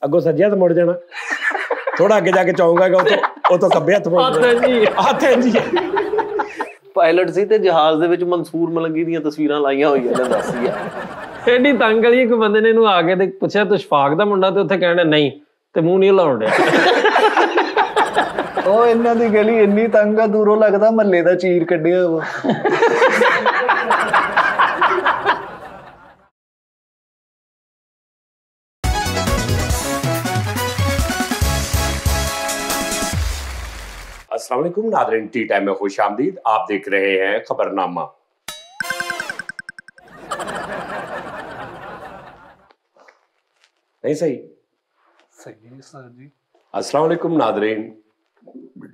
अगों सज्जे हथ मुड़ जाना, थोड़ा अगे जाके चाहूंगा कि ਉਹ ਤੋਂ ਖੱਬੇ ਹੱਥ ਹੱਥ ਜੀ ਪਾਇਲਟ ਸੀ ਤੇ ਜਹਾਜ਼ ਦੇ ਵਿੱਚ ਮਨਸੂਰ ਮਲੰਗੀ ਦੀਆਂ ਤਸਵੀਰਾਂ ਲਾਈਆਂ ਹੋਈਆਂ ਨੇ। ਦੱਸ ਯਾਰ ਐਡੀ ਤੰਗ ਵਾਲੀ ਇੱਕ ਬੰਦੇ ਨੇ ਇਹਨੂੰ ਆ ਕੇ ਤੇ ਪੁੱਛਿਆ ਤੂੰ ਸ਼ਫਾਕ ਦਾ ਮੁੰਡਾ, ਤੇ ਉੱਥੇ ਕਹਿਣਾ ਨਹੀਂ, ਤੇ ਮੂੰਹ ਨਹੀਂ ਹਿਲਾਉਣ ਡਿਆ। ਉਹ ਇਹਨਾਂ ਦੀ ਗਲੀ ਇੰਨੀ ਤੰਗ ਆ, ਦੂਰੋਂ ਲੱਗਦਾ ਮਹੱਲੇ ਦਾ ਚੀਰ ਕੱਢਿਆ ਵਾ। अस्सलाम वालेकुम नाज़रीन, टी टाइम में खुश आमदीद। आप देख रहे हैं खबरनामा। नहीं सही? सही है सर जी। अस्सलाम वालेकुम नाज़रीन,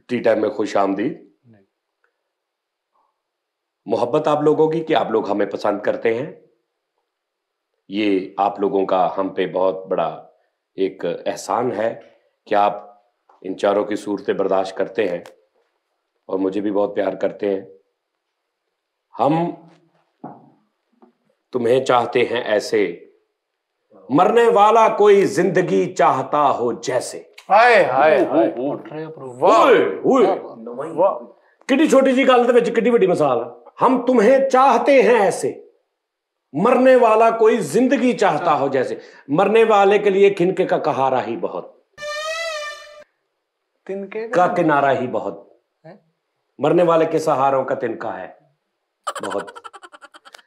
टी टाइम में खुश आमदीद। मोहब्बत आप लोगों की कि आप लोग हमें पसंद करते हैं, ये आप लोगों का हम पे बहुत बड़ा एक एहसान है कि आप इन चारों की सूरतें बर्दाश्त करते हैं और मुझे भी बहुत प्यार करते हैं। हम तुम्हें चाहते हैं ऐसे, मरने वाला कोई जिंदगी चाहता हो जैसे। हाय हाय हाय, कितनी छोटी सी गल दे विच कितनी बड़ी मिसाल है। हम तुम्हें चाहते हैं ऐसे, मरने वाला कोई जिंदगी चाहता हो जैसे। मरने वाले के लिए खिनके का कहारा ही बहुत, तिनके का किनारा ही बहुत, मरने वाले के सहारों का तिनका है बहुत।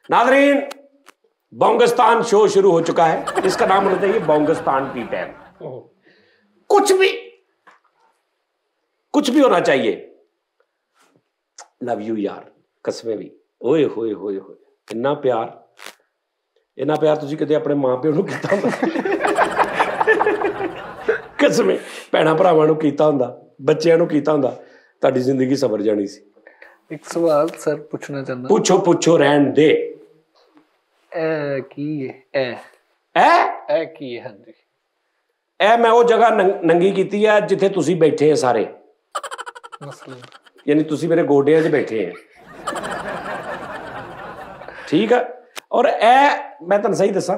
नाज़रीन, बोंगस्तान शो शुरू हो चुका है, इसका नाम होना चाहिए बोंगस्तान टी टाइम। कुछ भी होना चाहिए। लव यू यार, कसमें भी। ओए होए होए होए, इन्ना प्यार तुसी कदे अपने मां प्यो नूं कीता हुंदा? कसमें भैणा भरावां नूं कीता हुंदा, बच्चिआं नूं कीता हुंदा, ਤੁਹਾਡੀ ਜ਼ਿੰਦਗੀ ਸਬਰ ਜਾਣੀ ਸੀ। ਇੱਕ ਸਵਾਲ ਸਰ ਪੁੱਛਣਾ ਚਾਹੁੰਦਾ। ਪੁੱਛੋ ਰਹਿਣ ਦੇ। ਇਹ ਕੀ ਹੈ? ਇਹ ਕੀ ਹੈ? ਹਾਂਜੀ, ਇਹ ਮੈਂ ਉਹ ਜਗ੍ਹਾ ਨੰਗੀ ਕੀਤੀ ਹੈ ਜਿੱਥੇ ਤੁਸੀਂ ਬੈਠੇ ਆ ਸਾਰੇ, ਮਸਲਾ ਯਾਨੀ ਤੁਸੀਂ ਮੇਰੇ ਗੋਡਿਆਂ 'ਚ ਬੈਠੇ ਆ, ਠੀਕ ਆ। ਔਰ ਇਹ ਮੈਂ ਤੁਹਾਨੂੰ ਸਹੀ ਦੱਸਾਂ,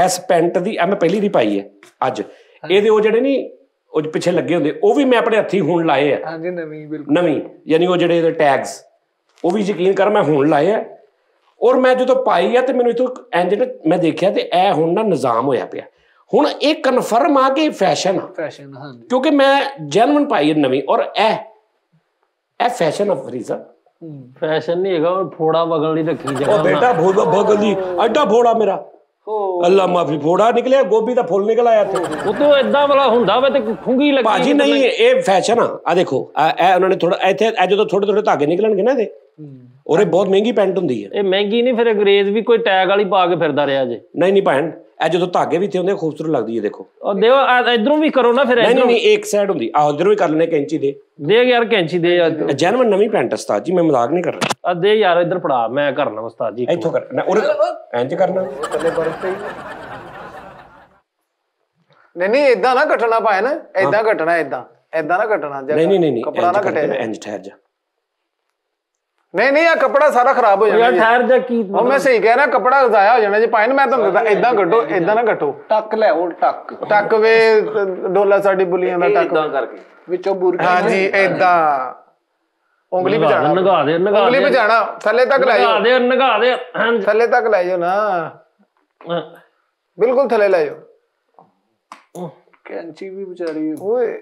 ਇਸ ਪੈਂਟ ਦੀ ਮੈਂ ਪਹਿਲੀ ਦੀ ਪਾਈ ਹੈ ਅੱਜ। ਇਹਦੇ ਉਹ ਜਿਹੜੇ ਨਹੀਂ ਉਹ ਪਿੱਛੇ ਲੱਗੇ ਹੁੰਦੇ, ਉਹ ਵੀ ਮੈਂ ਆਪਣੇ ਹੱਥੀਂ ਹੁਣ ਲਾਏ ਆ। ਹਾਂਜੀ, ਨਵੀਂ ਯਾਨੀ ਉਹ ਜਿਹੜੇ ਇਹਦੇ ਟੈਗਸ, ਉਹ ਵੀ ਯਕੀਨ ਕਰ ਮੈਂ ਹੁਣ ਲਾਏ ਆ। ਔਰ ਮੈਂ ਜਦੋਂ ਪਾਈ ਆ ਤੇ ਮੈਨੂੰ ਇਥੋਂ ਇੰਜ ਮੈਂ ਦੇਖਿਆ ਤੇ ਇਹ ਹੁਣ ਨਾ ਨਿਜ਼ਾਮ ਹੋਇਆ ਪਿਆ। ਹੁਣ ਇਹ ਕਨਫਰਮ ਆ ਕਿ ਫੈਸ਼ਨ ਆ, ਹਾਂਜੀ, ਕਿਉਂਕਿ ਮੈਂ ਜੈਨੂਇਨ ਪਾਈ ਹੈ ਨਵੀਂ। ਔਰ ਇਹ ਫੈਸ਼ਨ ਆ ਫਰੀਜ਼ਾ, ਫੈਸ਼ਨ ਨਹੀਂ ਹੈਗਾ, ਫੋੜਾ ਵਗਣ ਲਈ ਰੱਖੀ ਜਗ੍ਹਾ। ਉਹ ਬੇਟਾ ਬਗਲ ਦੀ ਐਡਾ ਫੋੜਾ ਮੇਰਾ, ਅੱਲਾ ਮਾਫੀ, ਫੋੜਾ ਨਿਕਲਿਆ, ਗੋਭੀ ਦਾ ਫੁੱਲ ਨਿਕਲ ਆਇਆ। ਉਹ ਤੋਂ ਏਦਾਂ ਵਾਲਾ ਹੁੰਦਾ ਵਾ ਤੇ ਖੁੰਗੀ ਲੱਗੀ। ਭਾਜੀ ਨਹੀਂ, ਇਹ ਫੈਸ਼ਨ ਆ ਦੇਖੋ, ਇਹ ਉਹਨਾਂ ਨੇ ਥੋੜਾ ਇੱਥੇ ਜਦੋਂ ਥੋੜੇ ਧਾਗੇ ਨਿਕਲਣਗੇ ਨਾ ਇਹਦੇ, ਔਰ ਇਹ ਬਹੁਤ ਮਹਿੰਗੀ ਪੈਂਟ ਹੁੰਦੀ ਹੈ। ਇਹ ਮਹਿੰਗੀ ਨਹੀਂ, ਫਿਰ ਅੰਗਰੇਜ਼ ਵੀ ਕੋਈ ਟੈਗ ਵਾਲੀ ਪਾ ਕੇ ਫਿਰਦਾ ਰਿਹਾ ਜੇ। ਨਹੀਂ ਭੈਣ, ਇਹ ਜਦੋਂ ਧਾਗੇ ਵੀ ਇੱਥੇ ਹੁੰਦੇ ਖੂਬਸੂਰਤ ਲੱਗਦੀ ਹੈ। ਦੇਖੋ ਦਿਓ ਇਧਰੋਂ ਵੀ ਕਰੋ ਨਾ, ਫਿਰ ਨਹੀਂ ਇੱਕ ਸਾਈਡ ਹੁੰਦੀ, ਆਹ ਇਧਰੋਂ ਵੀ ਕਰ ਲੈਣੇ। ਕੈਂਚੀ ਦੇ ਯਾਰ, ਕੈਂਚੀ ਦੇ ਯਾਰ। ਜੈਨੂਇਨ ਨਵੀਂ ਪੈਂਟ ਉਸਤਾਦ ਜੀ, ਮੈਂ ਮਜ਼ਾਕ ਨਹੀਂ ਕਰ ਰਿਹਾ। ਦੇ ਯਾਰ ਇੱਧਰ ਫੜਾ, ਮੈਂ ਕਰਨਾ ਉਸਤਾਦ ਜੀ। ਇੱਥੋਂ ਕਰਨਾ, ਔਰ ਇੰਜ ਕਰਨਾ। ਨਹੀਂ ਏਦਾਂ ਨਾ ਕੱਟਣਾ ਪਾਇਆ ਨਾ, ਏਦਾਂ ਕੱਟਣਾ, ਏਦਾਂ ਨਾ ਕੱਟਣਾ। ਨਹੀਂ ਕੱਪੜਾ ਨਾ ਕੱਟੇ, ਇੰਜ ਠਹਿਰ ਜਾ। ਨਹੀਂ ਆ ਕੱਪੜਾ ਸਾਰਾ ਖਰਾਬ ਹੋ ਜਾਣਾ ਯਾਰ। ਠਹਿਰ ਜਾ, ਕੀ ਮੈਂ ਸਹੀ ਕਹਿ ਰਿਹਾ, ਕੱਪੜਾ ਜ਼ਾਇਆ ਹੋ ਜਾਣਾ ਜੇ ਪਾਇਆ। ਮੈਂ ਤੁਹਾਨੂੰ ਦੱਸਦਾ, ਏਦਾਂ ਕੱਟੋ, ਏਦਾਂ ਨਾ ਕੱਟੋ। ਟੱਕ ਲੈ, ਉਹ ਟੱਕ ਵੇ ਡੋਲਾ ਸਾਡੀ ਬੁਲੀਆਂ ਦਾ ਟੱਕ ਕਰਕੇ ਵਿੱਚੋਂ ਬੁਰਕੀ। ਹਾਂਜੀ, ਏਦਾਂ ਉਂਗਲੀ ਬਚਾਣਾ, ਨਗਾ ਦੇ, ਉਂਗਲੀ ਬਚਾਣਾ, ਥੱਲੇ ਤੱਕ ਲੈ ਜਾਓ, ਨਗਾ ਦੇ, ਥੱਲੇ ਤੱਕ ਲੈ ਜਾਓ ਨਾ, ਬਿਲਕੁਲ ਥੱਲੇ ਲੈ ਜਾਓ। ਕੈਂਚੀ ਵੀ ਵਿਚਾਰੀ ਓਏ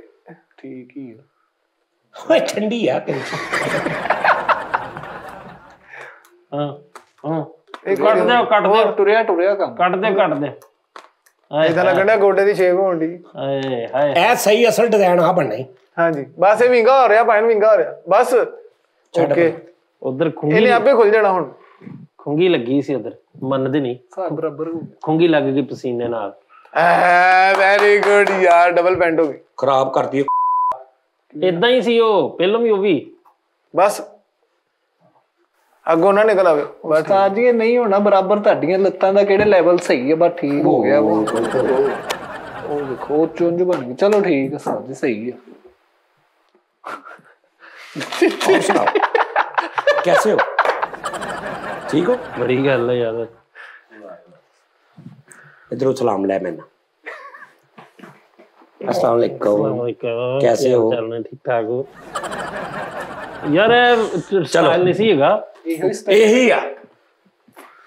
ਠੀਕ ਹੀ ਓਏ ਠੰਡੀ ਆ ਕੈਂਚੀ। ਕੱਟ ਦੇ, ਟੁਰਿਆ ਕੰਮ, ਕੱਟ ਦੇ। ਏਦਾਂ ਲੱਗਣ ਗੋਡੇ ਦੀ ਸ਼ੇਪ ਹੋਣ ਦੀ। ਇਹ ਸਹੀ ਅਸਲ ਡਿਜ਼ਾਈਨ ਆ ਬਣਨਾ। ਹਾਂਜੀ, ਬਸ ਇਹ ਵਿੰਗਾ ਹੋ ਰਿਹਾ, ਪਾਇਨ ਵਿੰਗਾ ਹੋ ਰਿਹਾ, ਬਸ ਓਕੇ। ਉਧਰ ਖੁੰਗੀ, ਇਹਨੇ ਆਪੇ ਖੁੱਲ ਜਾਣਾ। ਹੁਣ ਖੁੰਗੀ ਲੱਗੀ ਸੀ ਉਧਰ, ਮੰਨਦੇ ਨਹੀਂ, ਬਰਾਬਰ ਖੁੰਗੀ ਲੱਗ ਗਈ ਪਸੀਨੇ ਨਾਲ। ਵੈਰੀ ਗੁੱਡ ਯਾਰ, ਡਬਲ ਪੈਂਟ ਹੋ ਗਈ, ਖਰਾਬ ਕਰਦੀ। ਏਦਾਂ ਹੀ ਸੀ ਉਹ ਪਹਿਲਾਂ ਵੀ, ਉਹ ਵੀ ਬਸ ਅੱਗੋਂ ਨਾ ਨਿਕਲ ਆਵੇ। ਉਸਤਾਦ ਜੀ, ਇਹ ਨਹੀਂ ਹੋਣਾ ਬਰਾਬਰ। ਤੁਹਾਡੀਆਂ ਲੱਤਾਂ ਦਾ ਕਿਹੜੇ ਲੈਵਲ ਸਹੀ ਹੈ? ਬਸ ਠੀਕ ਹੋ ਗਿਆ ਉਹ ਦੇਖੋ, ਚੁੰਝ ਬਣ ਗਈ। ਚਲੋ ਠੀਕ ਹੈ ਉਸਤਾਦ ਜੀ, ਸਹੀ ਹੈ। कैसे हो? ठीक हो? बड़ी गल है यार। इधरों सलाम लै मैंने। अस्सलाम वालेकुम, कैसे हो? चलना ठीक ठाक हो यार? स्टाइल नहीं सी हैगा,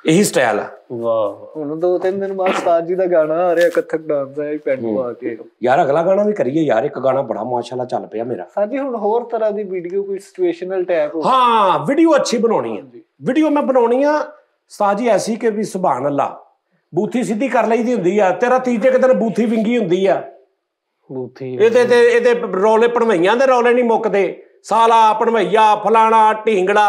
यही स्टाइल है। वाह, ਹੁਣ 2-3 ਦਿਨ ਬਾਅਦ ਉਸਤਾਦ ਜੀ ਦਾ ਗਾਣਾ ਆ ਰਿਹਾ ਕਥਕ ਡਾਂਸ ਹੈ ਪੈਂਟ ਪਾ ਕੇ। यार अगला गाना भी करिए यार, एक गाना बड़ा माशाल्लाह चल पिया मेरा। ਸਾਜੀ ਹੁਣ ਹੋਰ ਤਰ੍ਹਾਂ ਦੀ ਵੀਡੀਓ ਕੋਈ ਸਿਚੁਏਸ਼ਨਲ ਟੈਪ ਹੋ। हाँ वीडियो अच्छी बनानी है, वीडियो मैं बनानी है उस्ताद जी ऐसी कि भी सुभान अल्लाह बूथी सीधी कर लईदी हुंदी आ, तेरा तीजे क दिन बूथी विंगी हुंदी आ। ਬੂਥੀ ਇਹਦੇ ਰੌਲੇ ਭਣਵਈਆਂ ਦੇ ਰੌਲੇ ਨਹੀਂ ਮੁੱਕਦੇ, ਸਾਲਾ ਭਣਵਈਆ ਫਲਾਣਾ ਢੀਂਗੜਾ।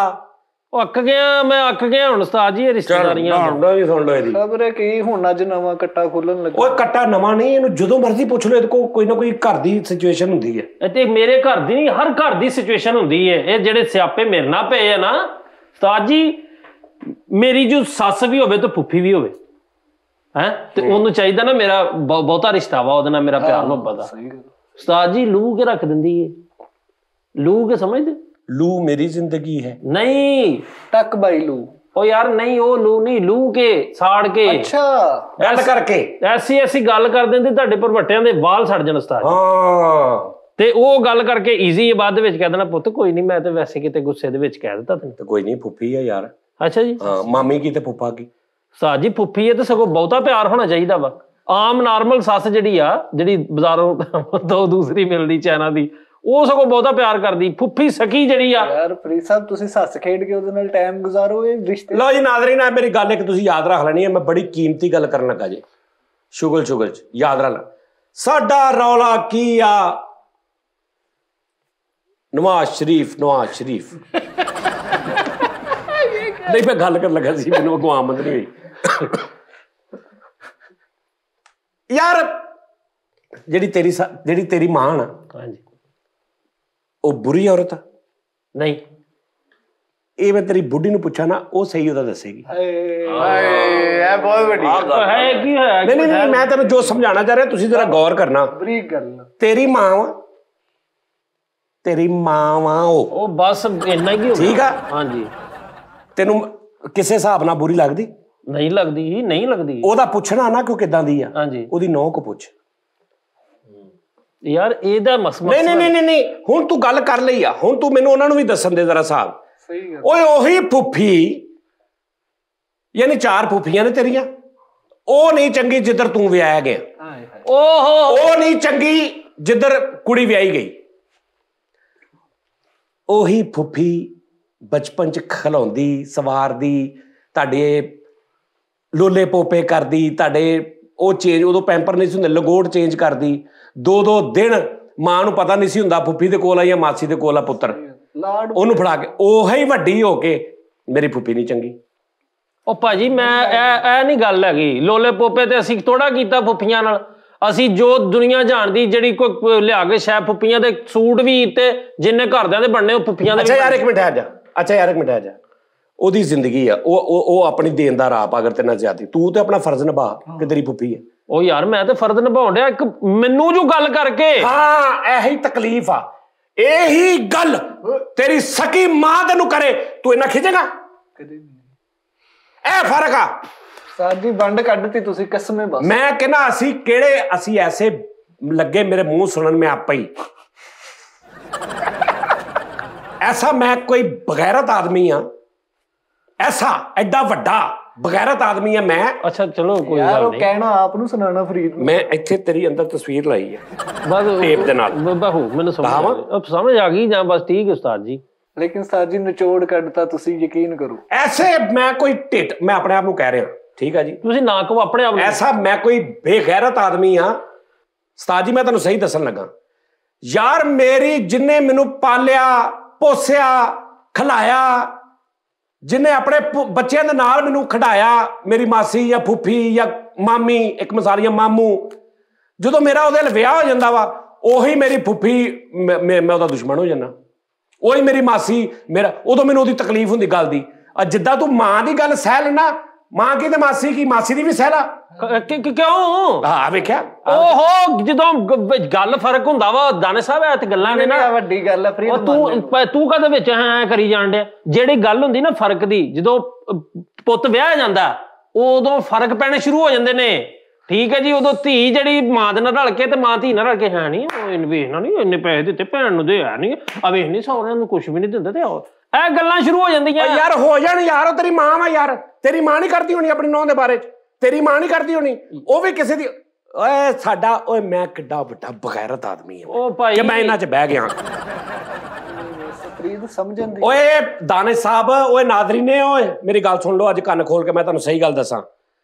ਉਹ ਅੱਕ ਗਿਆ, ਮੈਂ ਅੱਕ ਗਿਆ ਹੁਣ ਉਸਤਾਦ ਜੀ ਇਹ ਰਿਸ਼ਤੇਦਾਰੀਆਂ। ਵੀ ਸੁਣ ਲਓ ਇਹਦੀ ਖਬਰ ਹੈ ਕਿ ਹੁਣ ਅੱਜ ਨਵਾਂ ਕੱਟਾ ਖੋਲਣ ਲੱਗਾ। ਉਹ ਕੱਟਾ ਨਵਾਂ ਨਹੀਂ, ਇਹਨੂੰ ਜਦੋਂ ਮਰਜ਼ੀ ਪੁੱਛ ਲਓ, ਇਹਦੇ ਕੋਲ ਕੋਈ ਨਾ ਕੋਈ ਘਰ ਦੀ ਸਿਚੁਏਸ਼ਨ ਹੁੰਦੀ ਹੈ। ਤੇ ਮੇਰੇ ਘਰ ਦੀ ਨਹੀਂ, ਹਰ ਘਰ ਦੀ ਸਿਚੁਏਸ਼ਨ ਹੁੰਦੀ ਹੈ। ਇਹ ਜਿਹੜੇ ਸਿਆਪੇ ਮੇਰੇ ਨਾਲ ਪਏ ਆ ਨਾ ਉਸਤਾਦ ਜੀ, ਮੇਰੀ ਜੋ ਸੱਸ ਵੀ ਹੋਵੇ ਤੇ ਫੁੱਫੀ ਵੀ ਹੋਵੇ ਹੈ, ਤੇ ਉਹਨੂੰ ਚਾਹੀਦਾ ਨਾ ਮੇਰਾ ਬਹੁਤਾ ਰਿਸ਼ਤਾ ਵਾ ਉਹਦੇ ਨਾਲ, ਮੇਰਾ ਪਿਆਰ ਮੁਹੱਬਤ ਦਾ। ਉਸਤਾਦ ਜੀ ਲੂ ਕੇ ਰੱਖ ਦਿੰਦੀ ਹੈ, ਲੂ ਕੇ ਸਮਝਦੇ? लू मेरी जिंदगी है ਨਹੀਂ ਟੱਕ ਬਾਈ ਲੂ। ਉਹ ਯਾਰ ਨਹੀਂ, ਉਹ ਲੂ ਨਹੀਂ, ਲੂ ਕੇ ਸਾੜ ਕੇ। ਅੱਛਾ ਗੱਲ ਕਰਕੇ ਐਸੀ ਗੱਲ ਕਰ ਦਿੰਦੇ ਤੁਹਾਡੇ ਭਰਵੱਟਿਆਂ ਦੇ ਵਾਲ ਸੜ ਜਾਣ ਉਸਤਾਦ। ਹਾਂ ਤੇ ਉਹ ਗੱਲ ਕਰਕੇ ਈਜ਼ੀ ਹੈ, ਬਾਅਦ ਦੇ ਵਿੱਚ ਕਹਿ ਦੇਣਾ ਪੁੱਤ ਕੋਈ ਨਹੀਂ, ਮੈਂ ਤੇ ਵੈਸੇ ਕਿਤੇ ਗੁੱਸੇ ਦੇ ਵਿੱਚ ਕਹਿ ਦਿੱਤਾ ਤੈਨੂੰ। ਤੇ ਕੋਈ ਨਹੀਂ, ਫੁੱਫੀ ਹੈ ਯਾਰ। ਅੱਛਾ ਜੀ, ਹਾਂ ਮਾਮੀ ਕੀ ਤੇ ਫੁੱਫਾ ਕੀ। ਉਸਤਾਦ ਜੀ ਫੁੱਫੀ ਹੈ ਤੇ ਸਗੋਂ ਬਹੁਤਾ ਪਿਆਰ ਹੋਣਾ ਚਾਹੀਦਾ ਵਾ। ਆਮ ਨਾਰਮਲ ਸੱਸ ਜਿਹੜੀ ਆ, ਜਿਹੜੀ ਬਾਜ਼ਾਰੋਂ ਤੋਂ ਦੂਸਰੀ ਮਿਲਦੀ ਚਾਈਨਾ ਦੀ, ਉਹ ਸਗੋਂ ਬਹੁਤਾ ਪਿਆਰ ਕਰਦੀ। ਫੁੱਫੀ ਸਕੀ ਜਿਹੜੀ ਆ। ਯਾਰ ਫਰੀਦ ਸਾਹਿਬ ਤੁਸੀਂ ਸੱਸ ਖੇਡ ਕੇ ਉਹਦੇ ਨਾਲ ਟਾਈਮ ਗੁਜ਼ਾਰੋ, ਇਹ ਰਿਸ਼ਤੇ। ਲਓ ਜੀ ਨਾਜ਼ਰੀਨ, ਮੇਰੀ ਗੱਲ ਇੱਕ ਤੁਸੀਂ ਯਾਦ ਰੱਖ ਲੈਣੀ ਹੈ, ਮੈਂ ਬੜੀ ਕੀਮਤੀ ਗੱਲ ਕਰਨ ਲੱਗਾ ਜੇ। ਸ਼ੁਗਲ ਚ ਯਾਦ ਰੱਖ ਲੈ, ਸਾਡਾ ਰੌਲਾ ਕੀ ਆ ਨਵਾਜ਼ ਸ਼ਰੀਫ ਨਹੀਂ, ਮੈਂ ਗੱਲ ਕਰਨ ਲੱਗਾ ਸੀ, ਮੈਨੂੰ ਅਗਵਾਮ ਬੰਦ ਨਹੀਂ ਹੋਈ। ਯਾਰ ਜਿਹੜੀ ਤੇਰੀ ਮਾਂ ਨਾ, ਹਾਂਜੀ, ਉਹ ਬੁਰੀ ਔਰਤ ਆ? ਨਹੀਂ, ਇਹ ਮੈਂ ਤੇਰੀ ਬੁੱਢੀ ਨੂੰ ਪੁੱਛਾਂ ਨਾ, ਉਹ ਸਹੀ ਉਹਦਾ ਦੱਸੇਗੀ। ਇਹ ਬਹੁਤ ਵੱਡੀ ਹੈ ਕੀ ਹੋਇਆ? ਨਹੀਂ, ਮੈਂ ਤੈਨੂੰ ਜੋ ਸਮਝਾਉਣਾ ਚਾਹ ਰਿਹਾ, ਤੁਸੀਂ ਜਰਾ ਗੌਰ ਕਰਨਾ। ਬਰੀਕ ਗੱਲ। ਤੇਰੀ ਮਾਂ ਵਾ ਉਹ ਬਸ ਇੰਨਾ ਹੀ ਹੋ ਗਿਆ। ਠੀਕ ਆ। ਹਾਂਜੀ, ਤੈਨੂੰ ਕਿਸੇ ਹਿਸਾਬ ਨਾਲ ਬੁਰੀ ਲੱਗਦੀ? ਨਹੀਂ ਲੱਗਦੀ। ਉਹਦਾ ਪੁੱਛਣਾ ਨਾ ਕਿ ਕਿਦਾਂ ਦੀ ਆ, ਹਾਂਜੀ, ਉਹਦੀ ਨੌਂ ਕੋ ਪੁੱਛ। ਯਾਰ ਇਹਦਾ ਮਸਲਾ ਨਹੀਂ, ਹੁਣ ਤੂੰ ਗੱਲ ਕਰ ਲਈ ਆ, ਹੁਣ ਤੂੰ ਮੈਨੂੰ ਉਹਨਾਂ ਨੂੰ ਵੀ ਦੱਸਣ ਦੇ ਜ਼ਰਾ ਹਿਸਾਬ। ਸਹੀ ਗੱਲ। ਓਏ ਉਹੀ ਫੁੱਫੀ, ਯਾਨੀ 4 ਫੁੱਫੀਆਂ ਨੇ ਤੇਰੀਆਂ, ਉਹ ਨਹੀਂ ਚੰਗੀ ਜਿੱਧਰ ਤੂੰ ਵਿਆਹਿਆ ਗਿਆ, ਉਹ ਨਹੀਂ ਚੰਗੀ ਜਿੱਧਰ ਕੁੜੀ ਵਿਆਹੀ ਗਈ। ਉਹੀ ਫੁੱਫੀ ਬਚਪਨ ਚ ਖਿਲਾਉਂਦੀ ਸਵਾਰਦੀ, ਤੁਹਾਡੇ ਲੋਲੇ ਪੋਪੇ ਕਰਦੀ, ਤੁਹਾਡੇ ਉਹ ਚੇਂਜ, ਉਦੋਂ ਪੈਂਪਰ ਨਹੀਂ ਸੀ ਹੁੰਦੇ, ਲਗੋਟ ਚੇਂਜ ਕਰਦੀ। 2 ਦਿਨ ਮਾਂ ਨੂੰ ਪਤਾ ਨਹੀਂ ਸੀ ਹੁੰਦਾ ਫੁੱਫੀ ਦੇ ਕੋਲ ਆ ਜਾਂ ਮਾਸੀ ਦੇ ਕੋਲ ਆ ਪੁੱਤਰ, ਉਹਨੂੰ ਫੜਾ ਕੇ। ਉਹੀ ਵੱਡੀ ਹੋ ਕੇ ਮੇਰੀ ਫੁੱਫੀ ਨਹੀਂ ਚੰਗੀ। ਉਹ ਭਾਜੀ ਮੈਂ ਇਹ ਨਹੀਂ ਗੱਲ ਹੈਗੀ, ਲੋਲੇ ਪੋਪੇ ਤੇ ਅਸੀਂ ਥੋੜਾ ਕੀਤਾ ਫੁੱਫੀਆਂ ਨਾਲ। ਅਸੀਂ ਜੋ ਦੁਨੀਆ ਜਾਣਦੀ, ਜਿਹੜੀ ਕੋਈ ਲਿਆ ਕੇ ਸ਼ਾਇਦ ਫੁੱਫੀਆਂ ਦੇ ਸੂਟ ਵੀ ਤੇ ਜਿੰਨੇ ਘਰਦਿਆਂ ਦੇ ਬਣਨੇ ਉਹ ਫੁੱਫੀਆਂ ਦੇ। ਅੱਛਾ ਯਾਰ ਇੱਕ ਮਿੰਟ ਆ ਜਾ, ਉਹਦੀ ਜ਼ਿੰਦਗੀ ਆ, ਉਹ ਆਪਣੀ ਦੇਣ ਦਾ ਰਾਪ, ਅਗਰ ਤੇ ਨਾ ਜ਼ਿਆਦੀ, ਤੂੰ ਤੇ ਆਪਣਾ ਫਰਜ਼ ਨਿਭਾ ਕਿ ਤੇਰੀ ਫੁੱਫੀ ਹੈ। ਉਹ ਯਾਰ ਮੈਂ ਤੇ ਫਰਜ਼ ਨਿਭਾਉਣ ਡਿਆ, ਇੱਕ ਮੈਨੂੰ ਜੋ ਗੱਲ ਕਰਕੇ। ਹਾਂ ਇਹੀ ਤਕਲੀਫ ਆ, ਇਹੀ ਗੱਲ ਤੇਰੀ ਸਕੀ ਮਾਂ ਤੈਨੂੰ ਕਰੇ, ਤੂੰ ਇੰਨਾ ਖਿਜੇਗਾ? ਕਦੇ ਨਹੀਂ। ਇਹ ਫਰਕ ਆ। ਸਾਡੀ ਵੰਡ ਕੱਢਤੀ ਤੁਸੀਂ ਕਸਮੇ ਬਸ। ਮੈਂ ਕਹਿੰਦਾ ਅਸੀਂ ਐਸੇ ਲੱਗੇ ਮੇਰੇ ਮੂੰਹ ਸੁਣਨ में आपा ही ऐसा मैं कोई बगैरत आदमी हाँ, ऐसा एडा वड्डा बगैरत आदमी है मैं। अच्छा चलो कोई यार गल वो नहीं, कहना आप ਨੂੰ ਸੁਣਾਣਾ ਫਰੀਦ। मैं ਇੱਥੇ ਤੇਰੀ ਅੰਦਰ ਤਸਵੀਰ ਲਾਈ ਹੈ बस ਟੇਪ ਦੇ ਨਾਲ। बाहू ਮੈਨੂੰ समझ आ गई ਜਾਂ बस ठीक है उस्ताद जी। लेकिन उस्ताद जी निचोड़ ਕੱਢਤਾ ਤੁਸੀਂ ਯਕੀਨ ਕਰੋ। ऐसे मैं कोई ਢਿੱਡ, मैं अपने आप ਨੂੰ ਕਹਿ ਰਿਹਾ, ठीक है जी, ਤੁਸੀਂ ਨਾ ਕਹੋ ਆਪਣੇ ਆਪ ਨੂੰ। ऐसा मैं कोई बेगैरत आदमी हाँ उस्ताद जी, मैं ਤੁਹਾਨੂੰ ਸਹੀ ਦੱਸਣ ਲੱਗਾ ਯਾਰ, ਮੇਰੀ ਜਿੰਨੇ ਮੈਨੂੰ ਪਾਲਿਆ ਪੋਸਿਆ ਖਿਲਾਇਆ, ਜਿੰਨੇ ਆਪਣੇ ਬੱਚਿਆਂ ਦੇ ਨਾਲ ਮੈਨੂੰ ਖਿਡਾਇਆ, ਮੇਰੀ ਮਾਸੀ ਜਾਂ ਫੁੱਫੀ ਜਾਂ ਮਾਮੀ, ਇੱਕ ਮਿਸਾਲੀਆਂ ਮਾਮੂ, ਜਦੋਂ ਮੇਰਾ ਉਹਦੇ ਨਾਲ ਵਿਆਹ ਹੋ ਜਾਂਦਾ ਵਾ, ਉਹੀ ਮੇਰੀ ਫੁੱਫੀ, ਮੈਂ ਉਹਦਾ ਦੁਸ਼ਮਣ ਹੋ ਜਾਂਦਾ। ਉਹੀ ਮੇਰੀ ਮਾਸੀ ਮੇਰਾ, ਉਦੋਂ ਮੈਨੂੰ ਉਹਦੀ ਤਕਲੀਫ ਹੁੰਦੀ ਗੱਲ ਦੀ। ਜਿੱਦਾਂ ਤੂੰ ਮਾਂ ਦੀ ਗੱਲ ਸਹਿ ਲੈਣਾ, ਮਾਂ ਕੀ ਤੇ ਮਾਸੀ ਕੀ, ਮਾਸੀ ਦੀ ਵੀ ਸਹਿ ਲਾ। ਕਿਉਂ? ਹਾਂ ਵੇਖਿਆ, ਓਹੋ ਜਦੋਂ ਗੱਲ ਫਰਕ ਹੁੰਦਾ ਵਾ ਦਾਨੇ ਸਾਹਿਬ, ਇਹ ਤੇ ਗੱਲਾਂ ਨੇ ਨਾ ਵੱਡੀ ਗੱਲ ਹੈ ਫਰੀਦ। ਤੂੰ ਕਦੇ ਵਿੱਚ ਐ ਕਰੀ ਜਾਣ ਡਿਆ। ਜਿਹੜੀ ਗੱਲ ਹੁੰਦੀ ਨਾ ਫਰਕ ਦੀ, ਜਦੋਂ ਪੁੱਤ ਵਿਆਹ ਜਾਂਦਾ ਉਦੋਂ ਫਰਕ ਪੈਣੇ ਸ਼ੁਰੂ ਹੋ ਜਾਂਦੇ ਨੇ, ਠੀਕ ਹੈ ਜੀ ਉਦੋਂ ਧੀ ਜਿਹੜੀ ਮਾਂ ਦੇ ਨਾਲ ਰਲ ਕੇ ਤੇ ਮਾਂ ਧੀ ਨਾਲ ਰਲ ਕੇ ਹੈ ਨਹੀਂ ਇਹਨੂੰ ਵੇਖਣਾ ਨਹੀਂ ਇੰਨੇ ਪੈਸੇ ਦਿੱਤੇ ਭੈਣ ਨੂੰ ਦੇ ਹੈ ਨਹੀਂ ਆ ਵੇਖ ਨਹੀਂ ਸਹੁਰਿਆਂ ਨੂੰ ਕੁਝ ਵੀ ਨਹੀਂ ਦਿੰਦੇ ਤੇ ਇਹ ਗੱਲਾਂ ਸ਼ੁਰੂ ਹੋ ਜਾਂਦੀਆਂ ਯਾਰ ਹੋ ਜਾਣ ਯਾਰ ਉਹ ਤੇਰੀ ਮਾਂ ਵਾ ਯਾਰ ਤੇਰੀ ਮਾਂ ਨਹੀਂ ਕਰਦੀ ਹੋਣੀ ਆਪਣੀ ਨੂੰਹ ਦੇ ਬਾਰੇ ਚ ਤੇਰੀ ਮਾਂ ਨਹੀਂ ਕਰਦੀ ਹੋਣੀ ਉਹ ਵੀ ਕਿਸੇ ਦੀ ਓਏ ਸਾਡਾ ਓਏ ਮੈਂ ਕਿੱਡਾ ਵੱਡਾ ਬਗੈਰਤ ਆਦਮੀ ਹਾਂ ਉਹ ਭਾਈ ਕਿ ਮੈਂ ਇਹਨਾਂ 'ਚ ਬਹਿ ਗਿਆ ਫਰੀਦ ਸਮਝਣ ਦੀ ਓਏ ਦਾਨੇ ਸਾਹਿਬ ਓਏ ਨਾਜ਼ਰੀਨੇ ਓਏ ਮੇਰੀ ਗੱਲ ਸੁਣ ਲਓ ਅੱਜ ਕੰਨ ਖੋਲ ਕੇ ਮੈਂ ਤੁਹਾਨੂੰ ਸਹੀ ਗੱਲ ਦੱਸਾਂ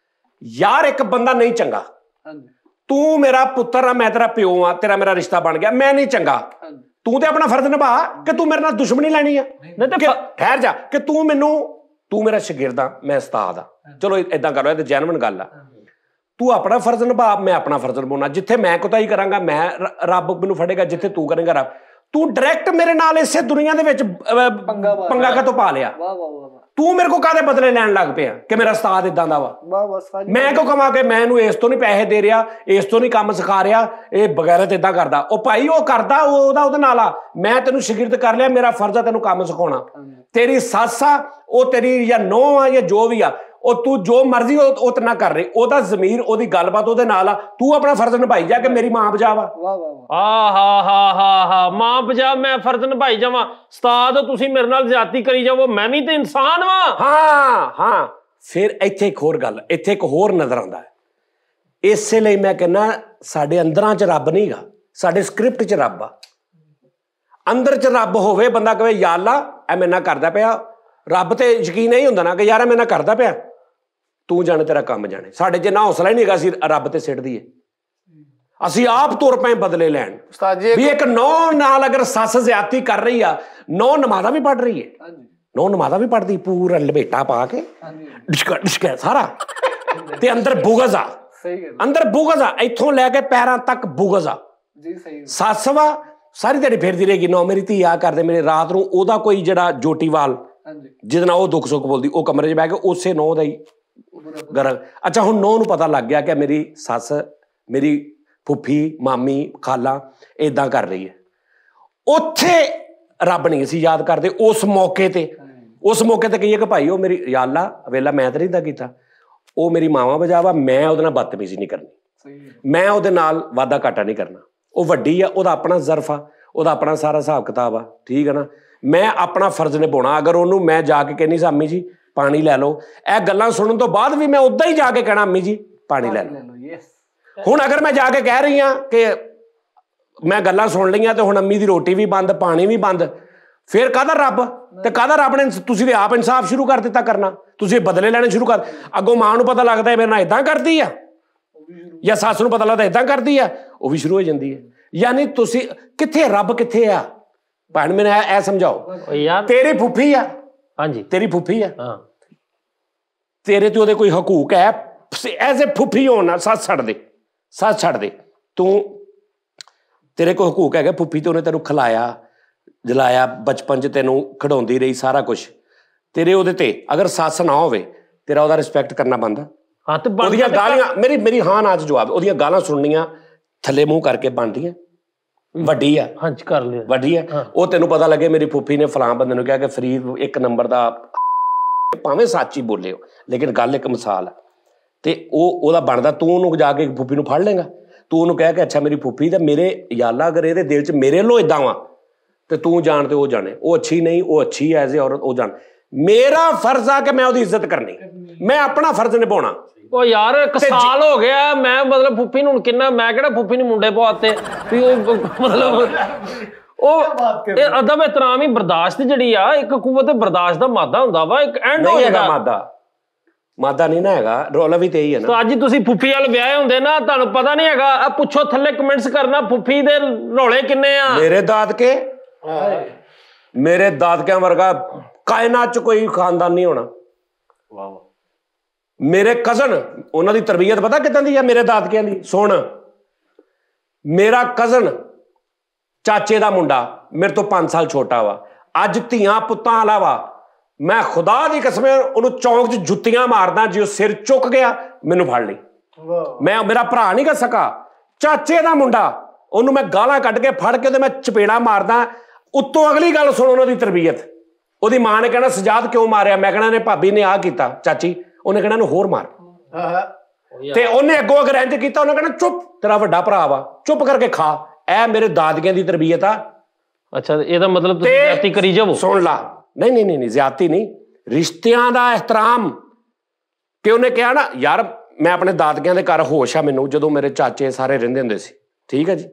ਯਾਰ ਇੱਕ ਬੰਦਾ ਨਹੀਂ ਚੰਗਾ ਤੂੰ ਮੇਰਾ ਪੁੱਤਰ ਆ ਮੈਂ ਤੇਰਾ ਪਿਓ ਆ ਤੇਰਾ ਮੇਰਾ ਰਿਸ਼ਤਾ ਬਣ ਗਿਆ ਮੈਂ ਨਹੀਂ ਚੰਗਾ ਤੂੰ ਤੇ ਆਪਣਾ ਫਰਜ਼ ਨਿਭਾ ਕਿ ਤੂੰ ਮੇਰੇ ਨਾਲ ਦੁਸ਼ਮਣੀ ਲੈਣੀ ਆ ਨਹੀਂ ਤੇ ਠਹਿਰ ਜਾ ਕਿ ਤੂੰ ਮੇਰਾ ਸ਼ਾਗਿਰਦ ਆ ਮੈਂ ਉਸਤਾਦ ਆ ਚਲੋ ਏਦਾਂ ਕਰ ਲਓ ਇਹ ਤੇ ਜੈਨੂਇਨ ਗੱਲ ਆ ਤੂੰ ਆਪਣਾ ਫਰਜ਼ ਨਿਭਾ ਮੈਂ ਆਪਣਾ ਫਰਜ਼ ਨਿਭਾਉਣਾ ਜਿੱਥੇ ਮੈਂ ਕੁਤਾਈ ਕਰਾਂਗਾ ਮੈਂ ਰੱਬ ਮੈਨੂੰ ਫੜੇਗਾ ਜਿੱਥੇ ਤੂੰ ਕਰੇਂਗਾ ਰੱਬ ਤੂੰ ਡਾਇਰੈਕਟ ਮੇਰੇ ਨਾਲ ਇਸੇ ਦੁਨੀਆ ਦੇ ਵਿੱਚ ਪੰਗਾ ਕਾਤੋਂ ਪਾ ਲਿਆ ਤੂੰ ਮੇਰੇ ਕੋਲ ਕਾਹਦੇ ਬਦਲੇ ਲੈਣ ਲੱਗ ਪਿਆ ਕਿ ਮੇਰਾ ਉਸਤਾਦ ਇਦਾਂ ਦਾ ਵਾ ਮੈਂ ਕਿਉਂ ਕਹਾਂ ਕਿ ਮੈਂ ਇਹਨੂੰ ਇਸ ਤੋਂ ਨਹੀਂ ਪੈਸੇ ਦੇ ਰਿਹਾ ਇਸ ਤੋਂ ਨਹੀਂ ਕੰਮ ਸਿਖਾ ਰਿਹਾ ਇਹ ਬਗੈਰਤ ਇਦਾਂ ਕਰਦਾ ਉਹ ਭਾਈ ਉਹ ਕਰਦਾ ਉਹਦੇ ਨਾਲ ਆ ਮੈਂ ਤੈਨੂੰ ਸ਼ਾਗਿਰਦ ਕਰ ਲਿਆ ਮੇਰਾ ਫਰਜ਼ ਆ ਤੈਨੂੰ ਕੰਮ ਸਿਖਾਉਣਾ ਤੇਰੀ ਸੱਸ ਆ ਉਹ ਤੇਰੀ ਜਾਂ ਨੂੰਹ ਆ ਜਾਂ ਜੋ ਵੀ ਆ ਉਹ ਤੂੰ ਜੋ ਮਰਜ਼ੀ ਉਹ ਤੇ ਨਾ ਕਰ ਰਹੀ ਉਹਦਾ ਜ਼ਮੀਰ ਉਹਦੀ ਗੱਲਬਾਤ ਉਹਦੇ ਨਾਲ ਆ ਤੂੰ ਆਪਣਾ ਫਰਜ਼ ਨਿਭਾਈ ਜਾ ਕਿ ਮੇਰੀ ਮਾਂ ਬਚਾ ਵਾ ਆਹਾ ਮਾਂ ਬਚਾ ਮੈਂ ਫਰਜ਼ ਨਿਭਾਈ ਜਾਵਾਂ ਉਸਤਾਦ ਤੁਸੀਂ ਮੇਰੇ ਨਾਲ ਜ਼ਿਆਦਤੀ ਕਰੀ ਜਾਵੋ ਮੈਂ ਵੀ ਤੇ ਇਨਸਾਨ ਵਾਂ ਹਾਂ ਫਿਰ ਇੱਥੇ ਇੱਕ ਹੋਰ ਗੱਲ ਇੱਥੇ ਇੱਕ ਹੋਰ ਨਜ਼ਰ ਆਉਂਦਾ ਹੈ ਇਸੇ ਲਈ ਮੈਂ ਕਹਿੰਦਾ ਸਾਡੇ ਅੰਦਰਾਂ 'ਚ ਰੱਬ ਨਹੀਂ ਗਾ ਸਾਡੇ ਸਕ੍ਰਿਪਟ 'ਚ ਰੱਬ ਆ ਅੰਦਰ 'ਚ ਰੱਬ ਹੋਵੇ ਬੰਦਾ ਕਹੇ ਯਾ ਅੱਲਾ ਐ ਮੇਰੇ ਨਾਲ ਕਰਦਾ ਪਿਆ ਰੱਬ ਤੇ ਯਕੀਨ ਨਹੀਂ ਹੁੰਦਾ ਨਾ ਕਿ ਯਾਰ ਮੇਰੇ ਨਾਲ ਕਰਦਾ ਪਿਆ ਤੂੰ ਜਾਣੇ ਤੇਰਾ ਕੰਮ ਜਾਣੇ ਸਾਡੇ 'ਚ ਨਾ ਹੌਸਲਾ ਹੀ ਨਹੀਂ ਹੈਗਾ ਅਸੀਂ ਰੱਬ ਤੇ ਸਿੱਟ ਦਈਏ ਅਸੀਂ ਆਪ ਤੁਰ ਪਏ ਬਦਲੇ ਲੈਣ ਵੀ ਇੱਕ ਨੌ ਨਾਲ ਅਗਰ ਸੱਸ ਜ਼ਿਆਦਤੀ ਕਰ ਰਹੀ ਆ ਨੌ ਨਮਾਜ਼ਾਂ ਵੀ ਪੜ੍ਹ ਰਹੀ ਹੈ ਨੌ ਨਮਾਜ਼ਾਂ ਵੀ ਪੜ੍ਹਦੀ ਪੂਰਾ ਲਪੇਟਾ ਪਾ ਕੇ ਡਿਸ਼ਕਾ ਸਾਰਾ ਤੇ ਅੰਦਰ ਬੁਗਜ਼ ਆ ਅੰਦਰ ਬੁਗਜ਼ ਆ ਇੱਥੋਂ ਲੈ ਕੇ ਪੈਰਾਂ ਤੱਕ ਬੁਗਜ਼ ਆ ਸੱਸ ਵਾ ਸਾਰੀ ਦਿਹਾੜੀ ਫਿਰਦੀ ਰਹੇਗੀ ਨੌ ਮੇਰੀ ਧੀ ਆ ਕਰਦੇ ਮੇਰੇ ਰਾਤ ਨੂੰ ਉਹਦਾ ਕੋਈ ਜਿਹੜਾ ਜੋਟੀਵਾਲ ਜਿਹਦੇ ਨਾਲ ਉਹ ਦੁੱਖ ਸੁੱਖ ਬੋਲਦੀ ਉਹ ਕਮਰੇ 'ਚ ਬਹਿ ਕੇ ਉਸੇ ਨੌ ਦਾ ਹੀ ਗਰਮ ਅੱਛਾ ਹੁਣ ਨੌ ਨੂੰ ਪਤਾ ਲੱਗ ਗਿਆ ਕਿ ਮੇਰੀ ਸੱਸ ਮੇਰੀ ਫੁੱਫੀ ਮਾਮੀ ਖਾਲਾ ਏਦਾਂ ਕਰ ਰਹੀ ਹੈ ਉੱਥੇ ਰੱਬ ਨਹੀਂ ਅਸੀਂ ਯਾਦ ਕਰਦੇ ਉਸ ਮੌਕੇ ਤੇ ਕਹੀਏ ਕਿ ਭਾਈ ਉਹ ਮੇਰੀ ਯਾ ਅੱਲਾ ਵੇਲਾ ਮੈਂ ਤਾਂ ਨਹੀਂ ਇੱਦਾਂ ਕੀਤਾ ਉਹ ਮੇਰੀ ਮਾਵਾਂ ਬਜਾਵਾ ਮੈਂ ਉਹਦੇ ਨਾਲ ਬਦਤਮੀਜ਼ੀ ਨਹੀਂ ਕਰਨੀ ਮੈਂ ਉਹਦੇ ਨਾਲ ਵਾਧਾ ਘਾਟਾ ਨਹੀਂ ਕਰਨਾ ਉਹ ਵੱਡੀ ਆ ਉਹਦਾ ਆਪਣਾ ਜ਼ਰਫ ਆ ਉਹਦਾ ਆਪਣਾ ਸਾਰਾ ਹਿਸਾਬ ਕਿਤਾਬ ਆ ਠੀਕ ਹੈ ਨਾ ਮੈਂ ਆਪਣਾ ਫਰਜ਼ ਨਿਭਾਉਣਾ ਅਗਰ ਉਹਨੂੰ ਮੈਂ ਜਾ ਕੇ ਕਹਿੰਦੀ ਸਾਂ ਅੰਮੀ ਜੀ ਪਾਣੀ ਲੈ ਲਓ ਇਹ ਗੱਲਾਂ ਸੁਣਨ ਤੋਂ ਬਾਅਦ ਵੀ ਮੈਂ ਉੱਦਾਂ ਹੀ ਜਾ ਕੇ ਕਹਿਣਾ ਅੰਮੀ ਜੀ ਪਾਣੀ ਲੈ ਲਓ ਹੁਣ ਅਗਰ ਮੈਂ ਜਾ ਕੇ ਕਹਿ ਰਹੀ ਹਾਂ ਕਿ ਮੈਂ ਗੱਲਾਂ ਸੁਣ ਲਈਆਂ ਤੇ ਹੁਣ ਅੰਮੀ ਦੀ ਰੋਟੀ ਵੀ ਬੰਦ ਪਾਣੀ ਵੀ ਬੰਦ ਫਿਰ ਕਾਹਦਾ ਰੱਬ ਤੇ ਕਾਹਦਾ ਰੱਬ ਨੇ ਤੁਸੀਂ ਤੇ ਆਪ ਇਨਸਾਫ ਸ਼ੁਰੂ ਕਰ ਦਿੱਤਾ ਕਰਨਾ ਤੁਸੀਂ ਬਦਲੇ ਲੈਣੇ ਸ਼ੁਰੂ ਕਰ ਅੱਗੋਂ ਮਾਂ ਨੂੰ ਪਤਾ ਲੱਗਦਾ ਮੇਰੇ ਨਾਲ ਇਦਾਂ ਕਰਦੀ ਆ ਜਾਂ ਸੱਸ ਨੂੰ ਪਤਾ ਲੱਗਦਾ ਇਦਾਂ ਕਰਦੀ ਆ ਉਹ ਵੀ ਸ਼ੁਰੂ ਹੋ ਜਾਂਦੀ ਹੈ ਯਾਨੀ ਤੁਸੀਂ ਕਿੱਥੇ ਰੱਬ ਕਿੱਥੇ ਆ ਭੈਣ ਮੈਨੂੰ ਇਹ ਸਮਝਾਓ ਤੇਰੀ ਫੁੱਫੀ ਆ ਹਾਂਜੀ ਤੇਰੀ ਫੁੱਫੀ ਆ ਤੇਰੇ ਤੇ ਉਹਦੇ ਕੋਈ ਹਕੂਕ ਹੈ ਐਜ਼ ਏ ਫੁੱਫੀ ਹੋਣਾ ਸੱਸ ਛੱਡ ਦੇ ਤੂੰ ਤੇਰੇ ਕੋਲ ਹਕੂਕ ਹੈਗਾ ਫੁੱਫੀ ਤੇ ਉਹਨੇ ਤੈਨੂੰ ਖਿਲਾਇਆ ਜਲਾਇਆ ਬਚਪਨ 'ਚ ਤੈਨੂੰ ਖਿਡਾਉਂਦੀ ਰਹੀ ਸਾਰਾ ਕੁਛ ਤੇਰੇ ਉਹਦੇ ਤੇ ਅਗਰ ਸੱਸ ਨਾ ਹੋਵੇ ਤੇਰਾ ਉਹਦਾ ਰਿਸਪੈਕਟ ਕਰਨਾ ਬਣਦਾ ਉਹਦੀਆਂ ਗਾਲੀਆਂ ਮੇਰੀ ਹਾਂ ਨਾ 'ਚ ਜਵਾਬ ਉਹਦੀਆਂ ਗਾਲਾਂ ਸੁਣਨੀਆਂ ਥੱਲੇ ਮੂੰਹ ਕਰਕੇ ਬਣਦੀਆਂ ਵੱਡੀ ਆ ਹਾਂਜੀ ਕਰ ਲਿਆ ਵੱਡੀ ਆ ਉਹ ਤੈਨੂੰ ਪਤਾ ਲੱਗੇ ਮੇਰੀ ਫੁੱਫੀ ਨੇ ਫਲਾਂ ਬੰਦੇ ਨੂੰ ਕਿਹਾ ਕਿ ਫਰੀਦ 1 ਨੰਬਰ ਦਾ ਭਾਵੇਂ ਸੱਚ ਹੀ ਬੋਲੇ ਲੇਕਿਨ ਗੱਲ ਇੱਕ ਮਿਸਾਲ ਆ ਤੇ ਉਹਦਾ ਬਣਦਾ ਤੂੰ ਉਹਨੂੰ ਜਾ ਕੇ ਫੁੱਫੀ ਨੂੰ ਫੜ ਲੇਗਾ ਤੂੰ ਉਹਨੂੰ ਕਹਿ ਕੇ ਅੱਛਾ ਮੇਰੀ ਫੁੱਫੀ ਤੇ ਮੇਰੇ ਯਾਲਾ ਅਗਰ ਇਹਦੇ ਦਿਲ 'ਚ ਮੇਰੇ ਵੱਲੋਂ ਏਦਾਂ ਵਾ ਤੇ ਤੂੰ ਜਾਣ ਤੇ ਉਹ ਜਾਣੇ ਉਹ ਅੱਛੀ ਨਹੀਂ ਉਹ ਅੱਛੀ ਐਜ਼ ਏ ਔਰਤ ਉਹ ਜਾਣ ਮੇਰਾ ਫਰਜ਼ ਆ ਕਿ ਮੈਂ ਉਹਦੀ ਇੱਜ਼ਤ ਕਰਨੀ ਮੈਂ ਆਪਣਾ ਫਰਜ਼ ਨਿਭਾਉਣਾ ਉਹ ਯਾਰ 1 ਸਾਲ ਹੋ ਗਿਆ ਮੈਂ ਮਤਲਬ ਫੁੱਫੀ ਨੂੰ ਕਿੰਨਾ ਮੈਂ ਕਿਹੜਾ ਫੁੱਫੀ ਨੂੰ ਮੁੰਡੇ ਪਵਾਤੇ ਵੀ ਉਹ ਮਤਲਬ ਉਹ ਇਹ ਅਦਬ ਇਤਰਾਮ ਹੀ ਬਰਦਾਸ਼ਤ ਜਿਹੜੀ ਆ ਇੱਕ ਕੁਵਤ ਬਰਦਾਸ਼ਤ ਦਾ ਮਾਦਾ ਹੁੰਦਾ ਵਾ ਇੱਕ ਐਂਡ ਹੋ ਜਾਂਦਾ ਮਾਦਾ ਨਹੀਂ ਨਾ ਹੈਗਾ ਰੌਲਾ ਵੀ ਤੇ ਹੀ ਹੈ ਨਾ ਤਾਂ ਅੱਜ ਤੁਸੀਂ ਫੁੱਫੀ ਵਾਲ ਵਿਆਹੇ ਹੁੰਦੇ ਨਾ ਤੁਹਾਨੂੰ ਪਤਾ ਨਹੀਂ ਹੈਗਾ ਆ ਪੁੱਛੋ ਥੱਲੇ ਕਮੈਂਟਸ ਕਰਨਾ ਫੁੱਫੀ ਦੇ ਰੌਲੇ ਕਿੰਨੇ ਆ ਮੇਰੇ ਦਾਦਕਿਆਂ ਵਰਗਾ ਕਾਇਨਾਤ 'ਚ ਕੋਈ ਖਾਨਦਾਨ ਨਹੀਂ ਹੋਣਾ ਵਾਹ ਮੇਰੇ ਕਜ਼ਨ ਉਹਨਾਂ ਦੀ ਤਰਬੀਅਤ ਪਤਾ ਕਿੱਦਾਂ ਦੀ ਆ ਮੇਰੇ ਦਾਦਕਿਆਂ ਦੀ ਸੁਣ ਮੇਰਾ ਕਜ਼ਨ ਚਾਚੇ ਦਾ ਮੁੰਡਾ ਮੇਰੇ ਤੋਂ 5 ਸਾਲ ਛੋਟਾ ਵਾ ਅੱਜ ਧੀਆਂ ਪੁੱਤਾਂ ਵਾਲਾ ਵਾ ਮੈਂ ਖੁਦਾ ਦੀ ਕਸਮ ਉਹਨੂੰ ਚੌਂਕ 'ਚ ਜੁੱਤੀਆਂ ਮਾਰਦਾ ਜੇ ਉਹ ਸਿਰ ਚੁੱਕ ਗਿਆ ਮੈਨੂੰ ਫੜ ਲਈ ਮੈਂ ਮੇਰਾ ਭਰਾ ਨਹੀਂ ਕਰ ਸਕਾ ਚਾਚੇ ਦਾ ਮੁੰਡਾ ਉਹਨੂੰ ਮੈਂ ਗਾਲਾਂ ਕੱਢ ਕੇ ਫੜ ਕੇ ਉਹਦੇ ਮੈਂ ਚਪੇੜਾ ਮਾਰਦਾ ਉੱਤੋਂ ਅਗਲੀ ਗੱਲ ਸੁਣ ਉਹਨਾਂ ਦੀ ਤਰਬੀਅਤ ਉਹਦੀ ਮਾਂ ਨੇ ਕਹਿਣਾ ਸਜਾਦ ਕਿਉਂ ਮਾਰਿਆ ਮੈਂ ਕਹਿਣਾ ਨੇ ਭਾਬੀ ਨੇ ਆਹ ਕੀਤਾ ਚਾਚੀ ਉਹਨੇ ਕਹਿਣਾ ਇਹਨੂੰ ਹੋਰ ਮਾਰ ਤੇ ਉਹਨੇ ਅੱਗੋਂ ਅਗਰ ਇੰਜ ਕੀਤਾ ਉਹਨੇ ਕਹਿਣਾ ਚੁੱਪ, ਤੇਰਾ ਵੱਡਾ ਭਰਾ ਵਾ, ਚੁੱਪ ਕਰਕੇ ਖਾ। ਇਹ ਮੇਰੇ ਦਾਦਕਿਆਂ ਦੀ ਤਰਬੀਅਤ ਆ। ਅੱਛਾ, ਇਹਦਾ ਮਤਲਬ ਤੁਸੀਂ ਜ਼ਿਆਦਤੀ ਕਰੀ ਜਾਵੋ। ਸੁਣ ਲਾ, ਨਹੀਂ ਜ਼ਿਆਦਤੀ ਨਹੀਂ, ਰਿਸ਼ਤਿਆਂ ਦਾ ਇਹਤਰਾਮ। ਕਿ ਉਹਨੇ ਕਿਹਾ ਨਾ ਯਾਰ ਮੈਂ ਆਪਣੇ ਦਾਦਕਿਆਂ ਦੇ ਘਰ ਹੋਸ਼ ਆ ਮੈਨੂੰ, ਜਦੋਂ ਮੇਰੇ ਚਾਚੇ ਸਾਰੇ ਰਹਿੰਦੇ ਹੁੰਦੇ ਸੀ। ਠੀਕ ਹੈ ਜੀ,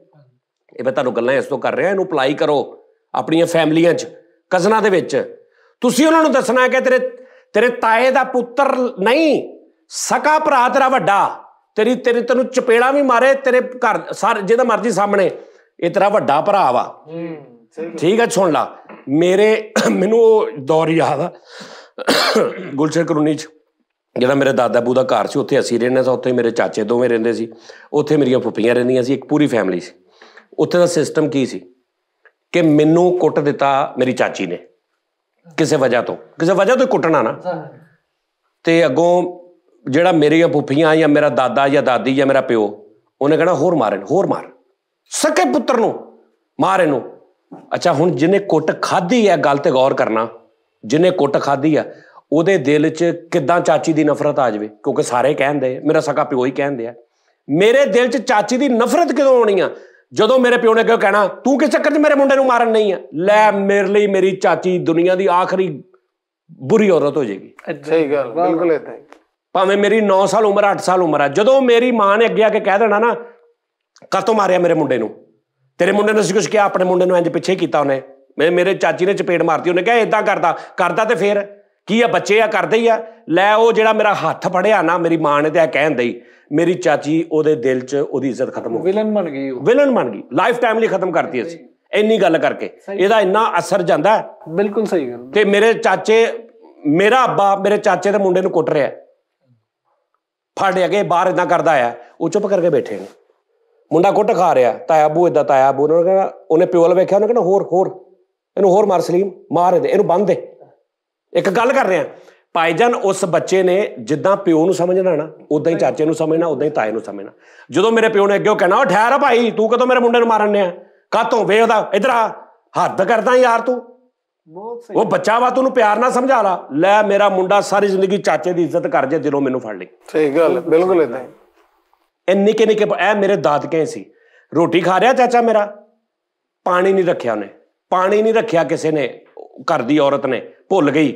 ਇਹ ਮੈਂ ਤੁਹਾਨੂੰ ਗੱਲਾਂ ਇਸ ਤੋਂ ਕਰ ਰਿਹਾ, ਇਹਨੂੰ ਅਪਲਾਈ ਕਰੋ ਆਪਣੀਆਂ ਫੈਮਲੀਆਂ 'ਚ, ਕਜ਼ਨਾਂ ਦੇ ਵਿੱਚ। ਤੁਸੀਂ ਉਹਨਾਂ ਨੂੰ ਦੱਸਣਾ ਹੈ ਕਿ ਤੇਰੇ ਤਾਏ ਦਾ ਪੁੱਤਰ ਨਹੀਂ, ਸਕਾ ਭਰਾ ਤੇਰਾ ਵੱਡਾ, ਤੈਨੂੰ ਚਪੇੜਾ ਵੀ ਮਾਰੇ ਤੇਰੇ ਘਰ ਸਾਰੇ ਜਿਹਦਾ ਮਰਜ਼ੀ ਸਾਹਮਣੇ, ਇਹ ਤੇਰਾ ਵੱਡਾ ਭਰਾ ਵਾ। ਠੀਕ ਹੈ, ਸੁਣ ਲਾ। ਮੈਨੂੰ ਉਹ ਦੌਰ ਯਾਦ ਆ ਗੁਲਸ਼ਨ ਕਲੋਨੀ 'ਚ, ਜਿਹੜਾ ਮੇਰੇ ਦਾਦਾ ਬੂ ਦਾ ਘਰ ਸੀ, ਉੱਥੇ ਅਸੀਂ ਰਹਿੰਦੇ ਸਾਂ, ਉੱਥੇ ਮੇਰੇ ਚਾਚੇ ਦੋਵੇਂ ਰਹਿੰਦੇ ਸੀ, ਉੱਥੇ ਮੇਰੀਆਂ ਫੁੱਫੀਆਂ ਰਹਿੰਦੀਆਂ ਸੀ, ਇੱਕ ਪੂਰੀ ਫੈਮਿਲੀ ਸੀ। ਉੱਥੇ ਦਾ ਸਿਸਟਮ ਕੀ ਸੀ ਕਿ ਮੈਨੂੰ ਕੁੱਟ ਦਿੱਤਾ ਮੇਰੀ ਚਾਚੀ ਨੇ ਕਿਸੇ ਵਜ੍ਹਾ ਤੋਂ ਕੁੱਟਣਾ ਨਾ, ਤੇ ਅੱਗੋਂ ਜਿਹੜਾ ਮੇਰੀਆਂ ਫੁੱਫੀਆਂ ਜਾਂ ਮੇਰਾ ਦਾਦਾ ਜਾਂ ਦਾਦੀ ਜਾਂ ਮੇਰਾ ਪਿਓ, ਉਹਨੇ ਕਹਿਣਾ ਹੋਰ ਮਾਰ ਸਕੇ ਪੁੱਤਰ ਨੂੰ, ਮਾਰ ਇਹਨੂੰ। ਅੱਛਾ, ਹੁਣ ਜਿਹਨੇ ਕੁੱਟ ਖਾਧੀ ਹੈ, ਗੱਲ ਤੇ ਗੌਰ ਕਰਨਾ, ਜਿਹਨੇ ਕੁੱਟ ਖਾਧੀ ਆ ਉਹਦੇ ਦਿਲ 'ਚ ਕਿੱਦਾਂ ਚਾਚੀ ਦੀ ਨਫ਼ਰਤ ਆ ਜਾਵੇ, ਕਿਉਂਕਿ ਸਾਰੇ ਕਹਿੰਦੇ, ਮੇਰਾ ਸਕਾ ਪਿਓ ਹੀ ਕਹਿੰਦੇ ਆ। ਮੇਰੇ ਦਿਲ 'ਚ ਚਾਚੀ ਦੀ ਨਫ਼ਰਤ ਕਿਦੋਂ ਆਉਣੀ ਆ? ਜਦੋਂ ਮੇਰੇ ਪਿਓ ਨੇ ਕਿਉਂ ਕਹਿਣਾ ਤੂੰ ਕਿਸ ਚੱਕਰ 'ਚ ਮੇਰੇ ਮੁੰਡੇ ਨੂੰ ਮਾਰਨ ਨਹੀਂ ਆ। ਲੈ, ਮੇਰੇ ਲਈ ਮੇਰੀ ਚਾਚੀ ਦੁਨੀਆ ਦੀ ਆਖਰੀ ਬੁਰੀ ਔਰਤ ਹੋ ਜਾਏਗੀ। ਸਹੀ ਗੱਲ, ਬਿਲਕੁਲ ਏਦਾਂ ਹੀ। ਭਾਵੇਂ ਮੇਰੀ 9 ਸਾਲ ਉਮਰ 8 ਸਾਲ ਉਮਰ ਆ, ਜਦੋਂ ਮੇਰੀ ਮਾਂ ਨੇ ਅੱਗੇ ਆ ਕੇ ਕਹਿ ਦੇਣਾ ਨਾ ਕਾਹਤੋਂ ਮਾਰਿਆ ਮੇਰੇ ਮੁੰਡੇ ਨੂੰ, ਤੇਰੇ ਮੁੰਡੇ ਨੂੰ ਅਸੀਂ ਕੁਛ ਕਿਹਾ, ਆਪਣੇ ਮੁੰਡੇ ਨੂੰ ਇੰਜ ਪਿੱਛੇ ਕੀਤਾ ਉਹਨੇ, ਮੇਰੇ ਚਾਚੀ ਨੇ ਚਪੇੜ ਮਾਰਤੀ, ਉਹਨੇ ਕਿਹਾ ਏਦਾਂ ਕਰਦਾ ਤੇ ਫੇਰ ਕੀ ਆ, ਬੱਚੇ ਆ ਕਰਦੇ ਹੀ ਆ। ਲੈ, ਉਹ ਜਿਹੜਾ ਮੇਰਾ ਹੱਥ ਫੜਿਆ ਨਾ ਮੇਰੀ ਮਾਂ ਨੇ, ਤੇ ਇਹ ਕਹਿਣ ਦਈ ਮੇਰੀ ਚਾਚੀ ਉਹਦੇ ਦਿਲ 'ਚ ਉਹਦੀ ਇੱਜ਼ਤ ਖਤਮ ਹੋ ਗਈ, ਵਿਲਨ ਬਣ ਗਈ, ਲਾਈਫ ਟਾਈਮ ਲਈ ਖਤਮ ਕਰਤੀ ਅਸੀਂ ਇੰਨੀ ਗੱਲ ਕਰਕੇ। ਇਹਦਾ ਇੰਨਾ ਅਸਰ ਜਾਂਦਾ। ਬਿਲਕੁਲ ਸਹੀ ਗੱਲ। ਤੇ ਮੇਰਾ ਅੱਬਾ ਮੇਰੇ ਚਾਚੇ ਦੇ ਮੁੰਡੇ ਨੂੰ ਕੁੱਟ ਰਿਹਾ, ਫੜ ਕੇ ਬਾਹਰ ਏਦਾਂ ਕਰਦਾ ਆ, ਉਹ ਚੁੱਪ ਕਰਕੇ ਬੈਠੇ ਨੇ, ਮੁੰਡਾ ਕੁੱਟ ਖਾ ਰਿਹਾ, ਤਾਇਆ ਬੂ ਏਦਾਂ, ਤਾਇਆ ਬੂ ਨੇ ਕਹਿਣਾ, ਉਹਨੇ ਪਿਓ ਵੱਲ ਵੇਖਿਆ, ਉਹਨੇ ਕਹਿਣਾ ਹੋਰ ਇਹਨੂੰ ਹੋਰ ਮਾਰ ਸਲੀਮ, ਮਾਰ ਇਹਨੂੰ ਬੰਨ੍ਹ ਦੇ। ਇੱਕ ਗੱਲ ਕਰ ਰਿਹਾ ਭਾਈਜਾਨ, ਉਸ ਬੱਚੇ ਨੇ ਜਿੱਦਾਂ ਪਿਓ ਨੂੰ ਸਮਝਣਾ ਨਾ, ਉਦਾਂ ਹੀ ਚਾਚੇ ਨੂੰ ਸਮਝਣਾ, ਉਦਾਂ ਹੀ ਤਾਏ ਨੂੰ ਸਮਝਣਾ। ਜਦੋਂ ਮੇਰੇ ਪਿਓ ਨੇ ਅੱਗੇ ਕਹਿਣਾ ਉਹ ਠਹਿਰ ਆ ਭਾਈ, ਤੂੰ ਕਦੋਂ ਮੇਰੇ ਮੁੰਡੇ ਨੂੰ ਮਾਰਨ ਨੇ ਆ, ਕਾਹਤੋਂ ਵੇ ਉਹਦਾ ਇੱਧਰ ਆ, ਹੱਦ ਕਰਦਾ ਯਾਰ ਤੂੰ, ਉਹ ਬੱਚਾ ਵਾ, ਤੂੰ ਉਹਨੂੰ ਪਿਆਰ ਨਾਲ ਸਮਝਾ ਲਾ। ਲੈ, ਮੇਰਾ ਮੁੰਡਾ ਸਾਰੀ ਜ਼ਿੰਦਗੀ ਚਾਚੇ ਦੀ ਇੱਜ਼ਤ ਕਰ ਜੇ, ਦਿਲੋਂ ਮੈਨੂੰ ਫੜ ਲਈ। ਸਹੀ ਗੱਲ, ਬਿਲਕੁਲ ਏਦਾਂ ਹੀ। ਇਹ ਨਿੱਕੇ ਇਹ ਮੇਰੇ ਦਾਦਕੇ ਸੀ। ਰੋਟੀ ਖਾ ਰਿਹਾ ਚਾਚਾ ਮੇਰਾ, ਪਾਣੀ ਨਹੀਂ ਰੱਖਿਆ ਉਹਨੇ, ਪਾਣੀ ਨਹੀਂ ਰੱਖਿਆ ਕਿਸੇ ਨੇ, ਘਰ ਦੀ ਔਰਤ ਨੇ ਭੁੱਲ ਗਈ।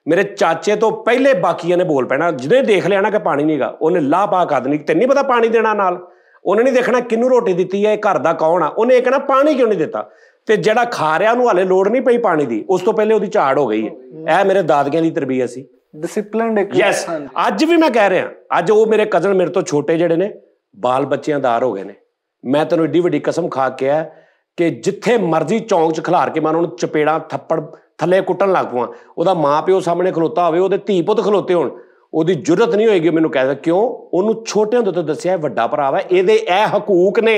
ਮੇਰੇ ਚਾਚੇ ਤੋਂ ਪਹਿਲੇ ਬਾਕੀਆਂ ਨੇ ਬੋਲ ਪੈਣਾ, ਜਿਹਨੇ ਦੇਖ ਲਿਆ ਨਾ ਕਿ ਪਾਣੀ ਨਹੀਂਗਾ, ਉਹਨੇ ਲਾਹ ਪਾ ਕਰ ਦੇਣੀ, ਤੈਨੂੰ ਨਹੀਂ ਪਤਾ ਪਾਣੀ ਦੇਣਾ ਨਾਲ। ਉਹਨੇ ਨਹੀਂ ਦੇਖਣਾ ਕਿਹਨੂੰ ਰੋਟੀ ਦਿੱਤੀ ਹੈ, ਇਹ ਘਰ ਦਾ ਕੌਣ ਆ, ਉਹਨੇ ਇਹ ਕਹਿਣਾ ਪਾਣੀ ਕਿਉਂ ਨਹੀਂ ਦਿੱਤਾ। ਤੇ ਜਿਹੜਾ ਖਾ ਰਿਹਾ ਉਹਨੂੰ ਹਾਲੇ ਲੋੜ ਨਹੀਂ ਪਈ ਪਾਣੀ ਦੀ, ਉਸ ਤੋਂ ਪਹਿਲੇ ਉਹਦੀ ਝਾੜ ਹੋ ਗਈ ਹੈ। ਇਹ ਮੇਰੇ ਦਾਦਕਿਆਂ ਦੀ ਤਰਬੀਅਤ ਸੀ, ਡਿਸਪਲਿਨਡ। ਯੈਸ, ਅੱਜ ਵੀ ਮੈਂ ਕਹਿ ਰਿਹਾ, ਅੱਜ ਉਹ ਮੇਰੇ ਕਜ਼ਨ ਮੇਰੇ ਤੋਂ ਛੋਟੇ ਜਿਹੜੇ ਨੇ ਬਾਲ ਬੱਚਿਆਂ ਦਾਰ ਹੋ ਗਏ ਨੇ। ਮੈਂ ਤੈਨੂੰ ਏਡੀ ਵੱਡੀ ਕਸਮ ਖਾ ਕੇ ਆ ਕਿ ਜਿੱਥੇ ਮਰਜ਼ੀ ਚੌਂਕ 'ਚ ਖਿਲਾਰ ਕੇ ਮੈਂ ਉਹਨਾਂ ਨੂੰ ਚਪੇੜਾਂ ਥੱਪੜ ਥੱਲੇ ਕੁੱਟਣ ਲੱਗ ਪਵਾਂ, ਉਹਦਾ ਮਾਂ ਪਿਓ ਸਾਹਮਣੇ ਖਲੋਤਾ ਹੋਵੇ, ਉਹਦੇ ਧੀ ਪੁੱਤ ਖਲੋਤੇ ਹੋਣ, ਉਹਦੀ ਜੁਰਤ ਨਹੀਂ ਹੋਏਗੀ ਮੈਨੂੰ ਕਹਿ ਦਿੰਦਾ। ਕਿਉਂ? ਉਹਨੂੰ ਛੋਟਿਆਂ ਤੋਂ ਦੱਸਿਆ ਵੱਡਾ ਭਰਾ ਵਾ, ਇਹਦੇ ਇਹ ਹਕੂਕ ਨੇ।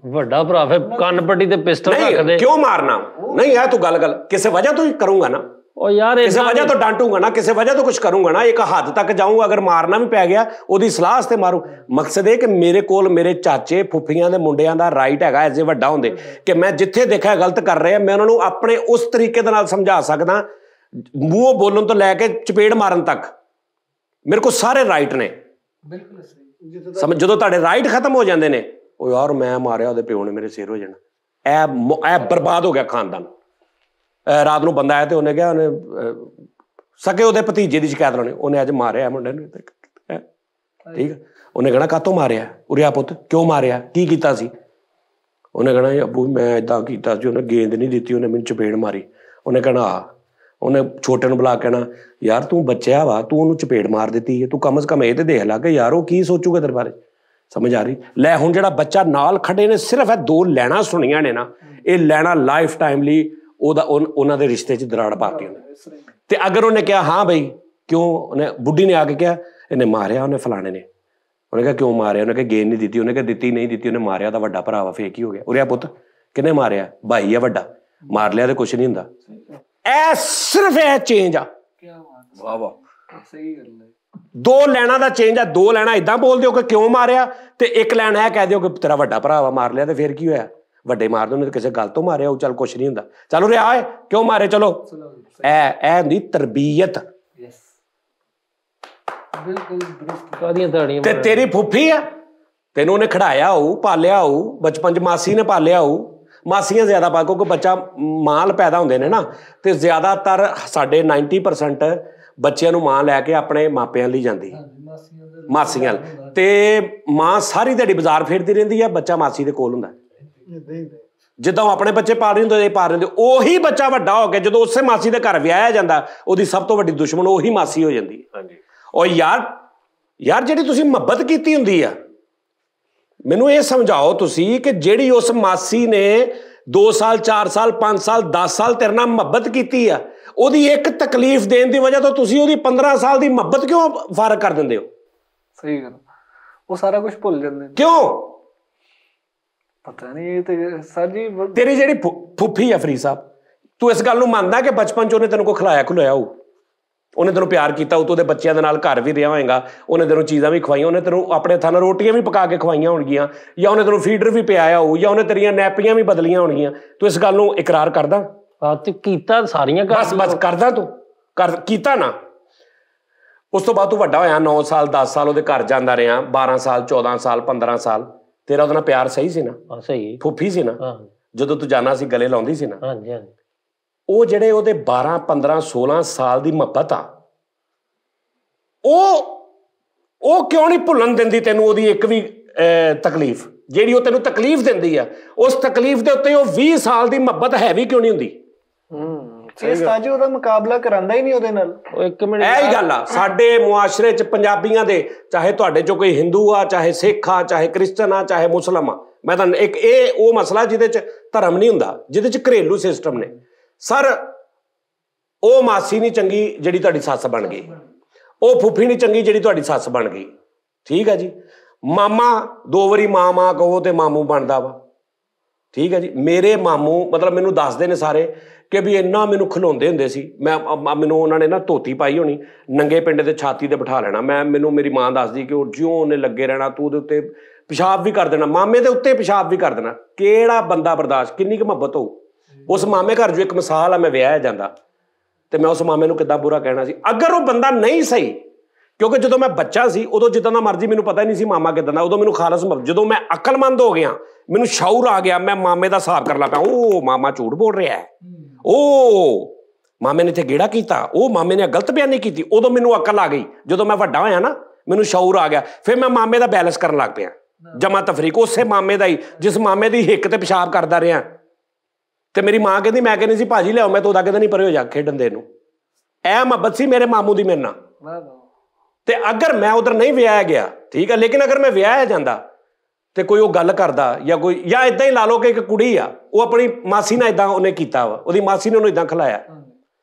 ਵੱਡਾ ਭਰਾ ਫਿਰ ਕੰਨ ਪੱਟੀ ਤੇ ਪਿਸਟਲ ਰੱਖਦੇ, ਕਿਉਂ ਮਾਰਨਾ? ਨਹੀਂ, ਇਹ ਤੂੰ ਗੱਲ ਕਿਸੇ ਵਜ੍ਹਾ ਤੋਂ ਹੀ ਕਰੂੰਗਾ ਨਾ, ਉਹ ਯਾਰ ਕਿਸੇ ਵਜ੍ਹਾ ਤੋਂ ਡਾਂਟੂਗਾ ਨਾ, ਕਿਸੇ ਵਜ੍ਹਾ ਤੋਂ ਕੁਝ ਕਰੂੰਗਾ ਨਾ, ਇੱਕ ਹੱਦ ਤੱਕ ਜਾਊਂਗਾ। ਅਗਰ ਮਾਰਨਾ ਵੀ ਪੈ ਗਿਆ ਉਹਦੀ ਸਲਾਹ ਤੇ ਮਾਰੂ। ਮਕਸਦ ਇਹ ਕਿ ਮੇਰੇ ਕੋਲ ਮੇਰੇ ਚਾਚੇ ਫੁੱਫੀਆਂ ਦੇ ਮੁੰਡਿਆਂ ਦਾ ਰਾਈਟ ਹੈਗਾ ਐਜ਼ ਏ ਵੱਡਾ ਹੁੰਦੇ, ਕਿ ਮੈਂ ਜਿੱਥੇ ਦੇਖਿਆ ਗਲਤ ਕਰ ਰਿਹਾ, ਮੈਂ ਉਹਨਾਂ ਨੂੰ ਆਪਣੇ ਉਸ ਤਰੀਕੇ ਦੇ ਨਾਲ ਸਮਝਾ ਸਕਦਾ, ਮੂੰਹੋਂ ਬੋਲਣ ਤੋਂ ਲੈ ਕੇ ਚਪੇੜ ਮਾਰਨ ਤੱਕ ਮੇਰੇ ਕੋਲ ਸਾਰੇ ਰਾਈਟ ਨੇ। ਸਮਝ, ਜਦੋਂ ਤੁਹਾਡੇ ਰਾਈਟ ਖਤਮ ਹੋ ਜਾਂਦੇ ਨੇ, ਉਹ ਯਾਰ ਮੈਂ ਮਾਰਿਆ, ਉਹਦੇ ਪਿਓ ਨੇ ਮੇਰੇ ਸਿਰ ਹੋ ਜਾਣਾ, ਇਹ ਬਰਬਾਦ ਹੋ ਗਿਆ ਖਾਨਦਾਨ। ਰਾਤ ਨੂੰ ਬੰਦਾ ਆਇਆ ਤੇ ਉਹਨੇ ਕਿਹਾ, ਉਹਨੇ ਸਕੇ ਉਹਦੇ ਭਤੀਜੇ ਦੀ ਸ਼ਿਕਾਇਤ ਲਾਉਣੀ, ਉਹਨੇ ਅੱਜ ਮਾਰਿਆ ਮੁੰਡੇ ਨੂੰ। ਠੀਕ ਹੈ, ਉਹਨੇ ਕਹਿਣਾ ਕਾਹਤੋਂ ਮਾਰਿਆ, ਉਰਿਆ ਪੁੱਤ ਕਿਉਂ ਮਾਰਿਆ, ਕੀ ਕੀਤਾ ਸੀ? ਉਹਨੇ ਕਹਿਣਾ ਅੱਬੂ ਮੈਂ ਏਦਾਂ ਕੀਤਾ ਸੀ, ਉਹਨੇ ਗੇਂਦ ਨਹੀਂ ਦਿੱਤੀ, ਉਹਨੇ ਮੈਨੂੰ ਚਪੇੜ ਮਾਰੀ। ਉਹਨੇ ਕਹਿਣਾ ਉਹਨੇ ਛੋਟੇ ਨੂੰ ਬੁਲਾ ਕਹਿਣਾ ਯਾਰ ਤੂੰ ਬੱਚਿਆ ਵਾ, ਤੂੰ ਉਹਨੂੰ ਚਪੇੜ ਮਾਰ ਦਿੱਤੀ ਹੈ, ਤੂੰ ਕਮ ਸੇ ਕਮ ਇਹ ਤੇ ਦੇਖ ਲਾ ਕਿ ਯਾਰ ਉਹ ਕੀ ਸੋਚੂਗਾ ਤੇਰੇ ਬਾਰੇ। ਸਮਝ ਆ ਰਹੀ? ਲੈ, ਹੁਣ ਜਿਹੜਾ ਬੱਚਾ ਨਾਲ ਖੜੇ ਨੇ, ਸਿਰਫ ਇਹ 2 ਲੈਣਾ ਸੁਣੀਆਂ ਨੇ ਨਾ, ਇਹ ਲੈਣਾ ਲਾਈਫ ਟਾਈਮ ਲਈ ਉਹਨਾਂ ਦੇ ਰਿਸ਼ਤੇ 'ਚ ਦਰਾੜ ਪਾਤੀ ਉਹਨੇ। ਤੇ ਅਗਰ ਉਹਨੇ ਕਿਹਾ ਹਾਂ ਬਈ ਕਿਉਂ, ਉਹਨੇ ਬੁੱਢੀ ਨੇ ਆ ਕੇ ਕਿਹਾ ਇਹਨੇ ਮਾਰਿਆ, ਉਹਨੇ ਫਲਾਣੇ ਨੇ, ਉਹਨੇ ਕਿਹਾ ਕਿਉਂ ਮਾਰਿਆ, ਉਹਨੇ ਕਿਹਾ ਗੇਂਦ ਨਹੀਂ ਦਿੱਤੀ, ਉਹਨੇ ਕਿਹਾ ਦਿੱਤੀ ਨਹੀਂ ਦਿੱਤੀ, ਉਹਨੇ ਮਾਰਿਆ, ਉਹਦਾ ਵੱਡਾ ਭਰਾ ਵਾ, ਫੇਰ ਕੀ ਹੋ ਗਿਆ? ਉਰਿਆ ਪੁੱਤ ਕਿਹਨੇ ਮਾਰਿਆ? ਭਾਈ ਆ ਵੱਡਾ, ਮਾਰ ਲਿਆ ਤੇ ਕੁਛ ਨਹੀਂ ਹੁੰਦਾ। ਇਹ ਸਿਰਫ ਇਹ ਚੇਂਜ ਆ। ਵਾਹ ਵਾਹ, ਸਹੀ ਗੱਲ ਹੈ। 2 ਲੈਣਾ ਦਾ ਚੇਂਜ ਆ। 2 ਲੈਣਾ ਏਦਾਂ ਬੋਲ ਦਿਓ ਕਿ ਕਿਉਂ ਮਾਰਿਆ, ਤੇ 1 ਲੈਣ ਇਹ ਕਹਿ ਦਿਓ ਕਿ ਤੇਰਾ ਵੱਡਾ ਭਰਾ ਵਾ, ਮਾਰ ਲਿਆ ਤੇ ਫੇਰ ਕੀ ਹੋਇਆ? ਵੱਡੇ ਮਾਰ ਦੋ, ਕਿਸੇ ਗੱਲ ਤੋਂ ਮਾਰਿਆ ਉਹ, ਚੱਲ ਕੁਛ ਨਹੀਂ ਹੁੰਦਾ, ਚਲੋ ਰਿਹਾ ਹੈ ਕਿਉਂ ਮਾਰੇ, ਚਲੋ। ਇਹ ਹੁੰਦੀ ਤਰਬੀਅਤ। ਬਿਲਕੁਲ ਕਾਦੀਆਂ ਧਾੜੀਆਂ ਤੇ ਤੇਰੀ ਫੁੱਫੀ ਆ, ਤੈਨੂੰ ਉਹਨੇ ਖੜਾਇਆ ਹੋਊ, ਪਾਲਿਆ ਹੋਊ, ਬਚਪਨ 'ਚ ਮਾਸੀ ਨੇ ਪਾਲਿਆ ਹੋਊ। ਮਾਸੀਆਂ ਜ਼ਿਆਦਾ ਪਾ, ਕਿਉਂਕਿ ਬੱਚਾ ਮਾਂ ਪੈਦਾ ਹੁੰਦੇ ਨੇ ਨਾ, ਤੇ ਜ਼ਿਆਦਾਤਰ ਸਾਡੇ 90% ਬੱਚਿਆਂ ਨੂੰ ਮਾਂ ਲੈ ਕੇ ਆਪਣੇ ਮਾਪਿਆਂ ਲਈ ਜਾਂਦੀ, ਮਾਸੀਆਂ। ਤੇ ਮਾਂ ਸਾਰੀ ਦਿਹਾੜੀ ਬਾਜ਼ਾਰ ਫੇਰਦੀ ਰਹਿੰਦੀ ਹੈ, ਬੱਚਾ ਮਾਸੀ ਦੇ ਕੋਲ ਹੁੰਦਾ। ਜਿੱਦਾਂ ਉਹ ਆਪਣੇ ਬੱਚੇ ਪਾਲ ਰਹੇ ਹੁੰਦੇ, ਪਾਲ ਰਹੇ ਹੁੰਦੇ, ਉਹੀ ਬੱਚਾ ਵੱਡਾ ਹੋ ਕੇ ਜਦੋਂ ਉਸੇ ਮਾਸੀ ਦੇ ਘਰ ਵਿਆਹਿਆ ਜਾਂਦਾ, ਉਹਦੀ ਸਭ ਤੋਂ ਵੱਡੀ ਦੁਸ਼ਮਣ ਉਹੀ ਮਾਸੀ ਹੋ ਜਾਂਦੀ ਹੈ। ਔਰ ਯਾਰ ਜਿਹੜੀ ਤੁਸੀਂ ਮੁਹੱਬਤ ਕੀਤੀ ਹੁੰਦੀ ਆ, ਮੈਨੂੰ ਇਹ ਸਮਝਾਓ ਤੁਸੀਂ ਕਿ ਜਿਹੜੀ ਉਸ ਮਾਸੀ ਨੇ 2 ਸਾਲ 4 ਸਾਲ 5 ਸਾਲ 10 ਸਾਲ ਤੇਰੇ ਨਾਲ ਮੁਹੱਬਤ ਕੀਤੀ ਆ, ਉਹਦੀ ਇੱਕ ਤਕਲੀਫ ਦੇਣ ਦੀ ਵਜ੍ਹਾ ਤੋਂ ਤੁਸੀਂ ਉਹਦੀ 15 ਸਾਲ ਦੀ ਮੁਹੱਬਤ ਕਿਉਂ ਫਰਕ ਕਰ ਦਿੰਦੇ ਹੋ? ਸਹੀ ਗੱਲ, ਉਹ ਸਾਰਾ ਕੁਝ ਭੁੱਲ ਜਾਂਦੇ। ਕਿਉਂ? ਪਤਾ ਨਹੀਂ, ਇਹ ਤੇ ਸਰ ਜੀ ਤੇਰੀ ਜਿਹੜੀ ਫੁੱਫੀ ਆ ਫਰੀਦ ਸਾਹਿਬ, ਤੂੰ ਇਸ ਗੱਲ ਨੂੰ ਮੰਨਦਾ ਕਿ ਬਚਪਨ 'ਚ ਉਹਨੇ ਤੈਨੂੰ ਕੋਈ ਖਿਲਾਇਆ ਖੁਲਾਇਆ ਹੋਊ, ਉਹਨੇ ਤੈਨੂੰ ਪਿਆਰ ਕੀਤਾ, ਉਹ ਤੋਂ ਉਹਦੇ ਬੱਚਿਆਂ ਦੇ ਨਾਲ ਘਰ ਵੀ ਰਿਹਾ ਹੋਏਗਾ, ਉਹਨੇ ਤੈਨੂੰ ਚੀਜ਼ਾਂ ਵੀ ਖਵਾਈਆਂ, ਉਹਨੇ ਤੈਨੂੰ ਆਪਣੇ ਹੱਥਾਂ ਨਾਲ ਰੋਟੀਆਂ ਵੀ ਪਕਾ ਕੇ ਖਵਾਈਆਂ ਹੋਣਗੀਆਂ, ਜਾਂ ਉਹਨੇ ਤੈਨੂੰ ਫੀਡਰ ਵੀ ਪਿਆਇਆ ਹੋਊ, ਜਾਂ ਉਹਨੇ ਤੇਰੀਆਂ ਨੈਪੀਆਂ ਵੀ ਬਦਲੀਆਂ ਹੋਣਗੀਆਂ। ਤੂੰ ਇਸ ਗੱਲ ਨੂੰ ਇਕਰਾਰ ਕਰਦਾ? ਤੇ ਕੀਤਾ ਸਾਰੀਆਂ ਬਸ ਕਰਦਾ, ਤੂੰ ਕੀਤਾ ਨਾ। ਉਸ ਤੋਂ ਬਾਅਦ ਤੂੰ ਵੱਡਾ ਹੋਇਆ, 9 ਸਾਲ 10 ਸਾਲ ਉਹਦੇ ਘਰ ਜਾਂਦਾ ਰਿਹਾ, 12 ਸਾਲ 14 ਸਾਲ 15 ਸਾਲ, ਤੇਰਾ ਉਹਦੇ ਨਾਲ ਪਿਆਰ ਸਹੀ ਸੀ ਨਾ? ਸਹੀ ਫੁੱਫੀ ਸੀ ਨਾ? ਜਦੋਂ ਤੂੰ ਜਾਣਾ ਸੀ ਗਲੇ ਲਾਉਂਦੀ ਸੀ ਨਾ? ਹਾਂਜੀ ਹਾਂਜੀ। ਉਹ ਜਿਹੜੇ ਉਹਦੇ 12 15 16 ਸਾਲ ਦੀ ਮੁਹੱਬਤ ਆ, ਉਹ ਕਿਉਂ ਨਹੀਂ ਭੁੱਲਣ ਦਿੰਦੀ ਤੈਨੂੰ ਉਹਦੀ ਇੱਕ ਵੀ ਤਕਲੀਫ? ਜਿਹੜੀ ਉਹ ਤੈਨੂੰ ਤਕਲੀਫ ਦਿੰਦੀ ਆ, ਉਸ ਤਕਲੀਫ ਦੇ ਉੱਤੇ ਉਹ 20 ਸਾਲ ਦੀ ਮੁਹੱਬਤ ਹੈਵੀ ਕਿਉਂ ਨਹੀਂ ਹੁੰਦੀ? ਜੀ ਉਹਦਾ ਮੁਕਾਬਲਾ ਕਰਾਂਦਾ ਹੀ ਨਹੀਂ ਉਹਦੇ ਨਾਲ। ਇੱਕ ਮਿੰਟ, ਇਹ ਹੀ ਗੱਲ ਆ ਸਾਡੇ ਮੁਆਸ਼ਰੇ 'ਚ ਪੰਜਾਬੀਆਂ ਦੇ, ਚਾਹੇ ਤੁਹਾਡੇ 'ਚੋਂ ਕੋਈ ਹਿੰਦੂ ਆ, ਚਾਹੇ ਸਿੱਖ ਆ, ਚਾਹੇ ਕ੍ਰਿਸਚਨ ਆ, ਚਾਹੇ ਮੁਸਲਮ ਆ। ਮੈਂ ਤਾਂ ਇਹ ਉਹ ਮਸਲਾ ਜਿਹਦੇ 'ਚ ਧਰਮ ਨਹੀਂ ਹੁੰਦਾ, ਜਿਹਦੇ 'ਚ ਘਰੇਲੂ ਸਿਸਟਮ ਨੇ। ਸਰ, ਉਹ ਮਾਸੀ ਨਹੀਂ ਚੰਗੀ ਜਿਹੜੀ ਤੁਹਾਡੀ ਸੱਸ ਬਣ ਗਈ, ਉਹ ਫੁੱਫੀ ਨਹੀਂ ਚੰਗੀ ਜਿਹੜੀ ਤੁਹਾਡੀ ਸੱਸ ਬਣ ਗਈ, ਠੀਕ ਹੈ ਜੀ। ਮਾਮਾ 2 ਵਾਰੀ ਮਾਂ ਕਹੋ ਤੇ ਮਾਮੂ ਬਣਦਾ ਵਾ, ਠੀਕ ਹੈ ਜੀ। ਮੇਰੇ ਮਾਮੂ ਮਤਲਬ ਮੈਨੂੰ ਦੱਸਦੇ ਨੇ ਸਾਰੇ ਕਿ ਵੀ ਇੰਨਾ ਮੈਨੂੰ ਖਿਲਾਉਂਦੇ ਹੁੰਦੇ ਸੀ। ਮੈਨੂੰ ਉਹਨਾਂ ਨੇ ਨਾ ਧੋਤੀ ਪਾਈ ਹੋਣੀ, ਨੰਗੇ ਪਿੰਡੇ ਦੇ ਛਾਤੀ ਤੇ ਬਿਠਾ ਲੈਣਾ। ਮੈਨੂੰ ਮੇਰੀ ਮਾਂ ਦੱਸਦੀ ਕਿ ਉਹ ਜਿਉਂ ਉਹਨੇ ਲੱਗੇ ਰਹਿਣਾ, ਤੂੰ ਉਹਦੇ ਉੱਤੇ ਪਿਸ਼ਾਬ ਵੀ ਕਰ ਦੇਣਾ, ਮਾਮੇ ਦੇ ਉੱਤੇ ਪਿਸ਼ਾਬ ਵੀ ਕਰ ਦੇਣਾ। ਕਿਹੜਾ ਬੰਦਾ ਬਰਦਾਸ਼ਤ, ਕਿੰਨੀ ਕੁ ਮੁਹੱਬਤ ਹੋਊ ਉਸ ਮਾਮੇ ਘਰ। ਜੋ ਇੱਕ ਮਿਸਾਲ ਆ, ਮੈਂ ਵਿਆਹਿਆ ਜਾਂਦਾ ਤੇ ਮੈਂ ਉਸ ਮਾਮੇ ਨੂੰ ਕਿੱਦਾਂ ਬੁਰਾ ਕਹਿਣਾ ਸੀ ਅਗਰ ਉਹ ਬੰਦਾ ਨਹੀਂ ਸਹੀ। ਕਿਉਂਕਿ ਜਦੋਂ ਮੈਂ ਬੱਚਾ ਸੀ ਉਦੋਂ ਜਿੱਦਾਂ ਦਾ ਮਰਜ਼ੀ, ਮੈਨੂੰ ਪਤਾ ਹੀ ਨਹੀਂ ਸੀ ਮਾਮਾ ਕਿੱਦਾਂ ਦਾ। ਉਦੋਂ ਮੈਨੂੰ ਖਾਲਸ, ਜਦੋਂ ਮੈਂ ਅਕਲਮੰਦ ਹੋ ਗਿਆ, ਮੈਨੂੰ ਸ਼ੌਰ ਆ ਗਿਆ, ਮੈਂ ਮਾਮੇ ਦਾ ਹਿਸਾਬ ਕਰਨ ਲੱਗ ਪਿਆ। ਉਹ ਮਾਮਾ ਝੂਠ ਬੋਲ ਰਿਹਾ ਹੈ, ਉਹ ਮਾਮੇ ਨੇ ਇੱਥੇ ਗੇੜਾ ਕੀਤਾ, ਉਹ ਮਾਮੇ ਨੇ ਗਲਤ ਬਿਆਨੀ ਕੀਤੀ। ਉਦੋਂ ਮੈਨੂੰ ਅਕਲ ਆ ਗਈ। ਜਦੋਂ ਮੈਂ ਵੱਡਾ ਹੋਇਆ ਨਾ, ਮੈਨੂੰ ਸ਼ੌਰ ਆ ਗਿਆ। ਫਿਰ ਮੈਂ ਮਾਮੇ ਦਾ ਬੈਲੈਂਸ ਕਰਨ ਲੱਗ ਪਿਆ, ਜਮਾ ਤਫਰੀਕ ਉਸੇ ਮਾਮੇ ਦਾ ਹੀ, ਜਿਸ ਮਾਮੇ ਦੀ ਹਿੱਕ ਤੇ ਪਿਸ਼ਾਬ ਕਰਦਾ ਰਿਹਾ। ਤੇ ਮੇਰੀ ਮਾਂ ਕਹਿੰਦੀ, ਮੈਂ ਕਹਿੰਦੀ ਸੀ ਭਾਜੀ ਲਿਆਓ, ਮੈਂ ਤਾਂ ਉਹਦਾ ਕਹਿੰਦਾ ਨਹੀਂ, ਪਰੇ ਹੋ ਜਾ ਖੇਡਣ ਦੇ ਨੂੰ। ਇਹ ਮੁਹੱਬਤ ਸੀ ਮੇਰੇ ਮਾਮੂ ਦੀ ਮੇਰੇ ਨਾਲ। ਤੇ ਅਗਰ ਮੈਂ ਉਧਰ ਨਹੀਂ ਵਿਆਹਿਆ ਗਿਆ, ਠੀਕ ਹੈ, ਲੇਕਿਨ ਅਗਰ ਮੈਂ ਵਿਆਹਿਆ ਜਾਂਦਾ ਤੇ ਕੋਈ ਉਹ ਗੱਲ ਕਰਦਾ, ਜਾਂ ਏਦਾਂ ਹੀ ਲਾ ਲਓ ਕਿ ਇੱਕ ਕੁੜੀ ਆ, ਉਹ ਆਪਣੀ ਮਾਸੀ ਨਾਲ ਏਦਾਂ ਉਹਨੇ ਕੀਤਾ ਵਾ, ਉਹਦੀ ਮਾਸੀ ਨੇ ਉਹਨੂੰ ਏਦਾਂ ਖਿਲਾਇਆ।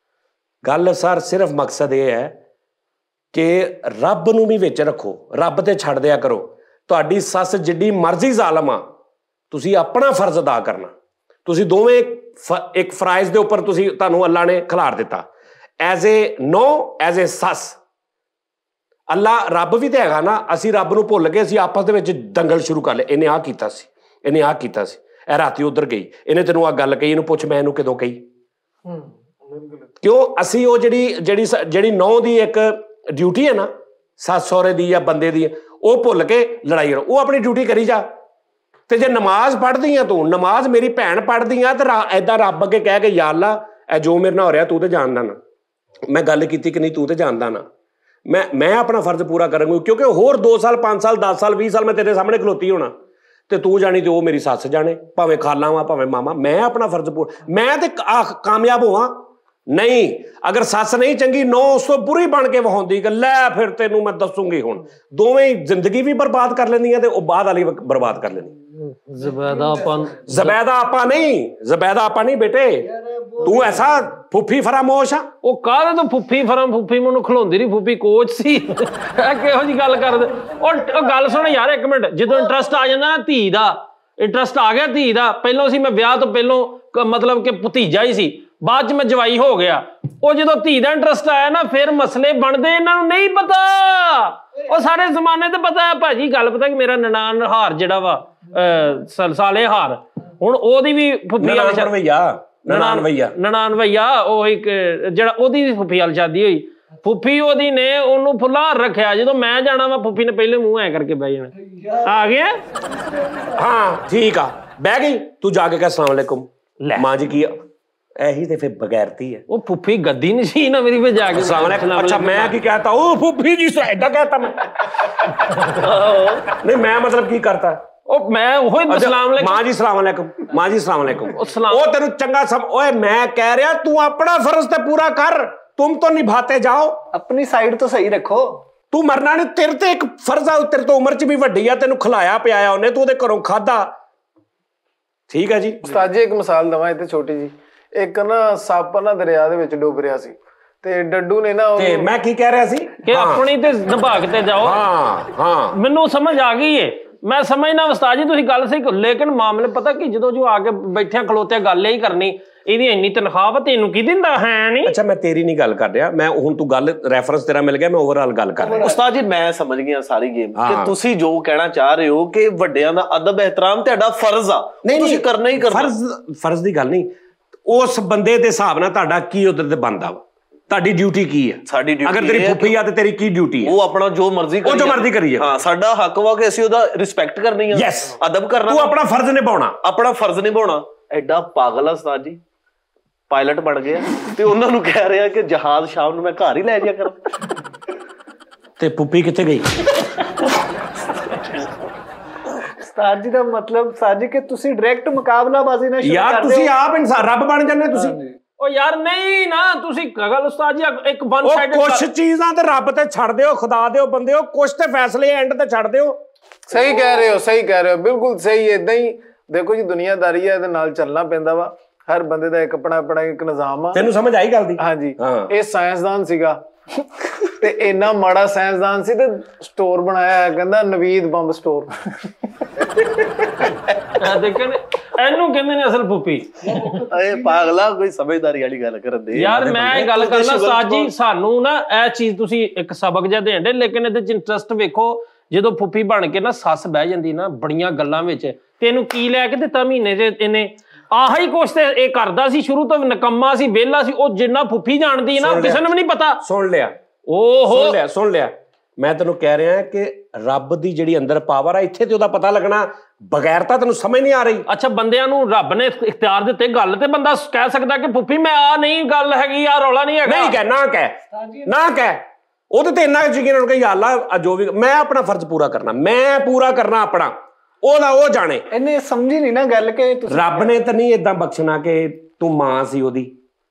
ਗੱਲ ਸਰ ਸਿਰਫ ਮਕਸਦ ਇਹ ਹੈ ਕਿ ਰੱਬ ਨੂੰ ਵੀ ਵਿੱਚ ਰੱਖੋ, ਰੱਬ ਤੇ ਛੱਡ ਦਿਆ ਕਰੋ। ਤੁਹਾਡੀ ਸੱਸ ਜਿੱਡੀ ਮਰਜ਼ੀ ਜ਼ਾਲਮ ਆ, ਤੁਸੀਂ ਆਪਣਾ ਫਰਜ਼ ਅਦਾ ਕਰਨਾ। ਤੁਸੀਂ ਦੋਵੇਂ ਇੱਕ ਫਰਾਈਜ਼ ਦੇ ਉੱਪਰ ਤੁਹਾਨੂੰ ਅੱਲਾ ਨੇ ਖਿਲਾਰ ਦਿੱਤਾ, as a no, as a ਸੱਸ। ਅੱਲਾ ਰੱਬ ਵੀ ਤਾਂ ਹੈਗਾ ਨਾ। ਅਸੀਂ ਰੱਬ ਨੂੰ ਭੁੱਲ ਗਏ, ਅਸੀਂ ਆਪਸ ਦੇ ਵਿੱਚ ਦੰਗਲ ਸ਼ੁਰੂ ਕਰ ਲਏ। ਇਹਨੇ ਆਹ ਕੀਤਾ ਸੀ, ਇਹਨੇ ਆਹ ਕੀਤਾ ਸੀ, ਇਹ ਰਾਤੀ ਉਧਰ ਗਈ, ਇਹਨੇ ਤੈਨੂੰ ਆਹ ਗੱਲ ਕਹੀ, ਇਹਨੂੰ ਪੁੱਛ ਮੈਂ ਇਹਨੂੰ ਕਦੋਂ ਕਹੀ। ਕਿਉਂ? ਅਸੀਂ ਉਹ ਜਿਹੜੀ ਨੌ ਦੀ ਇੱਕ ਡਿਊਟੀ ਹੈ ਨਾ, ਸੱਸ ਸਹੁਰੇ ਦੀ ਜਾਂ ਬੰਦੇ ਦੀ, ਉਹ ਭੁੱਲ ਕੇ ਲੜਾਈ ਕਰੋ। ਉਹ ਆਪਣੀ ਡਿਊਟੀ ਕਰੀ ਜਾ। ਤੇ ਜੇ ਨਮਾਜ਼ ਪੜ੍ਹਦੀ ਆ ਤੂੰ, ਨਮਾਜ਼ ਮੇਰੀ ਭੈਣ ਪੜ੍ਹਦੀ ਆ, ਤੇ ਏਦਾਂ ਰੱਬ ਅੱਗੇ ਕਹਿ ਕੇ, ਯਾ ਅੱਲਾ ਇਹ ਜੋ ਮੇਰੇ ਨਾਲ ਹੋ ਰਿਹਾ ਤੂੰ ਤੇ ਜਾਣਦਾ ਨਾ, ਮੈਂ ਗੱਲ ਕੀਤੀ ਕਿ ਨਹੀਂ ਤੂੰ ਤੇ ਜਾਣਦਾ ਨਾ, ਮੈਂ ਆਪਣਾ ਫਰਜ਼ ਪੂਰਾ ਕਰਾਂਗਾ। ਕਿਉਂਕਿ ਹੋਰ 2 ਸਾਲ 5 ਸਾਲ 10 ਸਾਲ 20 ਸਾਲ ਮੈਂ ਤੇਰੇ ਸਾਹਮਣੇ ਖਲੋਤੀ ਹੋਣਾ, ਤੇ ਤੂੰ ਜਾਣੀ ਤੇ ਉਹ ਮੇਰੀ ਸੱਸ ਜਾਣੇ, ਭਾਵੇਂ ਖਾਲਾ ਵਾ ਭਾਵੇਂ ਮਾਮਾ। ਮੈਂ ਆਪਣਾ ਫਰਜ਼ ਪੂਰਾ, ਮੈਂ ਤੇ ਕਾਮਯਾਬ ਹੋਵਾਂ। ਨਹੀਂ, ਅਗਰ ਸੱਸ ਨਹੀਂ ਚੰਗੀ, ਨੌ ਉਸ ਤੋਂ ਬੁਰੀ ਬਣ ਕੇ ਵਹਾਉਂਦੀ ਕਿ ਲੈ ਫਿਰ ਤੈਨੂੰ ਮੈਂ ਦੱਸੂਗੀ। ਹੁਣ ਦੋਵੇਂ ਹੀ ਜ਼ਿੰਦਗੀ ਵੀ ਬਰਬਾਦ ਕਰ ਲੈਂਦੀਆਂ ਤੇ ਉਹ ਬਾਅਦ ਵਾਲੀ ਬਰਬਾਦ ਕਰ ਲੈਂਦੀ। ਜ਼ਬੈਦਾ ਆਪਾ ਨਹੀਂ ਬੇਟੇ, ਤੂੰ ਐਸਾ ਫੁੱਫੀ ਫਰਾਮੋਸ਼ ਆ। ਉਹ ਕਾਹਦੇ ਤੋਂ ਫੁੱਫੀ ਫੁੱਫੀ ਮੈਨੂੰ ਖਿਲਾਉਂਦੀ ਨਹੀਂ, ਫੁੱਫੀ ਕੋਚ ਸੀ। ਇਹ ਕਿਹੋ ਜਿਹੀ ਗੱਲ ਕਰਦੇ। ਉਹ ਗੱਲ ਸੁਣ ਯਾਰ ਇੱਕ ਮਿੰਟ, ਜਦੋਂ ਇੰਟਰਸਟ ਆ ਜਾਂਦਾ ਨਾ, ਧੀ ਦਾ ਇੰਟਰਸਟ ਆ ਗਿਆ, ਧੀ ਦਾ, ਪਹਿਲਾਂ ਸੀ ਮੈਂ ਵਿਆਹ ਤੋਂ ਪਹਿਲਾਂ ਮਤਲਬ ਕਿ ਭਤੀਜਾ ਹੀ ਸੀ, ਬਾਅਦ ਚ ਮੈਂ ਜਵਾਈ ਹੋ ਗਿਆ। ਉਹ ਜਦੋਂ ਧੀ ਦਾ ਇੰਟਰਸਟ ਆਇਆ ਨਾ, ਫਿਰ ਮਸਲੇ ਬਣਦੇ। ਇਹਨਾਂ ਨੂੰ ਨਹੀਂ ਪਤਾ, ਉਹ ਸਾਰੇ ਜ਼ਮਾਨੇ ਤੇ ਪਤਾ ਹੈ ਭਾਜੀ। ਗੱਲ ਪਤਾ ਕਿ ਮੇਰਾ ਨਨਾਣ ਹਾਰ ਜਿਹੜਾ ਵਾ, ਸਾਲੇ ਹਾਰ, ਹੁਣ ਉਹਦੀ ਵੀ ਫੁੱਫੀ ਨਨਾਣ ਭਈਆ, ਉਹ ਇੱਕ ਜਿਹੜਾ ਉਹਦੀ ਵੀ ਫੁੱਫੀ ਵਾਲ ਸ਼ਾਦੀ ਹੋਈ, ਫੁੱਫੀ ਉਹਦੀ ਨੇ ਉਹਨੂੰ ਫੁੱਲਾ ਰੱਖਿਆ, ਜਦੋਂ ਮੈਂ ਜਾਣਾ ਵਾ ਫੁੱਫੀ ਨੇ ਪਹਿਲੇ ਮੂੰਹ ਐ ਕਰਕੇ ਬਹਿ ਜਾਣਾ। ਆ ਗਿਆ ਹਾਂ ਠੀਕ ਆ, ਬਹਿ ਗਈ ਤੂੰ ਜਾ ਕੇ ਕਹਿ अस्सलाम वालेकुम माँ जी की ਇਹੀ ਤੇ ਫਿਰ ਬਗੈਰਤੀ ਹੈ। ਉਹ ਫੁੱਫੀ ਗੱਦੀ ਨਹੀਂ ਸੀ ਨਾ ਮੇਰੀ, ਵਿੱਚ ਜਾ ਕੇ अस्सलाम वालेकुम। अच्छा मैं की कहता हूँ फूफी जी से ऐसा कहता मैं नहीं, मैं मतलब की करता ਉਹ ਮੈਂ ਉਹ अस्सलाम वालेकुम माँ जी सलाम वालेकुम, माँ जी सलाम वालेकुम। सलाम ਉਹ ਤੈਨੂੰ ਚੰਗਾ ਸਭ ਓਏ मैं कह रहा तू अपना फर्ज ते पूरा कर, तुम तो निभाते जाओ। अपनी साइड तो सही रखो। ਤੂੰ ਮਰਨਾ ਨਹੀਂ, ਤੇਰੇ ਤੇ ਇੱਕ ਫਰਜ਼ ਆ, ਤੇਰੇ ਤੋਂ ਉਮਰ 'ਚ ਵੀ ਵੱਡੀ ਆ, ਤੈਨੂੰ ਖਿਲਾਇਆ ਪਿਆਇਆ ਉਹਨੇ, ਤੂੰ ਉਹਦੇ ਘਰੋਂ ਖਾਦਾ। ਠੀਕ ਹੈ ਜੀ ਉਸਤਾਦ ਜੀ ਇੱਕ ਮਿਸਾਲ ਦਵਾਂ ਇੱਥੇ ਛੋਟੀ ਜੀ। ਇੱਕ ਨਾ ਸੱਪ ਨਾ ਦਰਿਆ ਦੇ ਵਿੱਚ ਡੁੱਬ ਰਿਹਾ ਸੀ ਤੇ ਡੱਡੂ ਨੇ ਨਾ ਤੇ ਮੈਂ ਕੀ ਕਹਿ ਰਿਹਾ ਸੀ ਕਿ ਆਪਣੀ ਤੇ ਨਿਭਾ ਕੇ ਤੇ ਜਾਓ। ਹਾਂ ਮੈਨੂੰ ਸਮਝ ਆ ਗਈ ਏ, ਮੈਂ ਸਮਝਣਾ ਉਸਤਾਦ ਜੀ ਤੁਸੀਂ ਗੱਲ ਸਹੀ, ਲੇਕਿਨ ਮਾਮਲੇ ਪਤਾ ਕੀ ਜਦੋਂ ਜੋ ਆ ਕੇ ਬੈਠਿਆ ਖਲੋਤਿਆ ਗੱਲ ਹੀ ਕਰਨੀ, ਇਹਦੀ ਇੰਨੀ ਤਨਖਾਹ ਵਾ ਤੈਨੂੰ ਕੀ ਦਿੰਦਾ ਹੈ ਨਹੀਂ। ਅੱਛਾ ਮੈਂ ਤੇਰੀ ਨਹੀਂ ਗੱਲ ਕਰ ਰਿਹਾ, ਮੈਂ ਹੁਣ ਤੂੰ ਗੱਲ ਰੈਫਰੈਂਸ ਤੇਰਾ ਮਿਲ ਗਿਆ, ਮੈਂ ਓਵਰਆਲ ਗੱਲ ਕਰ ਰਿਹਾ। ਉਸਤਾਦ ਜੀ ਮੈਂ ਸਮਝ ਗਿਆ ਸਾਰੀ ਗੇਮ ਕਿ ਤੁਸੀਂ ਜੋ ਕਹਿਣਾ ਚਾਹ ਰਹੇ ਹੋ ਕਿ ਵੱਡਿਆਂ ਦਾ ਅਦਬ ਇਹਤਰਾਮ ਤੁਹਾਡਾ ਫਰਜ਼ ਆ, ਤੁਸੀਂ ਕਰਨਾ ਹੀ ਕਰਨਾ। ਫਰਜ਼ ਦੀ ਗੱਲ ਨਹੀਂ, ਉਸ ਬੰਦੇ ਦੇ ਹਿਸਾਬ ਨਾਲ ਤੁਹਾਡਾ ਕੀ ਉਹਦੇ ਤੇ ਬਣਦਾ ਵਾ, ਤੁਹਾਡੀ ਡਿਊਟੀ ਕੀ ਹੈ। ਸਾਡੀ ਡਿਊਟੀ ਅਗਰ ਤੇਰੀ ਫੁੱਫੀ ਆ ਤੇ ਤੇਰੀ ਕੀ ਡਿਊਟੀ ਹੈ? ਉਹ ਆਪਣਾ ਜੋ ਮਰਜ਼ੀ ਕਰੀਏ, ਉਹ ਜੋ ਮਰਜ਼ੀ ਕਰੀਏ। ਹਾਂ ਸਾਡਾ ਹੱਕ ਵਾ ਕਿ ਅਸੀਂ ਉਹਦਾ ਰਿਸਪੈਕਟ ਕਰਨੀ ਆ, ਅਦਬ ਕਰਨਾ। ਤੂੰ ਆਪਣਾ ਫਰਜ਼ ਨਿਭਾਉਣਾ, ਆਪਣਾ ਫਰਜ਼ ਨਿਭਾਉਣਾ। ਐਡਾ ਪਾਗਲ ਆ ਉਸਤਾਦ ਜੀ, ਪਾਇਲਟ ਬਣ ਗਿਆ ਤੇ ਉਹਨਾਂ ਨੂੰ ਕਹਿ ਰਿਹਾ ਕਿ ਜਹਾਜ਼ ਸ਼ਾਮ ਨੂੰ ਮੈਂ ਘਰ ਹੀ ਲੈ ਜਾਇਆ ਕਰਾਂ। ਤੇ ਪੁੱਪੀ ਕਿੱਥੇ ਗਈ? ਉਸਤਾਦ ਜੀ ਦਾ ਮਤਲਬ ਉਸਤਾਦ ਜੀ ਕਿ ਤੁਸੀਂ ਡਾਇਰੈਕਟ ਮੁਕਾਬਲਾਬਾਜ਼ੀ ਨਾਲ ਸ਼ੁਰੂ ਯਾਰ ਤੁਸੀਂ ਆਪ ਇਨਸਾਨ ਰੱਬ ਬਣ ਜਾਂਦੇ ਤੁਸੀਂ। ਉਹ ਯਾਰ ਨਹੀਂ ਨਾ, ਤੁਸੀਂ ਗੱਲ ਉਸਤਾਦ ਜੀ ਇੱਕ ਵਨ ਸਾਈਡਡ ਕੁਛ ਚੀਜ਼ਾਂ ਤੇ ਰੱਬ ਤੇ ਛੱਡ ਦਿਓ, ਖੁਦਾ ਦਿਓ ਬੰਦਿਓ, ਕੁਛ ਤੇ ਫੈਸਲੇ ਐਂਡ ਤੇ ਛੱਡ ਦਿਓ। ਸਹੀ ਕਹਿ ਰਹੇ ਹੋ, ਸਹੀ ਕਹਿ ਰਹੇ ਹੋ, ਬਿਲਕੁਲ ਸਹੀ। ਏਦਾਂ ਹੀ ਦੇਖੋ ਜੀ ਦੁਨੀਆਦਾਰੀ ਹੈ, ਇਹਦੇ ਨਾਲ ਚੱਲਣਾ ਪੈਂਦਾ ਵਾ। ਹਰ ਬੰਦੇ ਦਾ ਇੱਕ ਆਪਣਾ ਇੱਕ ਨਿਜ਼ਾਮ ਆ। ਤੈਨੂੰ ਸਮਝ ਆਈ ਗੱਲ ਦੀ? ਹਾਂਜੀ ਇਹ ਸਾਇੰਸਦਾਨ ਸੀਗਾ ਤੇ ਇੰਨਾ ਮਾੜਾ ਸਾਇੰਸਦਾਨ ਸੀ ਤੇ ਸਟੋਰ ਬਣਾਇਆ, ਕਹਿੰਦਾ ਨਵੀਦ ਬੰਬ ਸਟੋਰ। ਦੇਖਣ ਇਹਨੂੰ ਕਹਿੰਦੇ ਨੇ ਅਸਲ ਫੁੱਫੀ। ਏ ਪਾਗਲਾ, ਕੋਈ ਸਮਝਦਾਰੀ ਵਾਲੀ ਗੱਲ ਕਰਨ ਦੇ ਯਾਰ। ਮੈਂ ਇਹ ਗੱਲ ਕਰਨਾ ਉਸਤਾਦ ਜੀ, ਸਾਨੂੰ ਨਾ ਇਹ ਚੀਜ਼ ਤੁਸੀਂ ਇੱਕ ਸਬਕ ਜਿਹਾ ਦੇਣ ਦੇ, ਲੇਕਿਨ ਇਹਦੇ ਚ ਇੰਟਰਸਟ ਵੇਖੋ। ਜਦੋਂ ਫੁੱਫੀ ਬਣ ਕੇ ਨਾ ਸੱਸ ਬਹਿ ਜਾਂਦੀ ਨਾ ਬੜੀਆਂ ਗੱਲਾਂ ਵਿੱਚ, ਤੈਨੂੰ ਕੀ ਲੈ ਕੇ ਦਿੱਤਾ ਮਹੀਨੇ ਚ ਇਹਨੇ, ਆਹੀ ਕੁਛ ਤੇ ਇਹ ਕਰਦਾ ਸੀ ਸ਼ੁਰੂ ਤੋਂ, ਨਕੰਮਾ ਸੀ, ਵਿਹਲਾ ਸੀ। ਉਹ ਜਿੰਨਾ ਫੁੱਫੀ ਜਾਣਦੀ ਨਾ ਕਿਸੇ ਨੂੰ ਵੀ ਨਹੀਂ ਪਤਾ। ਸੁਣ ਲਿਆ, ਸੁਣ ਲਿਆ। ਮੈਂ ਤੈਨੂੰ ਕਹਿ ਰਿਹਾ ਕਿ ਰੱਬ ਦੀ ਜਿਹੜੀ ਅੰਦਰ ਪਾਵਰ ਆ, ਇੱਥੇ ਤੇ ਉਹਦਾ ਪਤਾ ਲੱਗਣਾ, ਬਗੈਰ ਤਾਂ ਤੈਨੂੰ ਸਮਝ ਨਹੀਂ ਆ ਰਹੀ। ਅੱਛਾ ਬੰਦਿਆਂ ਨੂੰ ਰੱਬ ਨੇ ਇਖਤਿਆਰ ਦਿੱਤੇ, ਗੱਲ ਤੇ ਬੰਦਾ ਕਹਿ ਸਕਦਾ ਕਿ ਫੁੱਫੀ ਮੈਂ ਆ ਨਹੀਂ ਗੱਲ ਹੈਗੀ, ਆ ਰੌਲਾ ਨਹੀਂ ਹੈਗਾ। ਨਹੀਂ ਕਹਿ, ਨਾ ਕਹਿ। ਉਹਦੇ ਤੇ ਇੰਨਾ ਯਕੀਨ ਕਿ ਯਾ ਅੱਲਾ ਜੋ ਵੀ ਮੈਂ ਆਪਣਾ ਫਰਜ਼ ਪੂਰਾ ਕਰਨਾ, ਮੈਂ ਪੂਰਾ ਕਰਨਾ ਆਪਣਾ, ਉਹਦਾ ਉਹ ਜਾਣੇ। ਇਹਨੇ ਸਮਝੀ ਨਹੀਂ ਨਾ ਗੱਲ ਕਿ ਰੱਬ ਨੇ ਤਾਂ ਨਹੀਂ ਏਦਾਂ ਬਖਸ਼ਣਾ ਕਿ ਤੂੰ ਮਾਂ ਸੀ ਉਹਦੀ,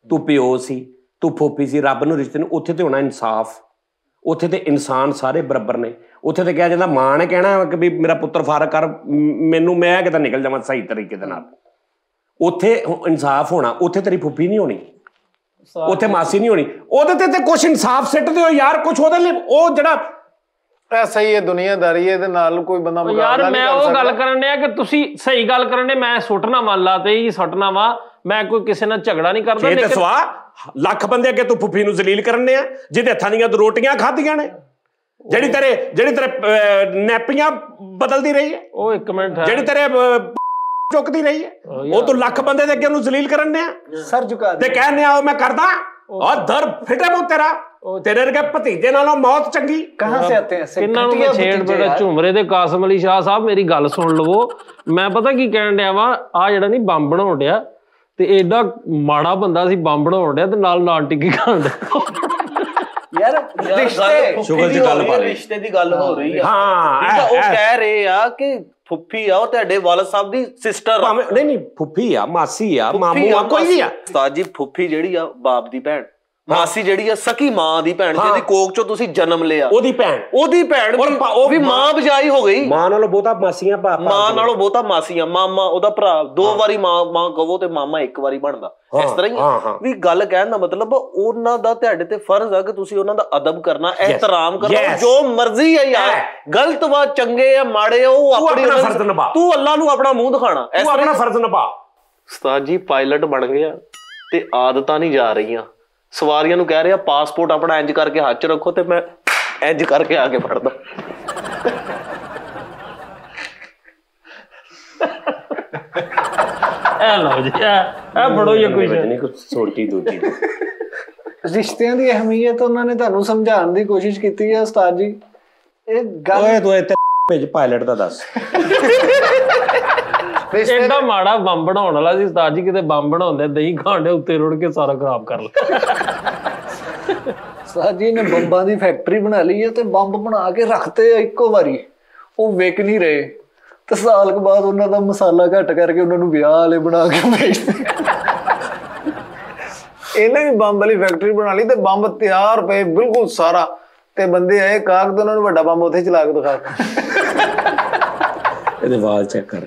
ਤੂੰ ਪਿਓ ਸੀ, ਤੂੰ ਫੋਪੀ ਸੀ। ਰੱਬ ਨੂੰ ਰਿਸ਼ਤੇ ਨੂੰ ਉੱਥੇ ਤੇ ਹੋਣਾ ਇਨਸਾਫ, ਉੱਥੇ ਤੇ ਇਨਸਾਨ ਸਾਰੇ ਬਰਾਬਰ ਨੇ। ਉੱਥੇ ਤੇ ਕਿਹਾ ਜਾਂਦਾ ਮਾਂ ਨੇ ਕਹਿਣਾ ਕਿ ਵੀ ਮੇਰਾ ਪੁੱਤਰ ਫਾਰਗ ਕਰ ਮੈਨੂੰ, ਮੈਂ ਕਿਤੇ ਨਿਕਲ ਜਾਵਾਂ ਸਹੀ ਤਰੀਕੇ ਦੇ ਨਾਲ। ਉੱਥੇ ਇਨਸਾਫ ਹੋਣਾ, ਉੱਥੇ ਤੇਰੀ ਫੁੱਫੀ ਨਹੀਂ ਹੋਣੀ, ਉੱਥੇ ਮਾਸੀ ਨਹੀਂ ਹੋਣੀ। ਉਹਦੇ ਤੇ ਕੁਛ ਇਨਸਾਫ ਸਿੱਟ ਦਿਓ ਯਾਰ, ਕੁਛ ਉਹਦੇ ਲਈ ਉਹ ਜਿਹੜਾ ਸਹੀ ਹੈ ਦੁਨੀਆਦਾਰੀ, ਇਹਦੇ ਨਾਲ ਕੋਈ ਬੰਦਾ ਮੁਕਾਬਲਾ ਯਾਰ। ਨਹੀਂ ਮੈਂ ਕਰ ਉਹ ਸਕਦਾ। ਗੱਲ ਕਰਨ ਡਿਆ ਕਿ ਤੁਸੀਂ ਸਹੀ ਗੱਲ ਕਰਨ ਦੇ, ਮੈਂ ਸੁੱਟਣਾ ਮੰਨ ਲਾ ਤੇ ਹੀ ਸੁੱਟਣਾ ਵਾ, ਮੈਂ ਕੋਈ ਕਿਸੇ ਨਾਲ ਝਗੜਾ ਨਹੀਂ ਕਰਦਾ। ਤੇ ਸਵਾ ਲੱਖ ਬੰਦੇ ਅੱਗੇ ਤੂੰ ਫੁੱਫੀ ਨੂੰ ਜ਼ਲੀਲ ਕਰਨੇ ਆ, ਜਿਹਦੇ ਹੱਥਾਂ ਦੀਆਂ ਰੋਟੀਆਂ ਖਾਧੀਆਂ ਨੇ, ਜਿਹੜੀ ਤੇਰੇ ਨੈਪੀਆਂ ਬਦਲਦੀ ਰਹੀ ਹੈ, ਉਹ ਇੱਕ ਮਿੰਟ ਹੈ, ਜਿਹੜੀ ਤੇਰੇ ਚੁੱਕਦੀ ਰਹੀ ਹੈ, ਉਹ ਤੂੰ ਲੱਖ ਬੰਦੇ ਦੇ ਅੱਗੇ ਉਹਨੂੰ ਜ਼ਲੀਲ ਕਰਨੇ ਆ, ਸਰ ਝੁਕਾ ਤੇ ਕਹਿੰਦੇ ਆ ਉਹ ਮੈਂ ਕਰਦਾ और दर फिटे मुंह तेरा, तेरे के भतीजे नालों मौत चंगी। कहां से आते हैं किन्ना नु मैं छेड़ बड़ा झुमरे दे कासम अली शाह साहब मेरी गल सुन लवो। मैं पता की कहन डया वा, आ जेड़ा नहीं बंब बनाउण डया ते एडा माड़ा बंदा सी बंब बनाउण डया ते नाल टिक्की खाण डया। यार रिश्ते दी गल हो रही है। हां ओ कह रहे आ कि फुफ्फी आ ਤੁਹਾਡੇ ਵਾਲਦ ਸਾਹਿਬ ਦੀ ਸਿਸਟਰ ਆ। ਨਹੀਂ ਫੁੱਫੀ ਆ, ਮਾਸੀ ਆ, ਮਾਮੂ ਆ, ਕੋਈ ਵੀ ਆ। ਉਸਤਾਦ ਜੀ ਫੁੱਫੀ ਜਿਹੜੀ ਆ ਬਾਪ ਦੀ ਭੈਣ, ਮਾਸੀ ਜਿਹੜੀ ਆ ਸਕੀ ਮਾਂ ਦੀ ਭੈਣ, ਜਿਹਦੀ ਕੋਖ ਚੋਂ ਤੁਸੀਂ ਜਨਮ ਲਿਆ, ਉਹਦੀ ਭੈਣ ਵੀ ਮਾਂ ਬਜਾਈ ਹੋ ਗਈ। ਮਾਂ ਨਾਲੋਂ ਬਹੁਤਾ ਮਾਸੀਆਂ, ਮਾਂ ਨਾਲੋਂ ਬਹੁਤਾ ਮਾਸੀਆਂ, ਮਾਮਾ ਉਹਦਾ ਭਰਾ, ਦੋ ਵਾਰੀ ਮਾਂ ਕਹੋ ਤੇ ਮਾਮਾ ਇੱਕ ਵਾਰੀ ਬਣਦਾ। ਇਸ ਤਰ੍ਹਾਂ ਹੀ ਵੀ ਗੱਲ ਕਹਿਣ ਦਾ ਮਤਲਬ ਉਹਨਾਂ ਦਾ ਤੁਹਾਡੇ ਤੇ ਫਰਜ਼ ਆ ਕਿ ਤੁਸੀਂ ਉਹਨਾਂ ਦਾ ਅਦਬ ਕਰਨਾ, ਇਹਤਰਾਮ ਕਰਨਾ, ਜੋ ਮਰਜ਼ੀ ਹੈ ਯਾਰ, ਗਲਤ ਵਾ ਚੰਗੇ ਆ ਮਾੜੇ, ਉਹ ਆਪਣੀ ਫਰਜ਼ ਨਿਭਾ, ਤੂੰ ਅੱਲਾ ਨੂੰ ਆਪਣਾ ਮੂੰਹ ਦਿਖਾਣਾ, ਤੂੰ ਆਪਣਾ ਫਰਜ਼ ਨਿਭਾ। ਉਸਤਾਦ ਜੀ ਪਾਇਲਟ ਬਣ ਗਿਆ ਤੇ ਆਦਤਾਂ ਨਹੀਂ ਜਾ ਰਹੀਆਂ। ਸਵਾਰੀਆਂ ਨੂੰ ਕਹਿ ਰਿਹਾ ਪਾਸਪੋਰਟ ਆਪਣਾ ਇੰਜ ਕਰਕੇ ਹੱਥ 'ਚ ਰੱਖੋ ਤੇ ਮੈਂ ਇੰਜ ਕਰਕੇ ਆ ਕੇ ਫੜਦਾ। ਇਹ ਲਓ ਜੀ, ਇਹ ਬੜੋ ਹੀ ਕੋਈ ਨਹੀਂ, ਕੁਝ ਛੋਟੀ ਦੂਜੀ ਰਿਸ਼ਤਿਆਂ ਦੀ ਅਹਿਮੀਅਤ ਉਹਨਾਂ ਨੇ ਤੁਹਾਨੂੰ ਸਮਝਾਉਣ ਦੀ ਕੋਸ਼ਿਸ਼ ਕੀਤੀ ਹੈ ਉਸਤਾਦ ਜੀ। ਇਹ ਗੱਲ ਓਏ ਤੂੰ ਇੱਥੇ ਭੇਜ ਪਾਇਲਟ ਦਾ ਦੱਸ। ਐਡਾ ਮਾੜਾ ਬੰਬ ਬਣਾਉਣ ਵਾਲਾ ਸੀ ਉਸਤਾਦ ਜੀ, ਕਿਤੇ ਬੰਬ ਬਣਾਉਂਦੇ ਦਹੀਂ ਖਾਂਡੇ ਉੱਤੇ ਰੁੜ ਕੇ ਸਾਰਾ ਖਰਾਬ ਕਰ ਲਿਆ। ਉਸਤਾਦ ਜੀ ਨੇ ਬੰਬਾਂ ਦੀ ਫੈਕਟਰੀ ਬਣਾ ਲਈ ਹੈ ਤੇ ਬੰਬ ਬਣਾ ਕੇ ਰੱਖਤੇ ਇੱਕੋ ਵਾਰੀ, ਉਹ ਵਿਕ ਨਹੀਂ ਰਹੇ ਤੇ ਸਾਲ ਕੁ ਬਾਅਦ ਉਹਨਾਂ ਦਾ ਮਸਾਲਾ ਘੱਟ ਕਰਕੇ ਉਹਨਾਂ ਨੂੰ ਵਿਆਹ ਵਾਲੇ ਬਣਾ ਕੇ ਵੇਚਦੇ। ਇਹਨੇ ਵੀ ਬੰਬ ਵਾਲੀ ਫੈਕਟਰੀ ਬਣਾ ਲਈ ਤੇ ਬੰਬ ਤਿਆਰ ਪਏ ਬਿਲਕੁਲ ਸਾਰਾ, ਤੇ ਬੰਦੇ ਆਏ ਕਾਕ ਤੇ ਉਹਨਾਂ ਨੂੰ ਵੱਡਾ ਬੰਬ ਉੱਥੇ ਚਲਾ ਕੇ ਦਿਖਾ ਇਹਦੇ ਵਾਲ ਚੈੱਕ ਕਰ,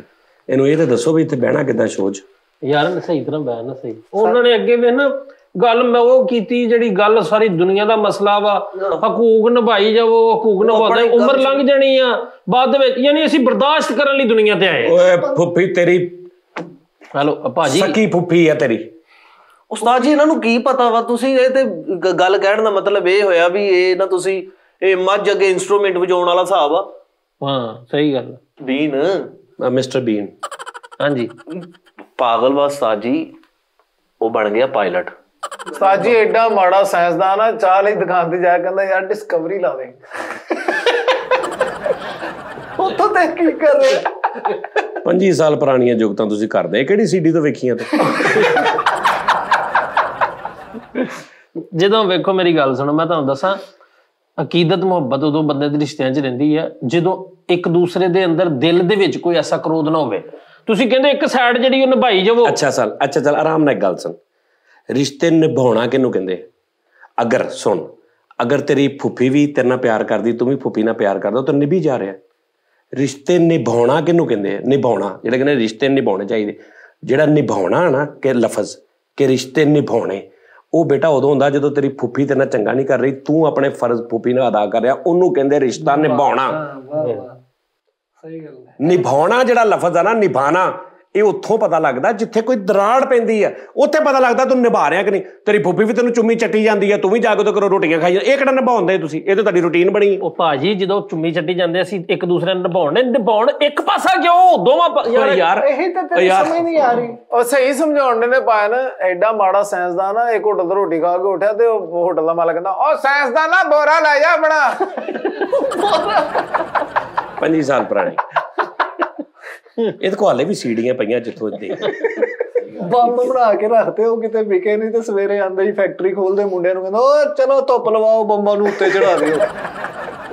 ਇਹਨੂੰ ਇਹ ਤਾਂ ਦੱਸੋ ਵੀ ਇੱਥੇ ਬਹਿਣਾ ਕਿੱਦਾਂ ਸ਼ੋਅ 'ਚ। ਯਾਰ ਸਹੀ ਤਰ੍ਹਾਂ ਬੈਠ ਨਾ ਸਹੀ। ਉਹਨਾਂ ਨੇ ਅੱਗੇ ਵੀ ਨਾ ਗੱਲ ਮੈਂ ਉਹ ਕੀਤੀ ਜਿਹੜੀ ਗੱਲ ਸਾਰੀ ਦੁਨੀਆ ਦਾ ਮਸਲਾ ਵਾ, ਹਕੂਕ ਨਿਭਾਈ ਜਾਵੋ, ਹਕੂਕ ਨਿਭਾਉਂਦੇ ਉਮਰ ਲੰਘ ਜਾਣੀ ਆ ਬਾਅਦ ਦੇ ਵਿੱਚ, ਯਾਨੀ ਅਸੀਂ ਬਰਦਾਸ਼ਤ ਕਰਨ ਲਈ ਦੁਨੀਆ ਤੇ ਆਏ। ਓਏ ਫੁੱਫੀ ਤੇਰੀ, ਹੈਲੋ ਭਾਜੀ ਸਕੀ ਫੁੱਫੀ ਆ ਤੇਰੀ। ਉਸਤਾਦ ਜੀ ਇਹਨਾਂ ਨੂੰ ਕੀ ਪਤਾ ਵਾ, ਤੁਸੀਂ ਇਹ ਤੇ ਗੱਲ ਕਹਿਣ ਦਾ ਮਤਲਬ ਇਹ ਹੋਇਆ ਵੀ ਇਹ ਨਾ ਤੁਸੀਂ ਇਹ ਮੱਝ ਅੱਗੇ ਇੰਸਟਰੂਮੈਂਟ ਵਜਾਉਣ ਵਾਲਾ ਹਿਸਾਬ ਆ। ਹਾਂ ਸਹੀ ਗੱਲ। ਬੀਨ ਮਿਸਟਰ ਬੀਨ, ਹਾਂਜੀ ਪਾਗਲ ਵਾ ਉਸਤਾਦ ਜੀ, ਉਹ ਬਣ ਗਿਆ ਪਾਇਲਟ। ਉਸਤਾਦ ਜੀ ਐਡਾ ਮਾੜਾ ਸਾਇੰਸਦਾਨ ਆ, ਚਾਹ ਲਈ ਦੁਕਾਨ ਤੇ ਜਾ ਕੇ ਕਹਿੰਦਾ ਯਾਰ ਡਿਸਕਵਰੀ ਲਾ ਦੇ। ਉੱਥੋਂ ਤੇ ਕੀ ਕਰ ਰਹੇ 25 ਸਾਲ ਪੁਰਾਣੀਆਂ ਜੁਗਤਾਂ ਤੁਸੀਂ ਕਰਦੇ, ਕਿਹੜੀ ਸੀਡੀ ਤੋਂ ਵੇਖੀਆਂ ਤੇ? ਜਦੋਂ ਵੇਖੋ ਮੇਰੀ ਗੱਲ ਸੁਣੋ, ਮੈਂ ਤੁਹਾਨੂੰ ਦੱਸਾਂ ਅਕੀਦਤ ਮੁਹੱਬਤ ਉਦੋਂ ਬੰਦੇ ਦੇ ਰਿਸ਼ਤਿਆਂ 'ਚ ਰਹਿੰਦੀ ਹੈ ਜਦੋਂ ਇੱਕ ਦੂਸਰੇ ਦੇ ਅੰਦਰ ਦਿਲ ਦੇ ਵਿੱਚ ਕੋਈ ਐਸਾ ਕ੍ਰੋਧ ਨਾ ਹੋਵੇ। ਤੁਸੀਂ ਕਹਿੰਦੇ ਇੱਕ ਸਾਈਡ ਜਿਹੜੀ ਉਹ ਨਿਭਾਈ ਜਾਵੋ। ਅੱਛਾ ਚੱਲ ਆਰਾਮ ਨਾਲ ਇੱਕ ਗੱਲ ਸੁਣ, ਰਿਸ਼ਤੇ ਨਿਭਾਉਣਾ ਕਿਹਨੂੰ ਕਹਿੰਦੇ? ਅਗਰ ਸੁਣ, ਅਗਰ ਤੇਰੀ ਫੁੱਫੀ ਵੀ ਤੇਰੇ ਨਾਲ ਪਿਆਰ ਕਰਦੀ, ਤੂੰ ਵੀ ਫੁੱਫੀ ਨਾਲ ਪਿਆਰ ਕਰਦਾ, ਤਾਂ ਨਿਭੀ ਜਾ ਰਿਹਾ। ਰਿਸ਼ਤੇ ਨਿਭਾਉਣਾ ਕਿਹਨੂੰ ਕਹਿੰਦੇ? ਨਿਭਾਉਣਾ ਜਿਹੜੇ ਕਹਿੰਦੇ ਰਿਸ਼ਤੇ ਨਿਭਾਉਣੇ ਚਾਹੀਦੇ, ਜਿਹੜਾ ਨਿਭਾਉਣਾ ਨਾ ਕਿ ਲਫ਼ਜ਼ ਕਿ ਰਿਸ਼ਤੇ ਨਿਭਾਉਣੇ, ਉਹ ਬੇਟਾ ਉਦੋਂ ਹੁੰਦਾ ਜਦੋਂ ਤੇਰੀ ਫੁੱਫੀ ਤੇਰੇ ਨਾਲ ਚੰਗਾ ਨਹੀਂ ਕਰ ਰਹੀ, ਤੂੰ ਆਪਣੇ ਫਰਜ਼ ਫੁੱਫੀ ਨਾਲ ਅਦਾ ਕਰ ਰਿਹਾ, ਉਹਨੂੰ ਕਹਿੰਦੇ ਰਿਸ਼ਤਾ ਨਿਭਾਉਣਾ। ਸਹੀ ਗੱਲ ਹੈ। ਨਿਭਾਉਣਾ ਜਿਹੜਾ ਲਫ਼ਜ਼ ਆ ਨਾ, ਨਿਭਾਣਾ, ਇਹ ਉੱਥੋਂ ਪਤਾ ਲੱਗਦਾ ਜਿੱਥੇ ਕੋਈ ਦਰਾੜ ਪੈਂਦੀ ਆ, ਉੱਥੇ ਪਤਾ ਲੱਗਦਾ ਤੂੰ ਨਿਭਾ ਰਿਹਾ ਕਿ ਨਹੀਂ। ਤੇਰੀ ਫੁੱਫੀ ਵੀ ਤੈਨੂੰ ਚੁੰਮੀ ਚੱਟੀ ਜਾਂਦੀ ਆ, ਤੂੰ ਵੀ ਜਾ ਕੇ ਉਹਦੇ ਘਰੋਂ ਰੋਟੀਆਂ ਖਾਈ ਜਾਂਦੀ, ਇਹ ਕਿਹੜਾ ਨਿਭਾਉਂਦੇ ਤੁਸੀਂ? ਇਹ ਤਾਂ ਤੁਹਾਡੀ ਰੂਟੀਨ ਬਣੀ। ਉਹ ਭਾਜੀ ਜਦੋਂ ਚੁੰਮੀ ਚੱਟੀ ਜਾਂਦੇ ਅਸੀਂ ਇੱਕ ਦੂਸਰੇ ਨੂੰ ਨਿਭਾਉਣ ਇੱਕ ਪਾਸਾ ਕਿਉਂ ਦੋਵਾਂ ਯਾਰ ਇਹ ਤਾਂ ਤੇਰੀ ਸਮਝ ਨਹੀਂ ਆ ਰਹੀ। ਉਹ ਸਹੀ ਸਮਝਾਉਣ ਨੇ ਪਾਇਆ ਨਾ, ਐਡਾ ਮਾੜਾ ਸਾਇੰਸਦਾਨ ਆ, ਇੱਕ ਹੋਟਲ ਤੋਂ ਰੋਟੀ ਖਾ ਕੇ ਉੱਠਿਆ ਤੇ ਉਹ ਹੋਟਲ ਦਾ ਮਾਲਕ ਕਹਿੰਦਾ ਉਹ ਸਾਇੰਸਦਾਨ ਨਾ ਬੋਰਾ ਲੈ ਜਾ ਆਪਣਾ। 25 ਸਾਲ ਪੁਰਾਣੀ। ਇਹਦੇ ਕੋਲ ਹਾਲੇ ਵੀ ਸੀੜੀਆਂ ਪਈਆਂ ਜਿੱਥੋਂ ਦੇ ਬੰਬ ਬਣਾ ਕੇ ਰੱਖਦੇ, ਉਹ ਕਿਤੇ ਵਿਕੇ ਨਹੀਂ ਤੇ ਸਵੇਰੇ ਆਂਦੇ ਹੀ ਫੈਕਟਰੀ ਖੋਲਦੇ, ਮੁੰਡਿਆਂ ਨੂੰ ਕਹਿੰਦਾ ਓ ਚਲੋ ਧੁੱਪ ਲਵਾਓ, ਬੰਬਾਂ ਨੂੰ ਉੱਤੇ ਚੜਾ ਦਿਓ।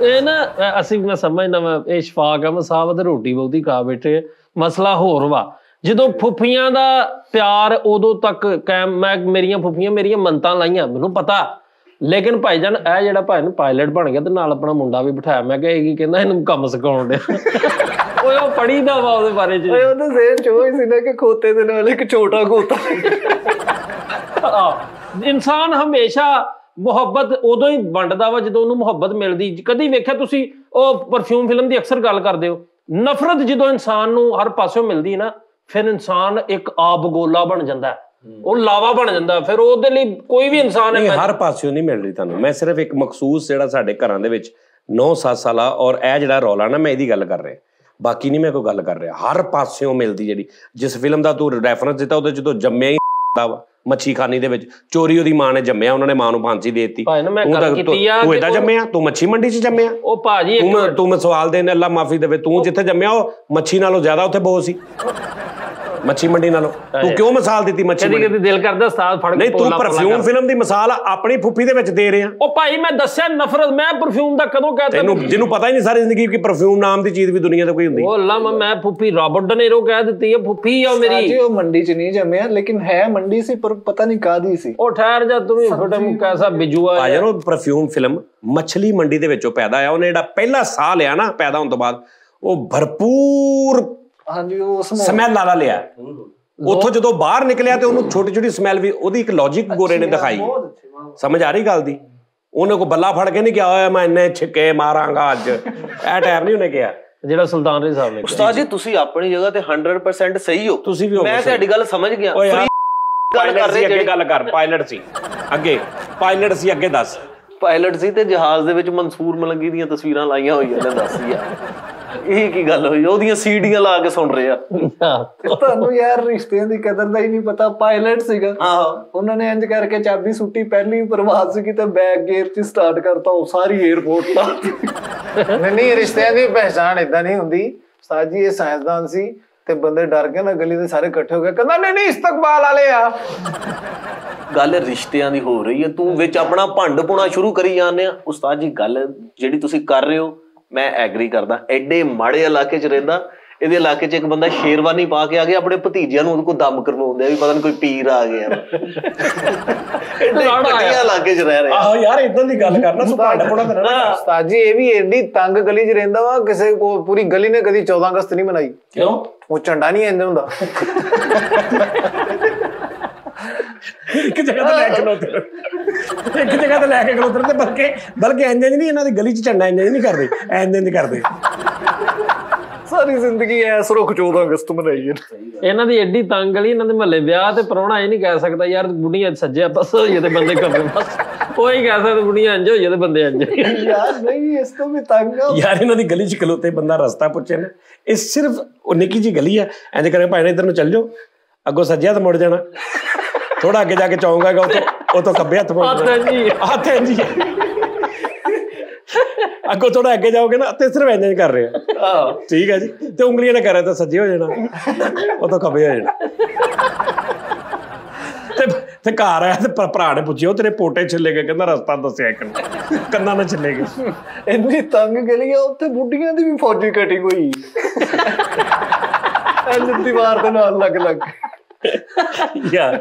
ਇਹ ਨਾ ਅਸੀਂ ਮੈਂ ਸਮਝਦਾ ਵਾ ਇਹ ਸ਼ਫਾਕ ਅਹਿਮਦ ਸਾਹਿਬ ਤੇ ਰੋਟੀ ਬਹੁਤੀ ਖਾ ਬੈਠੇ। ਮਸਲਾ ਹੋਰ ਵਾ, ਜਦੋਂ ਫੁੱਫੀਆਂ ਦਾ ਪਿਆਰ ਉਦੋਂ ਤੱਕ ਕਾਇਮ, ਮੈਂ ਮੇਰੀਆਂ ਫੁੱਫੀਆਂ ਮੇਰੀਆਂ ਮੰਨਤਾਂ ਲਾਈਆਂ ਮੈਨੂੰ ਪਤਾ, ਲੇਕਿਨ ਭਾਈਜਾਨ ਇਹ ਜਿਹੜਾ ਭਾਈ ਨੂੰ ਪਾਇਲਟ ਬਣ ਗਿਆ ਤੇ ਨਾਲ ਆਪਣਾ ਮੁੰਡਾ ਵੀ ਬਿਠਾਇਆ, ਮੈਂ ਕਿਹਾ ਇਹ ਕੀ ਕਹਿੰਦਾ ਇਹਨੂੰ ਕੰਮ ਸਿਖਾਉਣ ਡਿਆ। ਓਏ ਉਹ ਪੜ੍ਹੀ ਦਾ ਵਾ ਉਹਦੇ ਬਾਰੇ ਚ। ਓਏ ਉਹਦੇ ਜ਼ੇਨ ਚ ਉਹ ਹੀ ਸੀ ਨਾ ਕਿ ਖੋਤੇ ਦੇ ਨਾਲ ਇੱਕ ਛੋਟਾ ਖੋਤਾ। ਇਨਸਾਨ ਹਮੇਸ਼ਾ ਮੁਹੱਬਤ ਉਦੋਂ ਹੀ ਵੰਡਦਾ ਵਾ ਜਦੋਂ ਉਹਨੂੰ ਮੁਹੱਬਤ ਮਿਲਦੀ। ਕਦੀ ਵੇਖਿਆ ਤੁਸੀਂ ਉਹ ਪਰਫਿਊਮ ਫਿਲਮ ਦੀ ਅਕਸਰ ਗੱਲ ਕਰਦੇ ਹੋ, ਨਫ਼ਰਤ ਜਦੋਂ ਇਨਸਾਨ ਨੂੰ ਹਰ ਪਾਸਿਓਂ ਮਿਲਦੀ ਨਾ, ਫਿਰ ਇਨਸਾਨ ਇੱਕ ਆਬ ਗੋਲਾ ਬਣ ਜਾਂਦਾ, ਉਹ ਲਾਵਾ ਬਣ ਜਾਂਦਾ। ਫਿਰ ਉਹਦੇ ਲਈ ਕੋਈ ਵੀ ਇਨਸਾਨ ਨਹੀਂ, ਹਰ ਪਾਸਿਓਂ ਨਹੀਂ ਮਿਲ ਰਹੀ ਤੁਹਾਨੂੰ। ਮੈਂ ਸਿਰਫ ਇੱਕ ਮਖਸੂਸ ਜਿਹੜਾ ਸਾਡੇ ਘਰਾਂ ਦੇ ਵਿੱਚ 9-7 ਸਾਲਾ ਔਰ ਇਹ ਜਿਹੜਾ ਰੌਲਾ ਨਾ, ਮੈਂ ਇਹਦੀ ਗੱਲ ਕਰ ਰਿਹਾ, ਬਾਕੀ ਨਹੀਂ ਮੈਂ ਕੋਈ ਗੱਲ ਕਰ ਰਿਹਾ। ਹਰ ਪਾਸਿਓਂ ਮਿਲਦੀ ਜਿਹੜੀ, ਜਿਸ ਫਿਲਮ ਦਾ ਤੂੰ ਰੈਫਰੈਂਸ ਦਿੱਤਾ ਉਹਦੇ ਜਦੋਂ ਜੰਮਿਆ ਹੀ ਮੱਛੀ ਖਾਨੀ ਦੇ ਵਿੱਚ ਚੋਰੀ ਉਹਦੀ ਮਾਂ ਨੇ ਜੰਮਿਆ, ਉਹਨਾਂ ਨੇ ਮਾਂ ਨੂੰ ਫਾਂਸੀ ਦੇ ਦਿੱਤੀ। ਤੂੰ ਏਦਾਂ ਜੰਮਿਆ? ਤੂੰ ਮੱਛੀ ਮੰਡੀ 'ਚ ਜੰਮਿਆ? ਉਹ ਭਾਜੀ ਤੂੰ ਮੈਂ ਸਵਾਲ ਦੇਣ, ਅੱਲਾ ਮਾਫੀ ਦੇਵੇ, ਤੂੰ ਜਿੱਥੇ ਜੰਮਿਆ ਉਹ ਮੱਛੀ ਨਾਲੋਂ ਜ਼ਿਆਦਾ ਉੱਥੇ ਬੋਝ ਸੀ ਮੱਛੀ ਮੰਡੀ ਨਾਲੋਂ। ਤੂੰ ਕਿਉਂ ਮਿਸਾਲ ਦਿੱਤੀ ਮੱਛੀ ਮੰਡੀ? ਕਦੀ ਦਿਲ ਕਰਦਾ ਉਸਤਾਦ ਫੜ ਕੇ ਨਹੀਂ, ਤੂੰ ਪਰਫਿਊਮ ਫਿਲਮ ਦੀ ਮਿਸਾਲ ਆਪਣੀ ਫੁੱਫੀ ਦੇ ਵਿੱਚ ਦੇ ਰਿਹਾ। ਉਹ ਭਾਈ ਮੈਂ ਦੱਸਿਆ ਨਫ਼ਰਤ, ਮੈਂ ਪਰਫਿਊਮ ਦਾ ਕਦੋਂ ਕਹਿ ਤਾ? ਤੈਨੂੰ ਜਿਹਨੂੰ ਪਤਾ ਹੀ ਨਹੀਂ ਸਾਰੀ ਜ਼ਿੰਦਗੀ ਕਿ ਪਰਫਿਊਮ ਨਾਮ ਦੀ ਚੀਜ਼ ਵੀ ਦੁਨੀਆ ਤੇ ਕੋਈ ਹੁੰਦੀ। ਉਹ ਅੱਲਾ ਮੈਂ ਫੁੱਫੀ ਰਾਬਰਟ ਡਨੇਰੋ ਕਹਿ ਦਿੱਤੀ ਹੈ, ਫੁੱਫੀ ਆ ਮੇਰੀ। ਜੀ ਉਹ ਮੰਡੀ 'ਚ ਨਹੀਂ ਜੰਮਿਆ, ਲੇਕਿਨ ਹੈ ਮੰਡੀ ਸੀ, ਪਰ ਪਤਾ ਨਹੀਂ ਕਾਹਦੀ ਸੀ। ਉਹ ਠਹਿਰ ਜਾ, ਤੂੰ ਵੀ ਛੋਟਾ ਮੁੱਕਾ ਐਸਾ ਬਿਜੂਆ ਆ ਯਾਰ। ਉਹ ਪਰਫਿਊਮ ਫਿਲਮ ਮੱਛਲੀ ਮੰਡੀ ਦੇ ਵਿੱਚੋਂ ਪੈਦਾ ਆਇਆ। ਉਹਨੇ ਜਿਹੜਾ ਪਹਿਲਾ ਸਾਹ ਲਿਆ ਨਾ ਪੈਦਾ ਹੋਣ ਤੋਂ ਬਾਅਦ, ਉਹ ਭਰਪੂਰ ਹਾਂਜੀ ਉਹ ਸਮੈਲ ਵਾਲਾ ਲਿਆ। ਉੱਥੋਂ ਜਦੋਂ ਬਾਹਰ ਨਿਕਲਿਆ ਤੇ ਉਹਨੂੰ ਛੋਟੀ ਛੋਟੀ ਸਮੈਲ ਵੀ, ਉਹਦੀ ਇੱਕ ਲੌਜਿਕ ਗੋਰੇ ਨੇ ਦਿਖਾਈ। ਸਮਝ ਆ ਰਹੀ ਗੱਲ ਦੀ? ਉਹਨੇ ਕੋਈ ਬੱਲਾ ਫੜ ਕੇ ਨਹੀਂ ਕਿਹਾ ਹੋਇਆ ਮੈਂ ਇੰਨੇ ਛਿੱਕੇ ਮਾਰਾਂਗਾ ਅੱਜ, ਇਹ ਟਾਈਮ ਨਹੀਂ ਉਹਨੇ ਕਿਹਾ ਜਿਹੜਾ ਸੁਲਤਾਨ ਰਜ਼ਾ ਸਾਹਿਬ ਨੇ। ਉਸਤਾਦ ਜੀ ਤੁਸੀਂ ਆਪਣੀ ਜਗ੍ਹਾ ਤੇ 100% ਸਹੀ ਹੋ, ਤੁਸੀਂ ਵੀ ਹੋ। ਮੈਂ ਤੁਹਾਡੀ ਗੱਲ ਸਮਝ ਗਿਆ। ਪਾਇਲਟ ਸੀ ਅੱਗੇ, ਗੱਲ ਕਰ। ਪਾਇਲਟ ਸੀ ਅੱਗੇ, ਪਾਇਲਟ ਸੀ ਅੱਗੇ, ਦੱਸ। ਪਾਇਲਟ ਸੀ ਤੇ ਜਹਾਜ਼ ਦੇ ਵਿੱਚ ਮਨਸੂਰ ਮਲੰਗੀ ਦੀਆਂ ਤਸਵੀਰਾਂ ਲਾਈਆਂ ਹੋਈਆਂ ਨੇ, ਦੱਸ ਯਾਰ। ਇਹ ਕੀ ਗੱਲ ਹੋਈ? ਉਹਦੀਆਂ ਸੀਡੀਆਂ ਲਾ ਕੇ ਸੁਣ ਰਹੇ ਆ। ਤੁਹਾਨੂੰ ਯਾਰ ਰਿਸ਼ਤਿਆਂ ਦੀ ਕਦਰ ਦਾ ਹੀ ਨਹੀਂ ਪਤਾ। ਪਾਇਲਟ ਸੀਗਾ, ਉਹਨਾਂ ਨੇ ਇੰਜ ਕਰਕੇ ਚਾਬੀ ਸੁੱਟੀ, ਪਹਿਲੀ ਪ੍ਰਵਾਸ ਸੀ ਤੇ ਬੈਕ ਗੇਅਰ 'ਚ ਸਟਾਰਟ ਕਰਤਾ, ਉਹ ਸਾਰੀ 에ਅਰਪੋਰਟ ਲਾ। ਨਹੀਂ, ਰਿਸ਼ਤਿਆਂ ਦੀ ਪਹਿਚਾਣ ਏਦਾਂ ਨਹੀਂ ਹੁੰਦੀ ਉਸਤਾਦ ਜੀ। ਇਹ ਸਾਇੰਸਦਾਨ ਸੀ ਤੇ ਬੰਦੇ ਡਰ ਗਏ ਨਾ, ਗਲੀ ਦੇ ਸਾਰੇ ਇਕੱਠੇ ਹੋ ਗਏ, ਕਹਿੰਦਾ ਨਹੀਂ ਇਸਤਕਬਾਲ ਵਾਲੇ ਆ। ਗੱਲ ਰਿਸ਼ਤਿਆਂ ਦੀ ਹੋ ਰਹੀ ਹੈ, ਤੂੰ ਵਿੱਚ ਆਪਣਾ ਭੰਡ ਪੁਣਾ ਸ਼ੁਰੂ ਕਰੀ ਜਾਂਦੇ ਆ। ਉਸਤਾਦ ਜੀ ਗੱਲ ਜਿਹੜੀ ਤੁਸੀਂ ਕਰ ਰਹੇ ਹੋ ਮੈਂ ਐਗਰੀ ਕਰਦਾ। ਐਡੇ ਮਾੜੇ ਇਲਾਕੇ 'ਚ ਰਹਿੰਦਾ, ਇਹਦੇ ਇਲਾਕੇ 'ਚ ਇੱਕ ਬੰਦਾ ਸ਼ੇਰਵਾਨੀ ਪਾ ਕੇ ਆ ਗਿਆ, ਆਪਣੇ ਭਤੀਜਿਆਂ ਨੂੰ ਉਹਦੇ ਕੋਲ ਦਮ ਕਰਵਾਉਂਦੇ ਆ ਵੀ ਪਤਾ ਨਹੀਂ ਕੋਈ ਪੀਰ ਆ ਗਿਆ। ਇਲਾਕੇ 'ਚ ਰਹਿ ਰਹੇ। ਆਹੋ ਯਾਰ ਇਦਾਂ ਦੀ ਗੱਲ ਕਰਨਾ, ਤੂੰ ਭੰਡ ਪੁਣਾ ਕਰਨਾ। ਉਸਤਾਦ ਜੀ ਇਹ ਵੀ ਏਡੀ ਤੰਗ ਗਲੀ 'ਚ ਰਹਿੰਦਾ ਵਾ, ਕਿਸੇ ਕੋ ਪੂਰੀ ਗਲੀ ਨੇ ਕਦੀ 14 ਅਗਸਤ ਨਹੀਂ ਮਨਾਈ। ਕਿਉਂ? ਉਹ ਝੰਡਾ ਨਹੀਂ ਇੰਜ ਹੁੰਦਾ। ਇੱਕ ਜਗ੍ਹਾ ਤੇ ਲੈ ਕੇ ਖਲੋਤੇ, ਇੱਕ ਜਗ੍ਹਾ ਤੇ ਲੈ ਕੇ ਖਲੋਤੇ ਤੇ ਬਲਕਿ ਇੰਜ ਨਹੀਂ, ਇਹਨਾਂ ਦੀ ਗਲੀ 'ਚ ਝੰਡਾ ਇੰਜ ਨਹੀਂ ਕਰਦੇ, ਇੰਜ ਕਰਦੇ। ਸਾਰੀ ਜ਼ਿੰਦਗੀ ਐਸ ਰੁੱਖ 14 ਅਗਸਤ ਮਨਾਈ ਹੈ। ਇਹਨਾਂ ਦੀ ਐਡੀ ਤੰਗ ਗਲੀ, ਇਹਨਾਂ ਦੇ ਮਹੱਲੇ ਵਿਆਹ ਤੇ ਪ੍ਰਾਹੁਣਾ ਇਹ ਨਹੀਂ ਕਹਿ ਸਕਦਾ ਯਾਰ ਬੁੱਢੀਆਂ ਸੱਜੇ ਪਾਸੇ ਹੋਈਏ ਤੇ ਬੰਦੇ ਖੱਬੇ ਪਾਸੇ, ਉਹ ਹੀ ਕਹਿ ਸਕਦੇ ਬੁੱਢੀਆਂ ਇੰਜ ਹੋਈਏ ਤੇ ਬੰਦੇ ਇੰਜ। ਯਾਰ ਨਹੀਂ, ਇਸ ਤੋਂ ਵੀ ਤੰਗ ਯਾਰ ਇਹਨਾਂ ਦੀ ਗਲੀ 'ਚ ਖਲੋਤੇ ਬੰਦਾ ਰਸਤਾ ਪੁੱਛੇ ਨਾ, ਇਹ ਸਿਰਫ ਉਹ ਨਿੱਕੀ ਜਿਹੀ ਗਲੀ ਆ, ਇੰਜ ਕਰੇ ਭਾਈ ਇੱਧਰ ਨੂੰ ਚੱਲ ਜਾਓ, ਅੱਗੋਂ ਸੱਜੇ ਹੱਥ ਮੁੜ ਜਾਣਾ, ਥੋੜਾ ਅੱਗੇ ਜਾ ਕੇ ਚੌਂਕ ਹੈਗਾ, ਉਹ ਤੋਂ ਖੱਬੇ ਹੱਥ ਮੁੜ ਜਾਣਾ, ਜੀ ਅੱਗੋਂ ਥੋੜਾ ਅੱਗੇ ਜਾਓਗੇ ਨਾ ਤੇ ਸਿਰਫ ਇੰਜ ਕਰ ਰਹੇ ਆ, ਠੀਕ ਹੈ ਜੀ, ਤੇ ਉਂਗਲੀਆਂ ਨਾਲ ਕਰ ਰਿਹਾ ਤਾਂ ਸੱਜੇ ਹੋ ਜਾਣਾ, ਉਹ ਤੋਂ ਖੱਬੇ ਹੋ ਜਾਣਾ। ਤੇ ਘਰ ਆਇਆ ਤੇ ਭਰਾ ਨੇ ਪੁੱਛਿਆ ਉਹ ਤੇਰੇ ਪੋਟੇ ਛਿੱਲੇ ਗਏ, ਕਹਿੰਦਾ ਰਸਤਾ ਦੱਸਿਆ ਇੱਕ ਕੰਨਾਂ ਨਾਲ ਛਿੱਲੇ ਗਏ। ਇੰਨੀ ਤੰਗ ਗਲੀ ਆ, ਉੱਥੇ ਬੁੱਢੀਆਂ ਦੀ ਵੀ ਫੌਜੀ ਕਟਿੰਗ ਹੋਈ ਦੀਵਾਰ ਦੇ ਨਾਲ ਲੱਗ ਯਾਰ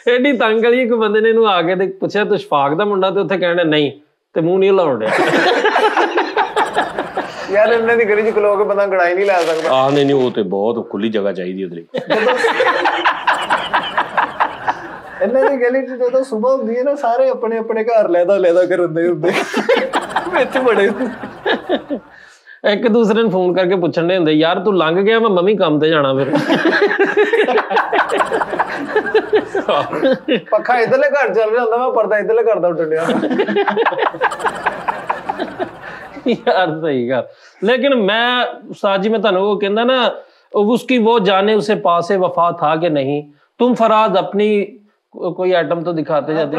ਐਡੀ ਤੰਗ ਗਲੀ। ਇੱਕ ਬੰਦੇ ਨੇ ਇਹਨੂੰ ਆ ਕੇ ਤੇ ਪੁੱਛਿਆ ਤੂੰ ਸ਼ਫਾਕ ਦਾ ਮੁੰਡਾ, ਤੇ ਉੱਥੇ ਕਹਿਣਾ ਨਹੀਂ, ਤੇ ਮੂੰਹ ਨਹੀਂ ਹਿਲਾਉਣ ਡਿਆ। ਯਾਰ ਇਹਨਾਂ ਦੀ ਗਲੀ 'ਚ ਖਲੋ ਕੇ ਬੰਦਾ ਗੜਾਈ ਨਹੀਂ ਲੈ ਸਕਦਾ। ਆਹ ਨਹੀਂ, ਉਹ ਤੇ ਬਹੁਤ ਖੁੱਲੀ ਜਗ੍ਹਾ ਚਾਹੀਦੀ ਉਹਦੇ ਲਈ। ਇਹਨਾਂ ਦੀ ਗਲੀ 'ਚ ਜਦੋਂ ਸੁਬਹ ਹੁੰਦੀ ਹੈ ਨਾ, ਸਾਰੇ ਆਪਣੇ ਆਪਣੇ ਘਰ ਲੈਦਾ ਕਰਨ ਦੇ ਹੁੰਦੇ ਵਿੱਚ ਬੜੇ, ਇੱਕ ਦੂਸਰੇ ਨੂੰ ਫੋਨ ਕਰਕੇ ਪੁੱਛਣ ਦੇ ਹੁੰਦੇ ਯਾਰ ਤੂੰ ਲੰਘ ਗਿਆ, ਮੈਂ ਮੰਮੀ ਕੰਮ ਤੇ ਜਾਣਾ ਫਿਰ। ਪੱਖਾ ਇਧਰਲੇ ਘਰ ਚੱਲ ਰਿਹਾ ਹੁੰਦਾ, ਮੈਂ ਪਰਦਾ ਇਧਰਲੇ ਘਰ ਦਾ ਉੱਡਣ ਡਿਆ। यार सही गल, लेकिन मैं उस्ताद जी मैं तुहानू वो कहंदा ना, उसकी वो जाने उसे पास वफा था कि नहीं, तुम फराज अपनी कोई आइटम तो दिखाते जाते,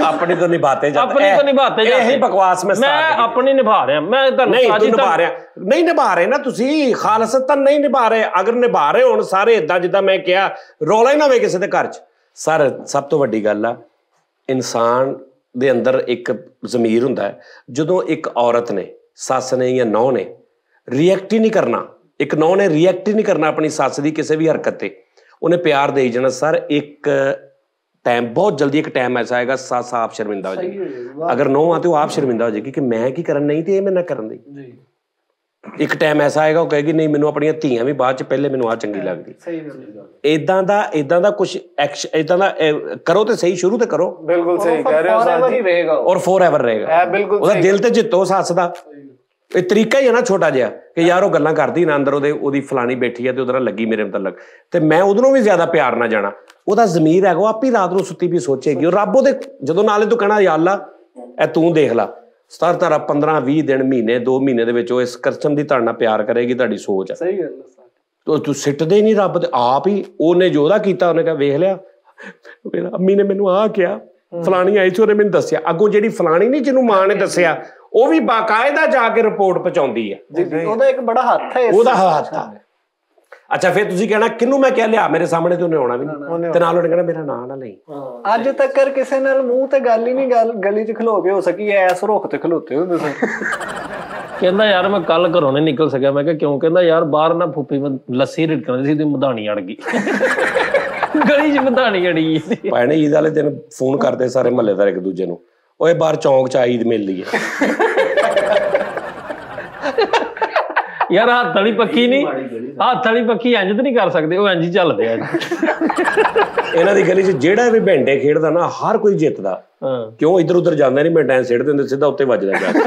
अपनी तो निभाते जाते, अपनी तो निभाते जाते। यही बकवास में मैं अपनी निभा रहा, मैं नहीं निभा रहे ना तुसी, खालसतन नहीं निभा रहे। अगर निभा रहे हो सारे इदां जिद्दां मैं कहा, रौला ही ना होवे किसी दे घर च। सर सब तो वड्डी गल आ, इंसान दे अंदर एक ज़मीर हुंदा है, जदों एक औरत ने, सस ने या नौह ने रिएक्ट ही नहीं करना, एक नौह ने रिएक्ट ही नहीं करना अपनी सस की किसी भी हरकत ते, उन्हें प्यार दे जाना। सर एक टाइम, बहुत जल्दी एक टाइम ऐसा आएगा सस आप शर्मिंदा हो जाएगी, अगर नौह आ तो आप शर्मिंदा हो जाएगी कि मैं की करन नहीं, तो ये मैं ना करन दी। एक टाइम ऐसा आएगा वो कहेगी नहीं मैनू अपनी धीआं भी बाद च पहले मैनू आ चंगी लगदी। इदां दा कुछ एक्शन इदां दा करो तो सही, शुरू तो करो, बिल्कुल सही कह रहे हो सर जी, और फॉर एवर रहेगा। बिल्कुल ਉਹਦਾ ਦਿਲ ਤੇ ਜਿੱਤੋ ਸੱਸ ਦਾ, ਇਹ ਤਰੀਕਾ ਹੀ ਹੈ ਨਾ ਛੋਟਾ ਜਿਹਾ ਕਿ ਯਾਰ ਉਹ ਗੱਲਾਂ ਕਰਦੀ ਨਾ ਅੰਦਰ ਉਹਦੀ ਫਲਾਣੀ ਬੈਠੀ ਹੈ ਤੇ ਉਹਦੇ ਨਾਲ ਲੱਗੀ ਮੇਰੇ ਮੁਤਲਕ, ਤੇ ਮੈਂ ਉਹਦੋਂ ਵੀ ਜ਼ਿਆਦਾ ਪਿਆਰ ਨਾ ਜਾਣਾ। ਉਹਦਾ ਜ਼ਮੀਰ ਹੈਗਾ, ਉਹ ਆਪੀ ਰਾਤ ਨੂੰ ਸੁੱਤੀ ਵੀ ਸੋਚੇਗੀ, ਉਹ ਰੱਬ ਉਹਦੇ ਜਦੋਂ ਨਾਲੇ ਤੂੰ ਕਹਿਣਾ ਯਾ ਅੱਲਾ ਇਹ ਤੂੰ ਦੇਖ ਲਾ, ਸਤਾਰ ਤਾਰਾ 15-20 ਦਿਨ, ਮਹੀਨੇ 2 ਮਹੀਨੇ ਦੇ ਵਿੱਚ ਉਹ ਇਸ ਕਰਮ ਦੀ ਤੁਹਾਡੇ ਨਾਲ ਪਿਆਰ ਕਰੇਗੀ, ਤੁਹਾਡੀ ਸੋਚ ਹੈ। ਸਹੀ ਗੱਲ ਹੈ। ਤੂੰ ਸਿੱਟਦੇ ਹੀ ਨਹੀਂ ਰੱਬ ਤੇ ਆਪ ਹੀ, ਉਹਨੇ ਜੋ ਉਹਦਾ ਕੀਤਾ ਉਹਨੇ ਕਿਹਾ ਵੇਖ ਲਿਆ ਮੇਰਾ ਅੰਮੀ ਨੇ ਮੈਨੂੰ ਆਹ ਕਿਹਾ, ਫਲਾਣੀ ਆਈ ਸੀ ਉਹਨੇ ਮੈਨੂੰ ਦੱਸਿਆ। ਅੱਗੋਂ ਜਿਹੜੀ ਫਲਾਣੀ ਨਹੀਂ ਜਿਹਨੂੰ ਮਾਂ ਨੇ ਦੱਸਿਆ, ਉਹ ਵੀ ਬਾਕਾਇਦਾ ਜਾ ਕੇ ਰਿਪੋਰਟ ਪਹੁੰਚਾਉਂਦੀ ਹੈ, ਉਹਦਾ ਇੱਕ ਬੜਾ ਹੱਥ ਹੈ, ਉਹਦਾ ਹੱਥ ਆ। ਅੱਛਾ ਫਿਰ ਤੁਸੀਂ ਕਹਿਣਾ ਕਿਹਨੂੰ ਮੈਂ ਕਹਿ ਲਿਆ ਮੇਰੇ ਸਾਹਮਣੇ ਤੇ ਉਹਨੇ ਆਉਣਾ ਵੀ ਨਹੀਂ, ਤੇ ਨਾਲ ਉਹਨੇ ਕਹਿਣਾ ਮੇਰਾ ਨਾਂ ਨਾ ਲਈ। ਅੱਜ ਤੱਕ ਕਿਸੇ ਨਾਲ ਮੂੰਹ ਤੇ ਗੱਲ ਹੀ ਨਹੀਂ, ਗਲੀ 'ਚ ਖਲੋ ਕੇ ਹੋ ਸਕੀ, ਐਸ ਰੁੱਖ ਤੇ ਖਲੋਤੇ ਹੁੰਦੇ ਸੀ। ਕਹਿੰਦਾ ਯਾਰ ਮੈਂ ਕੱਲ ਘਰੋਂ ਨਹੀਂ ਨਿਕਲ ਸਕਿਆ। ਮੈਂ ਕਿਹਾ ਕਿਉਂ? ਕਹਿੰਦਾ ਯਾਰ ਬਾਹਰ ਨਾ ਫੁੱਫੀ ਲੱਸੀ ਰਿੜਕਣ ਸੀ ਤੇ ਮਧਾਣੀ ਅੜ ਗਈ, ਗਲੀ 'ਚ ਮਧਾਣੀ ਅੜੀ। ਭੈਣੇ ਈਦ ਵਾਲੇ ਦਿਨ ਫੋਨ ਕਰਦੇ ਸਾਰੇ ਮਹੱਲੇਦਾਰ ਇੱਕ ਦੂਜੇ ਨੂੰ, ਓਏ ਬਾਹਰ ਚੌਂਕ 'ਚ ਈਦ ਮਿਲ ਲਈ ਹੈ। ਯਾਰ ਹੱਥ ਵਾਲੀ ਪੱਕੀ ਨਹੀਂ, ਹੱਥ ਵਾਲੀ ਪੱਕੀ ਇੰਜ ਤਾਂ ਨਹੀਂ ਕਰ ਸਕਦੇ, ਉਹ ਇੰਜ ਹੀ ਚੱਲਦੇ ਆ। ਇਹਨਾਂ ਦੀ ਗਲੀ 'ਚ ਜਿਹੜਾ ਵੀ ਭੈਂਡੇ ਖੇਡਦਾ ਨਾ ਹਰ ਕੋਈ ਜਿੱਤਦਾ, ਕਿਉਂ ਇੱਧਰ ਉੱਧਰ ਜਾਂਦਾ ਨਹੀਂ, ਭੈਂਡਾਂ ਸਿੱਟਦੇ ਹੁੰਦੇ ਸਿੱਧਾ ਉੱਤੇ ਵੱਜਦਾ ਜਾ ਕੇ।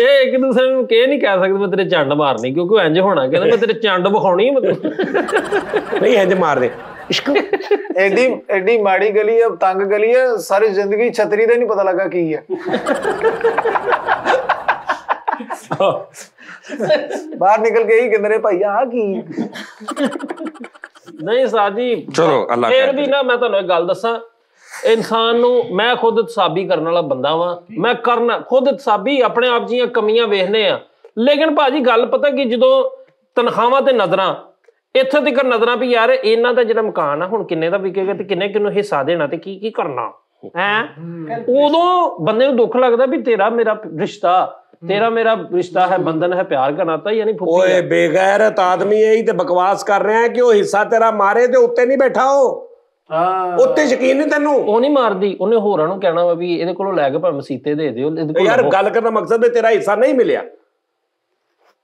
ਇਹ ਇੱਕ ਦੂਸਰੇ ਨੂੰ ਇਹ ਨਹੀਂ ਕਹਿ ਸਕਦੇ ਮੈਂ ਤੇਰੇ ਚੰਡ ਮਾਰਨੀ, ਕਿਉਂਕਿ ਉਹ ਇੰਜ ਹੋਣਾ, ਕਹਿੰਦਾ ਮੈਂ ਤੇਰੇ ਚੰਡ ਵਿਖਾਉਣੀ, ਨਹੀਂ ਇੰਜ ਮਾਰਦੇ। ਐਡੀ ਮਾੜੀ ਗਲੀ ਹੈ, ਤੰਗ ਗਲੀ ਹੈ, ਸਾਰੀ ਜ਼ਿੰਦਗੀ ਛਤਰੀ ਦਾ ਨਹੀਂ ਪਤਾ ਲੱਗਾ ਕੀ ਹੈ। बाहर निकल के ही कहते रहे भाई आ की नहीं साहब जी चलो अल्लाह फिर भी ना मैं ਤੁਹਾਨੂੰ ਇੱਕ ਗੱਲ ਦੱਸਾਂ ਇਨਸਾਨ ਨੂੰ ਮੈਂ ਖੁਦ ਤਸਾਬੀ ਕਰਨ ਵਾਲਾ ਬੰਦਾ ਵਾਂ ਮੈਂ ਕਰਨਾ ਖੁਦ ਤਸਾਬੀ ਆਪਣੇ ਆਪ ਦੀਆਂ ਕਮੀਆਂ ਵੇਖਨੇ ਆ ਲੇਕਿਨ ਭਾਜੀ ਗੱਲ ਪਤਾ ਕਿ ਜਦੋਂ ਤਨਖਾਹਾਂ ਤੇ ਨਜ਼ਰਾਂ ਇੱਥੇ ਤੱਕ ਨਜ਼ਰਾਂ ਵੀ ਯਾਰ ਇਹਨਾਂ ਦਾ ਜਿਹੜਾ ਮਕਾਨ ਆ ਹੁਣ ਕਿੰਨੇ ਦਾ ਵਿਕੇਗਾ ਤੇ ਕਿੰਨੇ ਕਿੰਨੂੰ ਹਿੱਸਾ ਦੇਣਾ ਤੇ ਕੀ ਕੀ ਕਰਨਾ ਹੈ ਉਦੋਂ ਬੰਦੇ ਨੂੰ ਦੁੱਖ ਲੱਗਦਾ ਵੀ ਤੇਰਾ ਮੇਰਾ ਰਿਸ਼ਤਾ तेरा मेरा रिश्ता है बंधन है प्यार का नाता यानी ओए बेगैरत आदमी यही ते बकवास कर रहे हैं कि वो हिस्सा तेरा मारे ते उत्ते नहीं बैठा हो उत्ते यकीन नहीं तेनू ਉਹ ਨਹੀਂ ਮਾਰਦੀ ਉਹਨੇ ਹੋਰਾਂ ਨੂੰ ਕਹਿਣਾ ਵਾ ਵੀ ਇਹਦੇ ਕੋਲੋਂ ਲੈ ਕੇ ਭਾਵੇਂ ਮਸੀਤੇ ਦੇ ਦਿਓ यार गल करने मकसद है तेरा हिस्सा नहीं मिलिया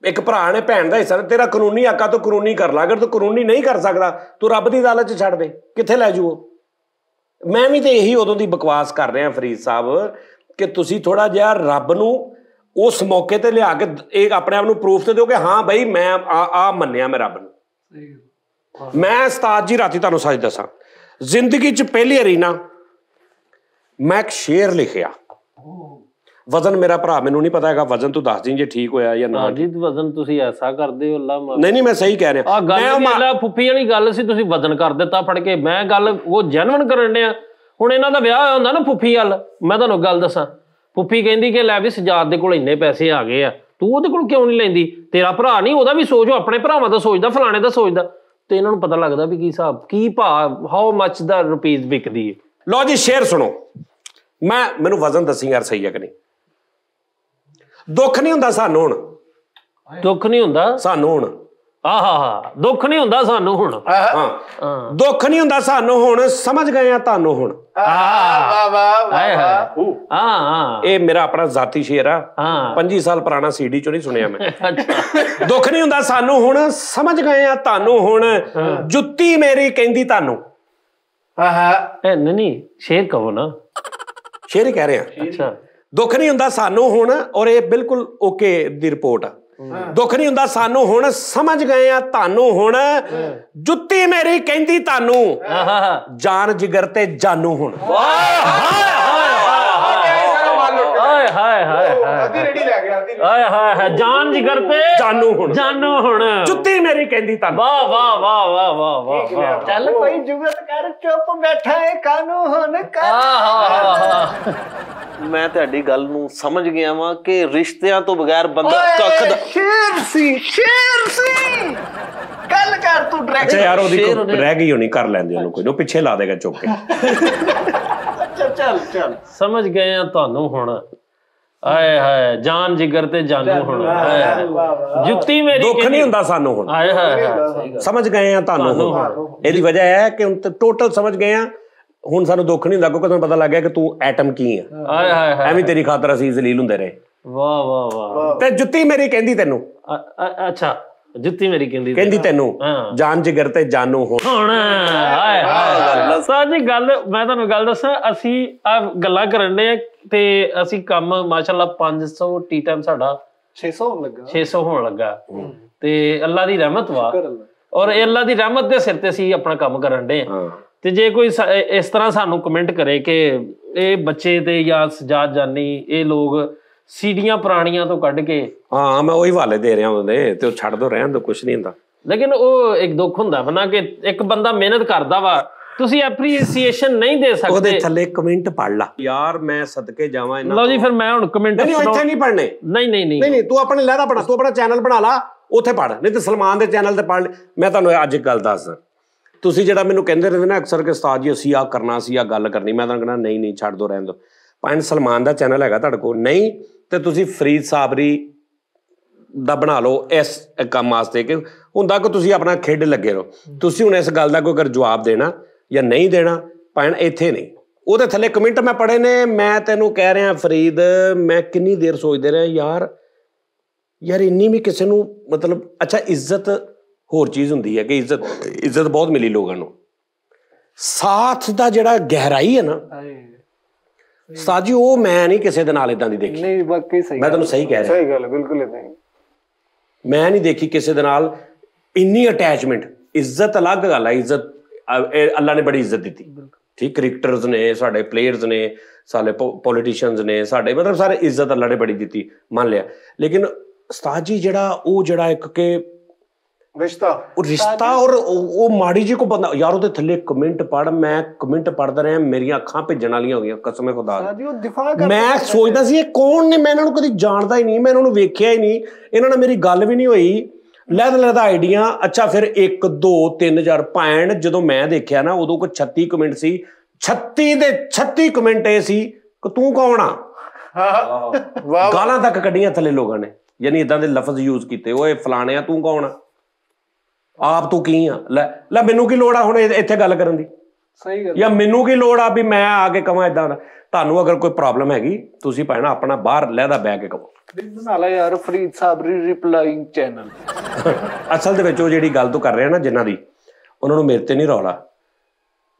एक भरा ने भैन का हिस्सा तेरा कानूनी हक तो कानूनी कर ला अगर तू कानूनी नहीं कर सकता तू रब की अदालत च छड़ दे कित्थे लै जू मैं भी तो यही उदों दी बकवास कर रहा फरीद साहब कि तुसी थोड़ा जिहा रब नू उस मौके ते लिया के एक अपने आप नू प्रूफ ते दो कि हाँ बई मैं आ मन्निया मैं रब नू मैं उस्ताद जी राती तुहानू सच दसां जिंदगी च पहली वारी ना मैं एक शेर लिखिया वजन मेरा भरा मैनू नहीं पता है वजन तू दस दी जे ठीक होया या ना जी वजन तुसी ऐसा करदे हो अल्लाह नहीं नहीं मैं सही कह रहा मैं फुफी वाली गल सी तुसी वजन कर दिता फड़ के मैं गल वो जेन्युइन करन दिया हुण इन्हां दा विआह होया हुंदा ना फुफी वाल मैं तुहानू गल दसां फुफी कहती कि लै भी सजाद दे कोल इन्ने पैसे आ गए आ तू ਉਹਦੇ ਕੋਲ क्यों नहीं लैंदी तेरा भरा नहीं ਉਹਦਾ भी सोच अपने भरावां दा सोचदा फलाणे दा सोचदा ते इन्हां नूं पता लगदा भी की हिसाब की भाव हाउ मच दा रुपीज विकदी है लो जी शेर सुनो मैनू वजन दसी यार सही है कि नहीं दुख नहीं हुंदा सानू हुण दुख नहीं हुंदा सानू हुण दुख नहीं हुंदा सानू हुण दुख नहीं हुंदा सानू हुण समझ गए आ तानू हुण ਇਹ ਮੇਰਾ ਆਪਣਾ ਜ਼ਾਤੀ ਸ਼ੇਰ ਆ 25 ਸਾਲ ਪੁਰਾਣਾ ਸੀਡੀ ਚੋਂ ਨਹੀਂ ਸੁਣਿਆ ਮੈਂ ਦੁੱਖ ਨਹੀਂ ਹੁੰਦਾ ਸਾਨੂੰ ਹੁਣ ਸਮਝ ਗਏ ਆ ਤੁਹਾਨੂੰ ਹੁਣ ਜੁੱਤੀ ਮੇਰੀ ਕਹਿੰਦੀ ਤੁਹਾਨੂੰ ਨਹੀਂ ਸ਼ੇਰ ਕਹੋ ਨਾ ਸ਼ੇਰ ਹੀ ਕਹਿ ਰਹੇ ਆ ਅੱਛਾ ਦੁੱਖ ਨਹੀਂ ਹੁੰਦਾ ਸਾਨੂੰ ਹੁਣ ਔਰ ਇਹ ਬਿਲਕੁਲ ਓਕੇ ਦੀ ਰਿਪੋਰਟ ਆ ਦੁੱਖ ਨਹੀਂ ਹੁੰਦਾ ਸਾਨੂੰ ਹੁਣ ਸਮਝ ਗਏ ਆ ਤੁਹਾਨੂੰ ਹੁਣ ਜੁੱਤੀ ਮੇਰੀ ਕਹਿੰਦੀ ਤੁਹਾਨੂੰ ਜਾਨ ਜਿਗਰ ਤੇ ਜਾਨੂ ਹੁਣ ਜਾਨ ਜਿਗਰ ਤੇ ਜਾਨੂ ਹੁਣ ਜੁੱਤੀ ਮੇਰੀ ਕਹਿੰਦੀ ਤੁਹਾਨੂੰ ਵਾਹ ਵਾਹ ਵਾਹ ਵਾਹ ਵਾਹ ਵਾਹ ਚੱਲ ਕੋਈ ਜੁਗਤ ਕਰ ਚੁੱਪ ਬੈਠਾ ਏ ਕਾਨੂੰ ਹੁਣ ਮੈਂ ਤੁਹਾਡੀ ਗੱਲ ਨੂੰ ਸਮਝ ਗਿਆ ਵਾਂ ਕਿ ਰਿਸ਼ਤਿਆਂ ਤੋਂ ਬਗੈਰ ਬੰਦਾ ਕੱਖ ਦਾ ਸ਼ੇਰ ਸੀ ਗੱਲ ਕਰ ਤੂੰ ਡਾਇਰੈਕਟ ਯਾਰ ਉਹਦੀ ਰਹਿ ਗਈ ਹੋਣੀ ਕਰ ਲੈਂਦੇ ਉਹਨੂੰ ਕੋਈ ਨੂੰ ਪਿੱਛੇ ਲਾ ਦੇਗਾ ਚੁੱਕ ਕੇ ਚੱਲ ਸਮਝ ਗਏ ਆ ਤੁਹਾਨੂੰ ਹੁਣ ਆਏ ਹਾਏ ਜਾਨ ਜਿਗਰ ਤੇ ਜਾਨੂ ਹੁਣ ਜੁੱਤੀ ਮੇਰੀ ਦੁੱਖ ਨਹੀਂ ਹੁੰਦਾ ਸਾਨੂੰ ਹੁਣ ਆਏ ਹਾਏ ਸਮਝ ਗਏ ਆ ਤੁਹਾਨੂੰ ਹੁਣ ਇਹਦੀ ਵਜ੍ਹਾ ਹੈ ਕਿ ਹੁਣ ਟੋਟਲ ਸਮਝ ਗਏ ਆ ਹੁਣ ਸਾਨੂੰ ਦੁੱਖ ਨਹੀਂ ਹੁੰਦਾ ਕਿਉਂਕਿ ਤੁਹਾਨੂੰ ਪਤਾ ਲੱਗ ਗਿਆ ਕਿ ਤੂੰ ਐਟਮ ਕੀ ਆ ਆਏ ਹਾਏ ਐਵੇਂ ਤੇਰੀ ਖਾਤਰ ਅਸੀਂ ਜ਼ਲੀਲ ਹੁੰਦੇ ਰਹੇ ਵਾਹ ਵਾਹ ਵਾਹ ਤੇ ਜੁੱਤੀ ਮੇਰੀ ਕਹਿੰਦੀ ਤੈਨੂੰ ਅੱਛਾ ਜੁੱਤੀ ਮੇਰੀ ਕਹਿੰਦੀ ਤੈਨੂੰ ਜਾਨ ਜਿਗਰ ਤੇ ਜਾਨੂ ਹੁਣ ਹਾਏ ਹਾਏ ਸਾਜੀ ਗੱਲ ਮੈਂ ਤੁਹਾਨੂੰ ਗੱਲ ਦੱਸਾਂ ਅਸੀਂ ਆ ਗੱਲਾਂ ਕਰਨ ਦੇ ਤੇ ਅਸੀਂ ਕੰਮ ਮਾਸ਼ਾਅੱਲਾ 500 ਟੀ ਟਾਈਮ ਸਾਡਾ 600 ਹੋਣ ਲੱਗਾ ਤੇ ਅੱਲਾ ਦੀ ਰਹਿਮਤ ਵਾ ਔਰ ਇਹ ਅੱਲਾ ਦੀ ਰਹਿਮਤ ਦੇ ਸਿਰ ਤੇ ਅਸੀਂ ਆਪਣਾ ਕੰਮ ਕਰਨ ਦੇ ਤੇ ਜੇ ਕੋਈ ਇਸ ਤਰ੍ਹਾਂ ਸਾਨੂੰ ਕਮੈਂਟ ਕਰੇ ਕਿ ਇਹ ਬੱਚੇ ਤੇ ਜਾਂ ਸਜਾਦ ਜਾਨੀ ਇਹ ਲੋਕ ਸੀੜੀਆਂ ਪੁਰਾਣੀਆਂ ਤੋਂ ਕੱਢ ਕੇ ਹਾਂ ਮੈਂ ਉਹੀ ਹਵਾਲੇ ਦੇ ਰਿਹਾ ਉਹਦੇ ਤੇ ਉਹ ਛੱਡ ਦੋ ਰਹਿਣ ਦੋ ਕੁਛ ਨਹੀਂ ਹੁੰਦਾ ਲੇਕਿਨ ਉਹ ਇੱਕ ਦੁੱਖ ਹੁੰਦਾ ਬਣਾ ਕਿ ਇੱਕ ਬੰਦਾ ਮਿਹਨਤ ਕਰਦਾ ਵਾ ਤੁਸੀਂ ਐਪਰੀਸੀਏਸ਼ਨ ਨਹੀਂ ਦੇ ਸਕਦੇ ਉਹਦੇ ਥੱਲੇ ਕਮੈਂਟ ਪੜ ਲਾ ਯਾਰ ਮੈਂ ਸਦਕੇ ਜਾਵਾਂ ਇਹਨਾਂ ਲਓ ਜੀ ਫਿਰ ਮੈਂ ਹੁਣ ਕਮੈਂਟ ਨਹੀਂ ਇੱਥੇ ਨਹੀਂ ਪੜਨੇ ਨਹੀਂ ਤੂੰ ਆਪਣੇ ਲਹਿਦਾ ਬਣਾ ਤੂੰ ਆਪਣਾ ਚੈਨਲ ਬਣਾ ਲਾ ਉੱਥੇ ਪੜ ਨਹੀਂ ਤੇ ਸਲਮਾਨ ਦੇ ਚੈਨਲ ਤੇ ਪੜ ਮੈਂ ਤੁਹਾਨੂੰ ਅੱਜ ਇੱਕ ਗੱਲ ਦੱਸਦਾ ਤੁਸੀਂ ਜਿਹੜਾ ਮੈਨੂੰ ਕਹਿੰਦੇ ਰਹਿੰਦੇ ਨਾ ਅਕਸਰ ਕਿ ਉਸਤਾਦ ਜੀ ਅਸੀਂ ਆ ਕਰਨਾ ਸੀ ਆ ਗੱਲ ਕਰਨੀ ਮੈਂ ਤੁਹਾਨੂੰ ਕਹਿੰਦਾ ਨਹੀਂ ਛੱਡ ਦੋ ਰਹਿਣ ਦੋ ਭਾਵੇਂ ਸਲਮਾਨ ਦਾ ਚੈਨਲ ਹੈਗਾ ਤੁਹਾਡੇ ਕੋਲ ਨਹੀਂ ਤੇ ਤੁਸੀਂ ਫਰੀਦ ਸਾਬਰੀ ਦਾ ਬਣਾ ਲਓ ਇਸ ਕੰਮ ਵਾਸਤੇ ਕਿ ਹੁੰਦਾ ਕਿ ਤੁਸੀਂ ਆਪਣਾ ਖੇਡ ਲੱਗੇ ਰਹੋ ਤੁਸੀਂ ਹੁਣ ਇਸ ਗੱਲ ਦਾ ਕੋਈ ਅਗਰ ਜਵਾਬ ਦੇਣਾ ਜਾਂ ਨਹੀਂ ਦੇਣਾ ਭਾਵੇਂ ਇੱਥੇ ਨਹੀਂ ਉਹਦੇ ਥੱਲੇ ਕਮੈਂਟ ਮੈਂ ਪੜ੍ਹੇ ਨੇ ਮੈਂ ਤੈਨੂੰ ਕਹਿ ਰਿਹਾ ਫਰੀਦ ਮੈਂ ਕਿੰਨੀ ਦੇਰ ਸੋਚਦੇ ਰਿਹਾ ਯਾਰ ਇੰਨੀ ਵੀ ਕਿਸੇ ਨੂੰ ਮਤਲਬ ਅੱਛਾ ਇੱਜ਼ਤ ਹੋਰ ਚੀਜ਼ ਹੁੰਦੀ ਹੈ ਕਿ ਇੱਜ਼ਤ ਬਹੁਤ ਮਿਲੀ ਲੋਕਾਂ ਨੂੰ ਸਾਥ ਦਾ ਜਿਹੜਾ ਗਹਿਰਾਈ ਹੈ ਨਾ ਸਾਜੀ ਉਹ ਮੈਂ ਨਹੀਂ ਕਿਸੇ ਦੇ ਨਾਲ ਇਦਾਂ ਦੀ ਦੇਖੀ ਨਹੀਂ ਵਾਕਈ ਸਹੀ ਮੈਂ ਤੁਹਾਨੂੰ ਸਹੀ ਕਹਿ ਰਿਹਾ ਸਹੀ ਗੱਲ ਬਿਲਕੁਲ ਇਦਾਂ ਹੀ ਮੈਂ ਨਹੀਂ ਦੇਖੀ ਕਿਸੇ ਦੇ ਨਾਲ ਇੰਨੀ ਅਟੈਚਮੈਂਟ ਇੱਜ਼ਤ ਅਲੱਗ ਗੱਲ ਹੈ ਇੱਜ਼ਤ ਅੱਲਾ ਨੇ ਬੜੀ ਇੱਜ਼ਤ ਦਿੱਤੀ ਠੀਕ ਕ੍ਰਿਕਟਰਸ ਨੇ ਸਾਡੇ ਪਲੇਅਰਸ ਨੇ ਸਾਡੇ ਪੋਲੀਟੀਸ਼ੀਅਨਸ ਨੇ ਸਾਡੇ ਮਤਲਬ ਸਾਰੇ ਇੱਜ਼ਤ ਅੱਲਾ ਨੇ ਬੜੀ ਦਿੱਤੀ ਮੰਨ ਲਿਆ ਲੇਕਿਨ ਉਸਤਾਦ ਜੀ ਜਿਹੜਾ ਇੱਕ ਕਿ ਰਿਸ਼ਤਾ ਔਰ ਉਹ ਮਾੜੀ ਜੀ ਕੋ ਬੰਦਾ ਯਾਰ ਉਹਦੇ ਥੱਲੇ ਕਮੈਂਟ ਪੜ, ਮੈਂ ਕਮੈਂਟ ਪੜਦਾ ਰਿਹਾ, ਮੇਰੀਆਂ ਅੱਖਾਂ ਭਿੱਜਣ ਵਾਲੀਆਂ ਹੋ ਗਈਆਂ ਕਸਮ ਖੁਦਾ ਦੀ। ਮੈਂ ਸੋਚਦਾ ਸੀ ਇਹ ਕੌਣ ਨੇ, ਮੈਂ ਇਹਨਾਂ ਨੂੰ ਕਦੀ ਜਾਣਦਾ ਹੀ ਨਹੀਂ, ਮੈਂ ਇਹਨਾਂ ਨੂੰ ਵੇਖਿਆ ਹੀ ਨਹੀਂ, ਇਹਨਾਂ ਨਾਲ ਮੇਰੀ ਗੱਲ ਵੀ ਨਹੀਂ ਹੋਈ। ਲੈਦਾ ਆਈਡੀਆਂ। ਅੱਛਾ ਫਿਰ 1 2 3 4 5 ਜਦੋਂ ਮੈਂ ਦੇਖਿਆ ਨਾ ਉਦੋਂ ਕੋ 36 ਕਮੈਂਟ ਸੀ, 36 ਦੇ 36 ਕਮੈਂਟ ਇਹ ਸੀ ਕਿ ਤੂੰ ਕੌਣ ਆ। ਗਾਲਾਂ ਤੱਕ ਕੱਢੀਆਂ ਥੱਲੇ ਲੋਕਾਂ ਨੇ, ਯਾਨੀ ਇਦਾਂ ਦੇ ਲਫ਼ਜ਼ ਯੂਜ਼ ਕੀਤੇ, ਓਏ ਫਲਾਣੇ ਆ ਤੂੰ ਕੌਣ ਆ, ਆਪ ਤੂੰ ਕੀ ਆ, ਲੈ ਮੈਨੂੰ ਕੀ ਲੋੜ ਆ ਹੁਣ ਇੱਥੇ ਗੱਲ ਕਰਨ ਦੀ। ਸਹੀ ਗੱਲ। ਜਾਂ ਮੈਨੂੰ ਕੀ ਲੋੜ ਆ ਵੀ ਮੈਂ ਆ ਕੇ ਕਵਾਂ ਇਦਾਂ ਦਾ। ਤੁਹਾਨੂੰ ਅਗਰ ਕੋਈ ਪ੍ਰੋਬਲਮ ਹੈਗੀ ਤੁਸੀਂ ਭੈਣਾ ਆਪਣਾ ਬਾਹਰ ਲਹਿਦਾ ਬਹਿ ਕੇ ਕਹੋ। ਬਣਾ ਲੈ ਯਾਰ ਫਰੀਦ ਸਾਬਰੀ ਰਿਪਲਾਈਂਗ ਚੈਨਲ। ਅਸਲ ਦੇ ਵਿੱਚ ਉਹ ਜਿਹੜੀ ਗੱਲ ਤੂੰ ਕਰ ਰਿਹਾ ਨਾ ਜਿਨ੍ਹਾਂ ਦੀ, ਉਹਨਾਂ ਨੂੰ ਮੇਰੇ ਤੇ ਨਹੀਂ ਰੌਲਾ।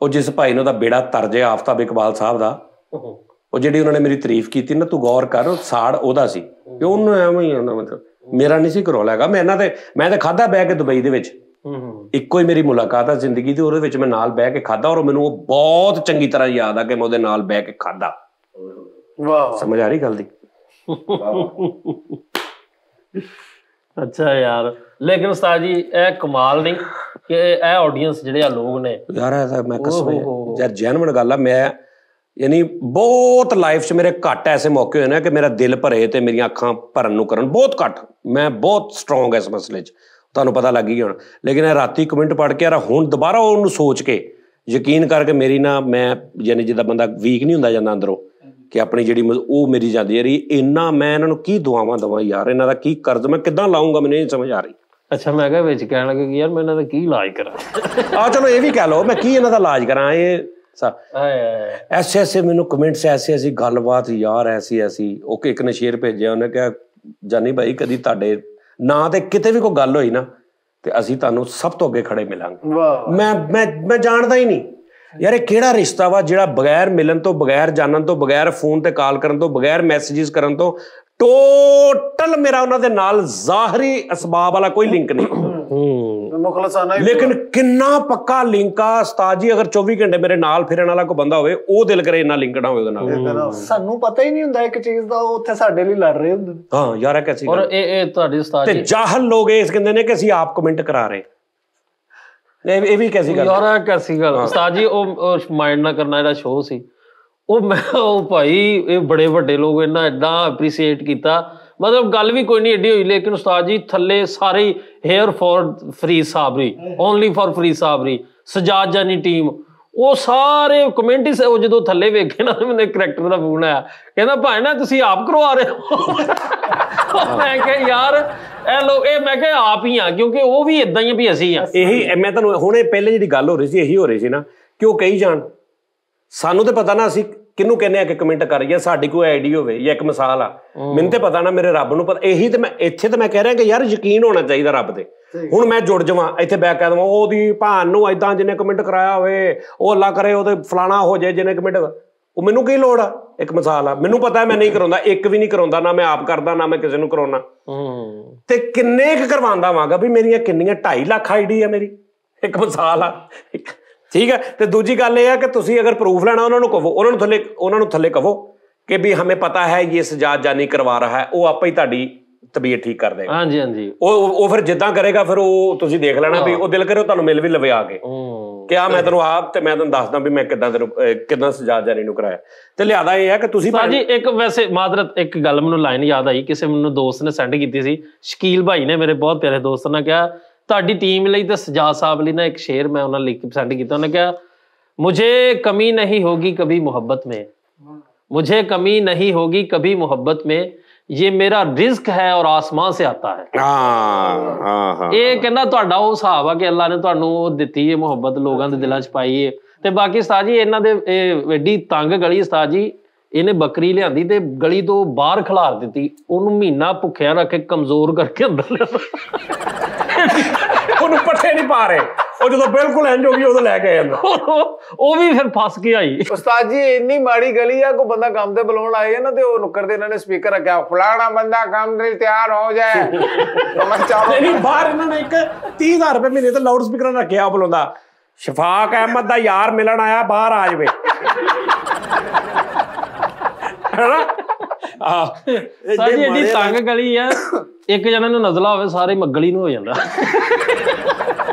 ਉਹ ਜਿਸ ਭਾਈ ਨੂੰ ਉਹਦਾ ਬੇੜਾ ਤਰਜੇ ਆਫਤਾਬ ਇਕਬਾਲ ਸਾਹਿਬ ਦਾ, ਉਹ ਜਿਹੜੀ ਉਹਨਾਂ ਨੇ ਮੇਰੀ ਤਾਰੀਫ ਕੀਤੀ ਨਾ, ਤੂੰ ਗੌਰ ਕਰ, ਸਾੜ ਉਹਦਾ ਸੀ ਕਿ ਉਹਨੂੰ ਐਵੇਂ ਹੀ ਆਉਂਦਾ, ਮਤਲਬ ਮੇਰਾ ਨਹੀਂ ਸੀ ਕਰੌਲਾ ਹੈਗਾ। ਮੈਂ ਤਾਂ ਖਾਧਾ ਬਹਿ ਕੇ ਦੁਬਈ ਦੇ ਵਿੱਚ, ਇੱਕੋ ਹੀ ਮੇਰੀ ਮੁਲਾਕਾਤ ਆ ਜ਼ਿੰਦਗੀ ਦੀ, ਉਹਦੇ ਵਿੱਚ ਮੈਂ ਨਾਲ ਬਹਿ ਕੇ ਖਾਧਾ ਔਰ ਮੈਨੂੰ ਉਹ ਬਹੁਤ ਚੰਗੀ ਤਰ੍ਹਾਂ ਯਾਦ ਆ ਕਿ ਮੈਂ ਉਹਦੇ ਨਾਲ ਬਹਿ ਕੇ ਖਾਧਾ। ਵਾਹ, ਸਮਝ ਆ ਰਹੀ ਗੱਲ ਦੀ। ਅੱਛਾ ਯਾਰ, ਲੇਕਿਨ ਉਸਤਾਦ ਜੀ ਇਹ ਕਮਾਲ ਨਹੀਂ ਕਿ ਇਹ ਆਡੀਅנס ਜਿਹੜੇ ਆ ਲੋਕ ਨੇ ਯਾਰ, ਮੈਂ ਕਸਮ ਯਾਰ ਜੈਨੂਇਨ ਗੱਲ ਆ। ਮੈਂ ਯਾਨੀ ਬਹੁਤ ਲਾਈਫ 'ਚ ਮੇਰੇ ਘੱਟ ਐਸੇ ਮੌਕੇ ਹੋਏ ਨੇ ਕਿ ਮੇਰਾ ਦਿਲ ਭਰੇ ਤੇ ਮੇਰੀਆਂ ਅੱਖਾਂ ਭਰਨ ਨੂੰ ਕਰਨ, ਬਹੁਤ ਘੱਟ। ਮੈਂ ਬਹੁਤ ਸਟਰੋਂਗ ਇਸ ਮਸਲੇ 'ਚ, ਤੁਹਾਨੂੰ ਪਤਾ ਲੱਗ ਹੀ ਹੁਣ। ਲੇਕਿਨ ਇਹ ਰਾਤੀ ਕਮੈਂਟ ਪੜ੍ਹ ਕੇ ਯਾਰ ਹੁਣ ਦੁਬਾਰਾ ਉਹਨੂੰ ਸੋਚ ਕੇ ਯਕੀਨ ਕਰਕੇ ਮੇਰੀ ਨਾ, ਮੈਂ ਯਾਨੀ ਜਿੱਦਾਂ ਬੰਦਾ ਵੀਕ ਨਹੀਂ ਹੁੰਦਾ ਜਾਂਦਾ ਅੰਦਰੋਂ ਕਿ ਆਪਣੀ ਜਿਹੜੀ ਉਹ ਮੇਰੀ ਜਾਂਦੀ ਰਹੀ ਇੰਨਾ, ਮੈਂ ਇਹਨਾਂ ਨੂੰ ਕੀ ਦੁਆਵਾਂ ਦੇਵਾਂ ਯਾਰ, ਇਹਨਾਂ ਦਾ ਕੀ ਕਰਜ਼ ਮੈਂ ਕਿੱਦਾਂ ਲਾਊਂਗਾ, ਮੈਨੂੰ ਇਹ ਸਮਝ ਆ ਰਹੀ। ਅੱਛਾ, ਮੈਂ ਕਿਹਾ ਵਿੱਚ ਕਹਿਣ ਲੱਗੇ ਕਿ ਯਾਰ ਮੈਂ ਇਹਨਾਂ ਦਾ ਕੀ ਇਲਾਜ ਕਰਾਂ। ਆ ਚਲੋ ਇਹ ਵੀ ਕਹਿ ਲਓ, ਮੈਂ ਕੀ ਇਹਨਾਂ ਦਾ ਇਲਾਜ ਕਰਾਂ। ਇਹ ਐਸੇ ਮੈਨੂੰ ਕਮੈਂਟਸ ਐਸੀ ਗੱਲਬਾਤ ਯਾਰ, ਐਸੀ। ਉਹ ਇੱਕ ਨੇ ਸ਼ੇਅਰ ਭੇਜਿਆ, ਉਹਨੇ ਕਿਹਾ ਜਾਨੀ ਭਾਈ ਕਦੀ ਤੁਹਾਡੇ ਨਾਂ ਤੇ ਕਿਤੇ ਵੀ ਕੋਈ ਗੱਲ ਹੋਈ ਨਾ ਤੇ ਅਸੀਂ ਤੁਹਾਨੂੰ ਸਭ ਤੋਂ ਅੱਗੇ ਖੜੇ ਮਿਲਾਂਗੇ। ਮੈਂ ਜਾਣਦਾ ਹੀ ਨਹੀਂ ਯਾਰ ਇਹ ਕਿਹੜਾ ਰਿਸ਼ਤਾ ਵਾ ਜਿਹੜਾ ਬਗੈਰ ਮਿਲਣ ਤੋਂ, ਬਗੈਰ ਜਾਣਨ ਤੋਂ, ਬਗੈਰ ਫੋਨ ਤੇ ਕਾਲ ਕਰਨ ਤੋਂ, ਬਗੈਰ ਮੈਸੇजेस ਕਰਨ ਤੋਂ, ਟੋਟਲ ਮੇਰਾ ਉਹਨਾਂ ਦੇ ਨਾਲ ਜ਼ਾਹਰੀ ਅਸਬਾਬ ਵਾਲਾ ਕੋਈ ਲਿੰਕ ਨਹੀਂ, ਲੇਕਿਨ ਕਿੰਨਾ ਪੱਕਾ ਲਿੰਕ ਆ ਉਸਤਾਦ ਜੀ। ਅਗਰ 24 ਘੰਟੇ ਮੇਰੇ ਨਾਲ ਫਿਰਨ ਵਾਲਾ ਕੋਈ ਬੰਦਾ ਹੋਵੇ, ਉਹ ਦਿਲ ਕਰੇ ਇੰਨਾ ਲਿੰਕ ਨਾ ਹੋਵੇ ਉਹਦੇ ਨਾਲ। ਸਾਨੂੰ ਪਤਾ ਹੀ ਨਹੀਂ ਹੁੰਦਾ ਇੱਕ ਚੀਜ਼ ਦਾ, ਉਹ ਉੱਥੇ ਸਾਡੇ ਲਈ ਲੜ ਰਹੇ ਹੁੰਦੇ ਨੇ। ਹਾਂ ਯਾਰ, ਕੈਸੀ ਔਰ ਇਹ ਤੁਹਾਡੀ ਉਸਤਾਦ ਜੀ ਤੇ ਜਾਹਲ ਲੋਕ ਇਸ ਕਹਿੰਦੇ ਨੇ ਕਿ ਅਸੀਂ ਆਪ ਕਮੈਂਟ ਕਰਾ ਰਹੇ, ਇਹ ਵੀ ਕੈਸੀ ਗੱਲ ਯਾਰ, ਕੈਸੀ ਗੱਲ ਉਸਤਾਦ ਜੀ। ਉਹ ਮਾਈਂਡ ਨਾ ਕਰਨਾ ਜਿਹੜਾ ਸ਼ੋਅ ਸੀ, ਉਹ ਭਾਈ ਇਹ ਬੜੇ ਵੱਡੇ ਲੋਕ ਇਹਨਾਂ ਏਦਾਂ ਅਪਰੀਸੀਏਟ ਕੀਤਾ, ਮਤਲਬ ਗੱਲ ਵੀ ਕੋਈ ਨਹੀਂ ਏਡੀ ਹੋਈ, ਲੇਕਿਨ ਉਸਤਾਦ ਜੀ ਥੱਲੇ ਸਾਰੇ here for Farid Sabri, only for Farid Sabri, ਸਜਾਦ ਜਾਨੀ ਟੀਮ, ਉਹ ਸਾਰੇ ਕਮੈਂਟ ਹੀ। ਉਹ ਜਦੋਂ ਥੱਲੇ ਵੇਖੇ ਨਾ, ਮੈਨੂੰ ਕਰੈਕਟਰ ਦਾ ਫੋਨ ਆਇਆ, ਕਹਿੰਦਾ ਭਾਈ ਨਾ ਤੁਸੀਂ ਆਪ ਕਰਵਾ ਰਹੇ ਹੋ। ਮੈਂ ਕਿਹਾ ਯਾਰ ਇਹ ਲੋਕ, ਇਹ ਮੈਂ ਕਿਹਾ ਆਪ ਹੀ ਆ, ਕਿਉਂਕਿ ਉਹ ਵੀ ਏਦਾਂ ਹੀ ਆ ਵੀ ਅਸੀਂ ਆ। ਇਹੀ ਮੈਂ ਤੁਹਾਨੂੰ ਹੁਣੇ ਪਹਿਲੇ ਜਿਹੜੀ ਗੱਲ ਹੋ ਰਹੀ ਸੀ, ਇਹੀ ਹੋ ਰਹੀ ਸੀ ਨਾ ਕਿ ਉਹ ਕਹੀ ਜਾਣ, ਸਾਨੂੰ ਤੇ ਪਤਾ ਨਾ ਅਸੀਂ ਕਿਹਨੂੰ ਕਹਿੰਦੇ ਆ ਕਿ ਕਮੈਂਟ ਕਰ ਜਾਂ ਸਾਡੀ ਕੋਈ ਆਈਡੀ ਹੋਵੇ ਜਾਂ ਇੱਕ ਮਿਸਾਲ ਆ, ਮੈਨੂੰ ਤੇ ਪਤਾ ਨਾ, ਮੇਰੇ ਰੱਬ ਨੂੰ ਪਤਾ। ਇਹੀ ਤੇ ਮੈਂ ਇੱਥੇ ਤੇ ਮੈਂ ਕਹਿ ਰਿਹਾ ਕਿ ਯਾਰ ਯਕੀਨ ਹੋਣਾ ਚਾਹੀਦਾ ਰੱਬ ਤੇ। ਹੁਣ ਮੈਂ ਜੁੜ ਜਾਵਾਂ ਇੱਥੇ ਬੈਕ ਕਹਿ ਦੇਵਾਂ ਉਹਦੀ ਭਾਨ ਨੂੰ ਏਦਾਂ ਜਿਹਨੇ ਕਮੈਂਟ ਕਰਾਇਆ ਹੋਵੇ, ਉਹ ਅੱਲਾ ਕਰੇ ਉਹਦੇ ਫਲਾਣਾ ਹੋ ਜਾਏ ਜਿਹਨੇ ਕਮੈਂਟ, ਉਹ ਮੈਨੂੰ ਕੀ ਲੋੜ ਆ। ਇੱਕ ਮਿਸਾਲ ਆ, ਮੈਨੂੰ ਪਤਾ ਮੈਂ ਨਹੀਂ ਕਰਾਉਂਦਾ, ਇੱਕ ਵੀ ਨਹੀਂ ਕਰਾਉਂਦਾ, ਨਾ ਮੈਂ ਆਪ ਕਰਦਾ ਨਾ ਮੈਂ ਕਿਸੇ ਨੂੰ ਕਰਾਉਣਾ, ਤੇ ਕਿੰਨੇ ਕੁ ਕਰਵਾਉਂਦਾ ਵਾਂਗਾ ਵੀ ਮੇਰੀਆਂ ਕਿੰਨੀਆਂ 2.5 ਲੱਖ ਆਈਡੀ ਆ ਮੇਰੀ, ਇੱਕ ਮਿਸਾਲ ਆ, ਠੀਕ ਹੈ। ਤੇ ਦੂਜੀ ਗੱਲ ਇਹ ਆ ਕਿ ਤੁਸੀਂ ਅਗਰ ਪ੍ਰੂਫ ਲੈਣਾ ਉਹਨਾਂ ਨੂੰ ਕਹੋ, ਉਹਨਾਂ ਨੂੰ ਥੱਲੇ ਕਹੋ ਕਿ ਵੀ ਹमें ਪਤਾ ਹੈ ਇਹ ਸਜਾਦ ਜਾਨੀ ਕਰਵਾ ਰਹਾ ਹੈ, ਉਹ ਆਪੇ ਹੀ ਤੁਹਾਡੀ ਤਬੀਅਤ ਠੀਕ ਕਰ ਦੇਗਾ। ਹਾਂਜੀ ਹਾਂਜੀ, ਉਹ ਫਿਰ ਜਿੱਦਾਂ ਕਰੇਗਾ ਫਿਰ ਉਹ ਤੁਸੀਂ ਦੇਖ ਲੈਣਾ ਵੀ ਉਹ ਦਿਲ ਕਰੇ ਤੁਹਾਨੂੰ ਮਿਲ ਵੀ ਲਵੇ ਆ ਕੇ ਕਿ ਆ ਮੈਂ ਤੈਨੂੰ ਆਪ ਤੇ ਮੈਂ ਤੁਹਾਨੂੰ ਦੱਸਦਾ ਵੀ ਮੈਂ ਕਿੱਦਾਂ ਸਜਾਦ ਜਾਨੀ ਨੂੰ ਕਰਾਇਆ। ਤੇ ਲਿਆਦਾ ਇਹ ਹੈ ਕਿ ਤੁਸੀਂ ਭਾਜੀ ਇੱਕ ਵੈਸੇ ਮਾਦਰਤ ਇੱਕ ਗੱਲ ਮੈਨੂੰ ਲਾਈਨ ਯਾਦ ਆਈ, ਕਿਸੇ ਮੈਨੂੰ ਦੋਸਤ ਨੇ ਸੈਂਡ ਕੀਤੀ ਸੀ, ਸ਼ਕੀਲ ਭਾਈ ਨੇ, ਮੇਰੇ ਬਹੁਤ ਪਿਆਰੇ ਦੋਸਤ ਨੇ ਕਿਹਾ ਤੁਹਾਡੀ ਟੀਮ ਲਈ ਤੇ ਸਜਾਦ ਸਾਹਿਬ ਲਈ ਨਾ ਇੱਕ ਸ਼ੇਰ ਮੈਂ ਉਹਨਾਂ ਲਿਖ ਕੇ ਸੈਂਡ ਕੀਤਾ। ਉਹਨੇ ਕਿਹਾ ਮੁਝੇ ਕਮੀ ਨਹੀਂ ਹੋਗੀ ਕभी मोहब्बत में, मुझे कमी नहीं होगी कभी मोहब्बत में, ये मेरा रिस्क है और आसमान से आता है। ਇਹ ਕਹਿੰਦਾ ਤੁਹਾਡਾ ਉਹ ਹਿਸਾਬ ਆ ਕਿ ਅੱਲਾ ਨੇ ਤੁਹਾਨੂੰ ਉਹ ਦਿੱਤੀ ਹੈ ਮੁਹੱਬਤ, ਲੋਕਾਂ ਦੇ ਦਿਲਾਂ 'ਚ ਪਾਈ ਹੈ। ਤੇ ਬਾਕੀ ਉਸਤਾਦ ਜੀ ਇਹਨਾਂ ਦੇ ਇਹ ਐਡੀ ਤੰਗ ਗਲੀ ਉਸਤਾਦ ਜੀ, ਇਹਨੇ ਬੱਕਰੀ ਲਿਆਂਦੀ ਤੇ ਗਲੀ ਤੋਂ ਬਾਹਰ ਖਿਲਾਰ ਦਿੱਤੀ, ਉਹਨੂੰ ਮਹੀਨਾ ਭੁੱਖਿਆ ਰੱਖ ਕੇ ਕਮਜ਼ੋਰ ਕਰਕੇ ਅੰਦਰ ਲਿਆ, ਉਹਨੂੰ ਪੱਠੇ ਨਹੀਂ ਪਾ ਰਹੇ, ਉਹ ਜਦੋਂ ਬਿਲਕੁਲ ਇੰਜ ਹੋ ਗਈ ਉਦੋਂ ਲੈ ਕੇ ਆਇਆ ਉਹ ਵੀ ਫਿਰ ਫਸ ਕੇ ਆਈ। ਉਸਤਾਦ ਜੀ ਇੰਨੀ ਮਾੜੀ ਗਲੀ ਆ, ਕੋਈ ਬੰਦਾ ਕੰਮ ਤੇ ਬੁਲਾਉਣ ਆਏ ਨਾ ਤੇ ਉਹ ਨੁੱਕਰ ਦੇ ਇਹਨਾਂ ਨੇ ਸਪੀਕਰ ਰੱਖਿਆ, ਫਲਾਣਾ ਬੰਦਾ ਕੰਮ ਲਈ ਤਿਆਰ ਹੋ ਜਾਏ। ਨਹੀਂ ਬਾਹਰ ਇਹਨਾਂ ਨੇ ਇੱਕ 30,000 ਰੁਪਏ ਮਹੀਨੇ ਤੇ ਲਾਊਡ ਸਪੀਕਰ ਰੱਖਿਆ, ਬੁਲਾਉਂਦਾ ਸ਼ਫਾਕ ਅਹਿਮਦ ਦਾ ਯਾਰ ਮਿਲਣ ਆਇਆ, ਬਾਹਰ ਆ ਜਾਵੇ। ਸਾਡੀ ਐਡੀ ਤੰਗ ਗਲੀ ਆ ਇੱਕ ਜਣੇ ਨੂੰ ਨਜ਼ਲਾ ਹੋਵੇ ਸਾਰੇ ਮੱਗਲੀ ਨੂੰ ਹੋ ਜਾਂਦਾ।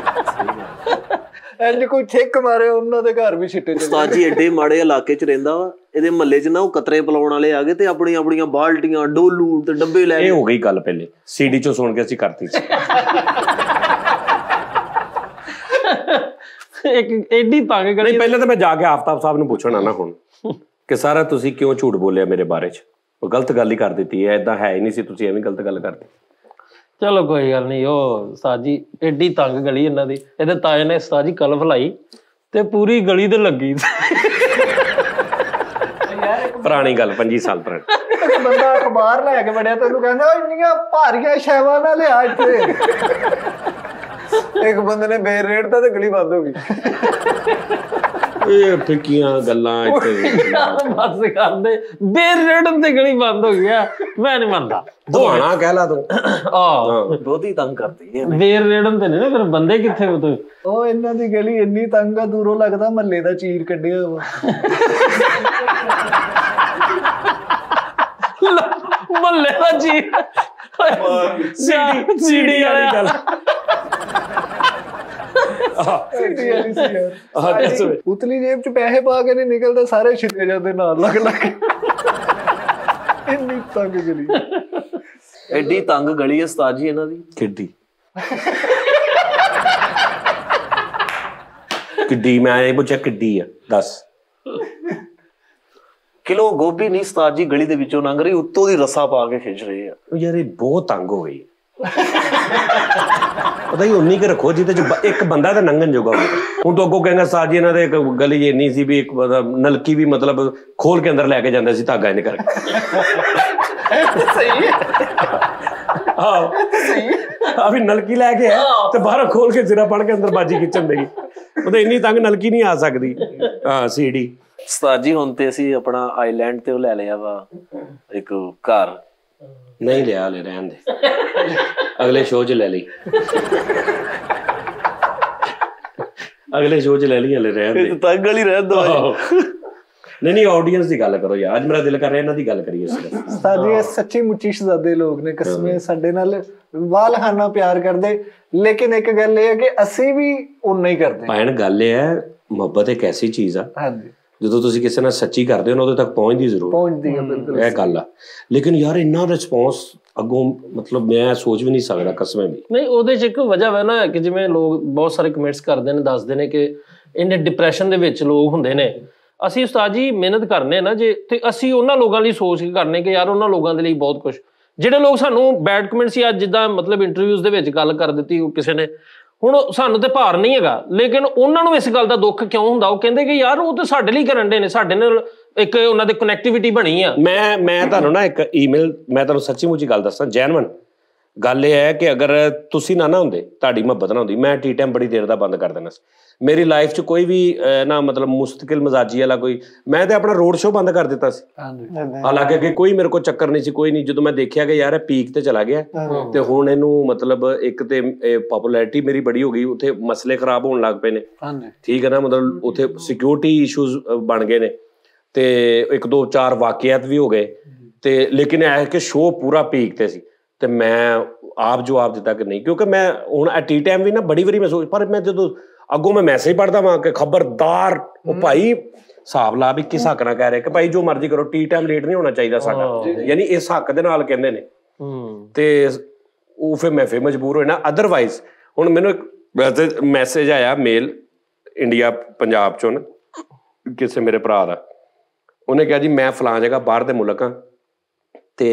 ਇੰਜ ਕੋਈ ਛਿੱਕ ਮਾਰੇ ਉਹਨਾਂ ਦੇ ਘਰ ਵੀ ਛਿੱਟੇ। ਉਸਤਾਦ ਜੀ ਐਡੇ ਮਾੜੇ ਇਲਾਕੇ 'ਚ ਰਹਿੰਦਾ ਵਾ, ਇਹਦੇ ਮਹੱਲੇ 'ਚ ਨਾ ਉਹ ਕਤਰੇ ਪਿਲਾਉਣ ਵਾਲੇ ਆ ਗਏ ਤੇ ਆਪਣੀਆਂ ਬਾਲਟੀਆਂ ਡੋਲੂ ਤੇ ਡੱਬੇ ਲੈ ਕੇ। ਇਹ ਹੋ ਗਈ ਗੱਲ ਪਹਿਲੇ ਸੀਡੀ 'ਚੋਂ ਸੁਣ ਕੇ ਅਸੀਂ ਕਰਤੀ ਸੀ। ਇੱਕ ਐਡੀ ਤੰਗ ਗਲੀ। ਪਹਿਲੇ ਤਾਂ ਮੈਂ ਜਾ ਕੇ ਆਫਤਾਬ ਸਾਹਿਬ ਨੂੰ ਪੁੱਛਣਾ ਨਾ ਹੁਣ ਕਿ ਸਾਰਾ ਤੁਸੀਂ ਕਿਉਂ ਝੂਠ ਬੋਲਿਆ ਮੇਰੇ ਬਾਰੇ 'ਚ, ਉਹ ਗਲਤ ਗੱਲ ਹੀ ਕਰ ਦਿੱਤੀ ਹੈ, ਏਦਾਂ ਹੈ ਹੀ ਨਹੀਂ ਸੀ, ਤੁਸੀਂ ਐਵੇਂ ਗਲਤ ਗੱਲ ਕਰਦੇ। ਚਲੋ ਕੋਈ ਗੱਲ ਨਹੀਂ। ਉਹ ਉਸਤਾਦ ਜੀ ਐਡੀ ਤੰਗ ਗਲੀ ਇਹਨਾਂ ਦੀ, ਇਹਦੇ ਤਾਏ ਨੇ ਉਸਤਾਦ ਜੀ ਕਲਫ ਲਾਈ ਤੇ ਪੂਰੀ ਗਲੀ ਤੇ ਲੱਗੀ। ਪੁਰਾਣੀ ਗੱਲ 25 ਸਾਲ ਪੁਰਾਣੀ। ਬੰਦਾ ਅਖਬਾਰ ਲੈ ਕੇ ਵੜਿਆ ਤੇ ਉਹਨੂੰ ਕਹਿੰਦਾ ਇੰਨੀਆਂ ਭਾਰੀਆਂ ਸ਼ੈਵਾਂ ਨਾ ਲਿਆ ਇੱਥੇ। ਇੱਕ ਬੰਦੇ ਨੇ ਬੇਰ ਰੇੜਤਾ ਤੇ ਗਲੀ ਬੰਦ ਹੋ ਗਈ। ਇਹ ਫਿੱਕੀਆਂ ਗੱਲਾਂ ਇੱਥੇ ਬਸ ਕਰਦੇ, ਬੇਰ ਰੇੜਨ ਤੇ ਗਲੀ ਬੰਦ ਹੋ ਗਿਆ। ਮੈਂ ਨਹੀਂ ਮੰਨਦਾ, ਦੁਆਣਾ ਕਹਿ ਲਾ ਤੂੰ। ਆਹ ਬਹੁਤੀ ਤੰਗ ਕਰਦੀ ਹੈ ਬੇਰ ਰੇੜਨ ਤੇ ਨਹੀਂ ਨਾ, ਫਿਰ ਬੰਦੇ ਕਿੱਥੇ ਉਹ। ਉਹ ਇਹਨਾਂ ਦੀ ਗਲੀ ਇੰਨੀ ਤੰਗ ਆ, ਦੂਰੋਂ ਲੱਗਦਾ ਮਹੱਲੇ ਦਾ ਚੀਰ ਕੱਢਿਆ ਵਾ। ਮਹੱਲੇ ਦਾ ਚੀਰ ਸੀਡੀ ਵਾਲੀ ਗੱਲ। ਉਤਲੀ ਜੇਬ ਚ ਪੈਸੇ ਪਾ ਕੇ ਨਹੀਂ ਨਿਕਲਦੇ, ਸਾਰੇ ਛਿੱਕੇ ਜਾਂਦੇ ਨਾਲ ਲੱਗ ਲੱਗ। ਇੰਨੀ ਤੰਗ ਗਲੀ, ਐਡੀ ਤੰਗ ਗਲੀ ਹੈ ਉਸਤਾਦ ਜੀ ਇਹਨਾਂ ਦੀ। ਕਿੱਡੀ ਕਿੱਡੀ? ਮੈਂ ਇਹ ਪੁੱਛਿਆ ਕਿੱਡੀ ਆ, ਦੱਸ। ਕਿਲੋ ਗੋਭੀ ਨਹੀਂ ਉਸਤਾਦ ਜੀ ਗਲੀ ਦੇ ਵਿੱਚੋਂ ਲੰਘ ਰਹੀ, ਉੱਤੋਂ ਦੀ ਰੱਸਾ ਪਾ ਕੇ ਖਿੱਚ ਰਹੇ ਆ। ਯਾਰ ਇਹ ਬਹੁਤ ਤੰਗ ਹੋ ਗਈ। ਪਤਾ ਹੀ ਉਨੀ ਕਿ ਰੱਖੋ ਜਿਹਦੇ ਚ ਇੱਕ ਬੰਦਾ ਤਾਂ ਲੰਘਣ ਜੋਗਾ ਹੋਵੇ। ਹੁਣ ਤੂੰ ਅੱਗੋਂ ਕਹੇਗਾ ਸਾਜੀ ਇਹਨਾਂ ਦੇ ਇੱਕ ਗਲੀ ਇੰਨੀ ਸੀ ਵੀ ਇੱਕ ਨਲਕੀ ਵੀ ਮਤਲਬ ਖੋਲ ਕੇ ਅੰਦਰ ਲੈ ਕੇ ਜਾਂਦੇ ਸੀ ਧਾਗਾ ਇਹਨੇ ਕਰਕੇ। ਸਹੀ ਆਹੋ ਅਭੀ ਨਲਕੀ ਲੈ ਕੇ ਤੇ ਬਾਹਰੋਂ ਖੋਲ ਕੇ ਸਿਰਾ ਪੜ ਕੇ ਅੰਦਰ ਬਾਜੀ ਖਿੱਚਣ ਦੇਗੀ। ਉਹ ਤਾਂ ਇੰਨੀ ਤੰਗ ਨਲਕੀ ਨਹੀਂ ਆ ਸਕਦੀ। ਹਾਂ ਸੀਡੀ। ਉਸਤਾਦ ਜੀ ਹੁਣ ਤੇ ਅਸੀਂ ਆਪਣਾ ਆਈਲੈਂਡ ਤੇ ਉਹ ਲੈ ਲਿਆ ਵਾ ਇੱਕ ਘਰ। ਨਹੀਂ ਲਿਆ, ਹਲੇ ਰਹਿਣ ਦੇ, ਅਗਲੇ ਸ਼ੋਅ 'ਚ ਲੈ ਲਈ। ਅਗਲੇ ਸ਼ੋਅ 'ਚ ਲੈ ਲਈ, ਹਲੇ ਰਹਿਣ ਦੇ। ਤੰਗ ਵਾਲੀ ਰਹਿਣ ਦੋ। ਨਹੀਂ ਆਡੀਅנס ਦੀ ਗੱਲ ਕਰੋ ਯਾਰ, ਅੱਜ ਮੇਰਾ ਦਿਲ ਕਰ ਰਿਹਾ ਇਹਨਾਂ ਦੀ ਗੱਲ ਕਰੀਏ। ਉਸਤਾਦ ਜੀ ਇਹ ਸੱਚੀ ਮੁੱਚੀ ਸ਼ਹਜ਼ਾਦੇ ਲੋਕ ਨੇ, ਕਸਮੇ ਸਾਡੇ ਨਾਲ ਵਾਲਹਾਨਾ ਪਿਆਰ ਕਰਦੇ। ਲੇਕਿਨ ਇੱਕ ਗੱਲ ਇਹ ਹੈ ਕਿ ਅਸੀਂ ਵੀ ਉਨਾ ਹੀ ਕਰਦੇ। ਭੈਣ ਗੱਲ ਇਹ ਹੈ, ਮੁਹੱਬਤ ਇੱਕ ਐਸੀ ਚੀਜ਼ ਆ ਹਾਂਜੀ, ਜਦੋਂ ਤੁਸੀਂ ਕਿਸੇ ਨਾਲ ਸੱਚੀ ਕਰਦੇ ਹੋ ਨਾ ਉਹਦੇ ਤੱਕ ਪਹੁੰਚਦੀ ਜ਼ਰੂਰ ਪਹੁੰਚਦੀ ਹੈ। ਬਿਲਕੁਲ ਇਹ ਗੱਲ ਆ। ਲੇਕਿਨ ਯਾਰ ਇੰਨਾ ਰਿਸਪੌਂਸ ਅੱਗੋਂ ਮਤਲਬ ਮੈਂ ਸੋਚ ਵੀ ਨਹੀਂ ਸਕਦਾ ਕਸਮੇ ਵੀ। ਨਹੀਂ ਉਹਦੇ 'ਚ ਇੱਕ ਵਜ੍ਹਾ ਹੈ ਨਾ ਕਿ ਜਿਵੇਂ ਲੋਕ ਬਹੁਤ ਸਾਰੇ ਕਮੈਂਟਸ ਕਰਦੇ ਨੇ, ਦੱਸਦੇ ਨੇ ਕਿ ਇੰਨੇ ਡਿਪਰੈਸ਼ਨ ਦੇ ਵਿੱਚ ਲੋਕ ਹੁੰਦੇ ਨੇ। ਅਸੀਂ ਉਸਤਾਦ ਜੀ ਮਿਹਨਤ ਕਰਨੇ ਨਾ ਜੇ, ਤੇ ਅਸੀਂ ਉਹਨਾਂ ਲੋਕਾਂ ਲਈ ਸੋਚ ਕੇ ਕਰਨੇ ਕਿ ਯਾਰ ਉਹਨਾਂ ਲੋਕਾਂ ਦੇ ਲਈ ਬਹੁਤ ਕੁਛ। ਜਿਹੜੇ ਲੋਕ ਸਾਨੂੰ ਬੈਡ ਕਮੈਂਟ ਸੀ ਅੱਜ ਜਿੱਦਾਂ ਮਤਲਬ ਇੰਟਰਵਿਊਜ਼ ਦੇ ਵਿੱਚ ਗੱਲ ਕਰ ਦਿੱਤੀ ਉਹ ਕਿਸੇ ਨੇ, ਹੁਣ ਸਾਨੂੰ ਤੇ ਭਾਰ ਨਹੀਂ ਹੈਗਾ, ਲੇਕਿਨ ਉਹਨਾਂ ਨੂੰ ਇਸ ਗੱਲ ਦਾ ਦੁੱਖ ਕਿਉਂ ਹੁੰਦਾ? ਉਹ ਕਹਿੰਦੇ ਕਿ ਯਾਰ ਉਹ ਤਾਂ ਸਾਡੇ ਲਈ ਕਰਨ ਦੇ ਨੇ, ਸਾਡੇ ਨਾਲ ਇੱਕ ਉਹਨਾਂ ਦੀ ਕਨੈਕਟੀਵਿਟੀ ਬਣੀ ਆ। ਮੈਂ ਤੁਹਾਨੂੰ ਨਾ ਇੱਕ ਈਮੇਲ, ਮੈਂ ਤੁਹਾਨੂੰ ਸੱਚੀ ਮੁੱਚੀ ਗੱਲ ਦੱਸਾਂ, ਜੈਨੂਇਨ ਗੱਲ ਇਹ ਹੈ ਕਿ ਅਗਰ ਤੁਸੀਂ ਨਾ ਹੁੰਦੇ, ਤੁਹਾਡੀ ਮੁਹੱਬਤ ਨਾ ਹੁੰਦੀ, ਮੈਂ ਟੀ ਟਾਈਮ ਬੜੀ ਦੇਰ ਦਾ ਬੰਦ ਕਰ ਦੇਣਾ ਸੀ। ਮੇਰੀ ਲਾਈਫ 'ਚ ਕੋਈ ਵੀ ਨਾ ਮਤਲਬ ਮੁਸਤਕਿਲ ਮਜ਼ਾਜੀ ਵਾਲਾ ਕੋਈ, ਮੈਂ ਤੇ ਆਪਣਾ ਰੋਡ ਸ਼ੋਅ ਬੰਦ ਕਰ ਦਿੱਤਾ ਸੀ। ਹਾਲਾਂਕਿ ਕਿ ਕੋਈ ਮੇਰੇ ਕੋਲ ਚੱਕਰ ਨਹੀਂ ਸੀ, ਕੋਈ ਨਹੀਂ। ਜਦੋਂ ਮੈਂ ਦੇਖਿਆ ਕਿ ਯਾਰ ਇਹ ਪੀਕ ਤੇ ਚਲਾ ਗਿਆ ਤੇ ਹੁਣ ਇਹਨੂੰ ਮਤਲਬ ਇੱਕ ਤੇ ਪਪੂਲੈਰਿਟੀ ਮੇਰੀ ਬੜੀ ਹੋ ਗਈ, ਉੱਥੇ ਮਸਲੇ ਖਰਾਬ ਹੋਣ ਲੱਗ ਪਏ ਨੇ। ਠੀਕ ਹੈ ਨਾ, ਮਤਲਬ ਉੱਥੇ ਸਿਕਿਉਰਿਟੀ ਇਸ਼ੂਜ਼ ਬਣ ਗਏ ਨੇ ਤੇ 1-2-4 ਵਾਕਿਆਤ ਵੀ ਹੋ ਗਏ ਤੇ, ਲੇਕਿਨ ਇਹ ਹੈ ਕਿ ਸ਼ੋਅ ਪੂਰਾ ਪੀਕ ਤੇ ਸੀ ਤੇ ਮੈਂ ਆਪ ਜਵਾਬ ਦਿੱਤਾ ਕਿ ਨਹੀਂ, ਕਿਉਂਕਿ ਮੈਂ ਹੁਣ ਟੀ ਟਾਈਮ ਵੀ ਨਾ ਬੜੀ ਵਾਰੀ ਮੈਂ ਸੋਚ, ਪਰ ਮੈਂ ਜਦੋਂ ਅੱਗੋਂ ਮੈਂ ਮੈਸੇਜ ਪੜ੍ਹਦਾ ਵਾਂ ਕਿ ਖਬਰਦਾਰ, ਉਹ ਭਾਈ ਹਿਸਾਬ ਲਾ ਵੀ ਕਿਸ ਹੱਕ ਨਾਲ ਕਹਿ ਰਹੇ ਕਿ ਭਾਈ ਜੋ ਮਰਜ਼ੀ ਕਰੋ, ਟੀ ਟਾਈਮ ਲੇਟ ਨਹੀਂ ਹੋਣਾ ਚਾਹੀਦਾ ਸਾਡਾ, ਯਾਨੀ ਇਸ ਹੱਕ ਦੇ ਨਾਲ ਕਹਿੰਦੇ ਨੇ। ਤੇ ਉਹ ਫਿਰ ਮੈਂ ਮਜਬੂਰ ਹੋਇਆ ਨਾ, ਅਦਰਵਾਈਜ਼ ਹੁਣ ਮੈਨੂੰ ਇੱਕ ਮੈਸੇਜ ਆਇਆ ਮੇਲ ਇੰਡੀਆ ਪੰਜਾਬ ਚੋਂ ਨਾ, ਕਿਸੇ ਮੇਰੇ ਭਰਾ ਦਾ, ਉਹਨੇ ਕਿਹਾ ਜੀ ਮੈਂ ਫਲਾਂ ਜਗ੍ਹਾ ਬਾਹਰ ਦੇ ਮੁਲਕ ਹਾਂ ਤੇ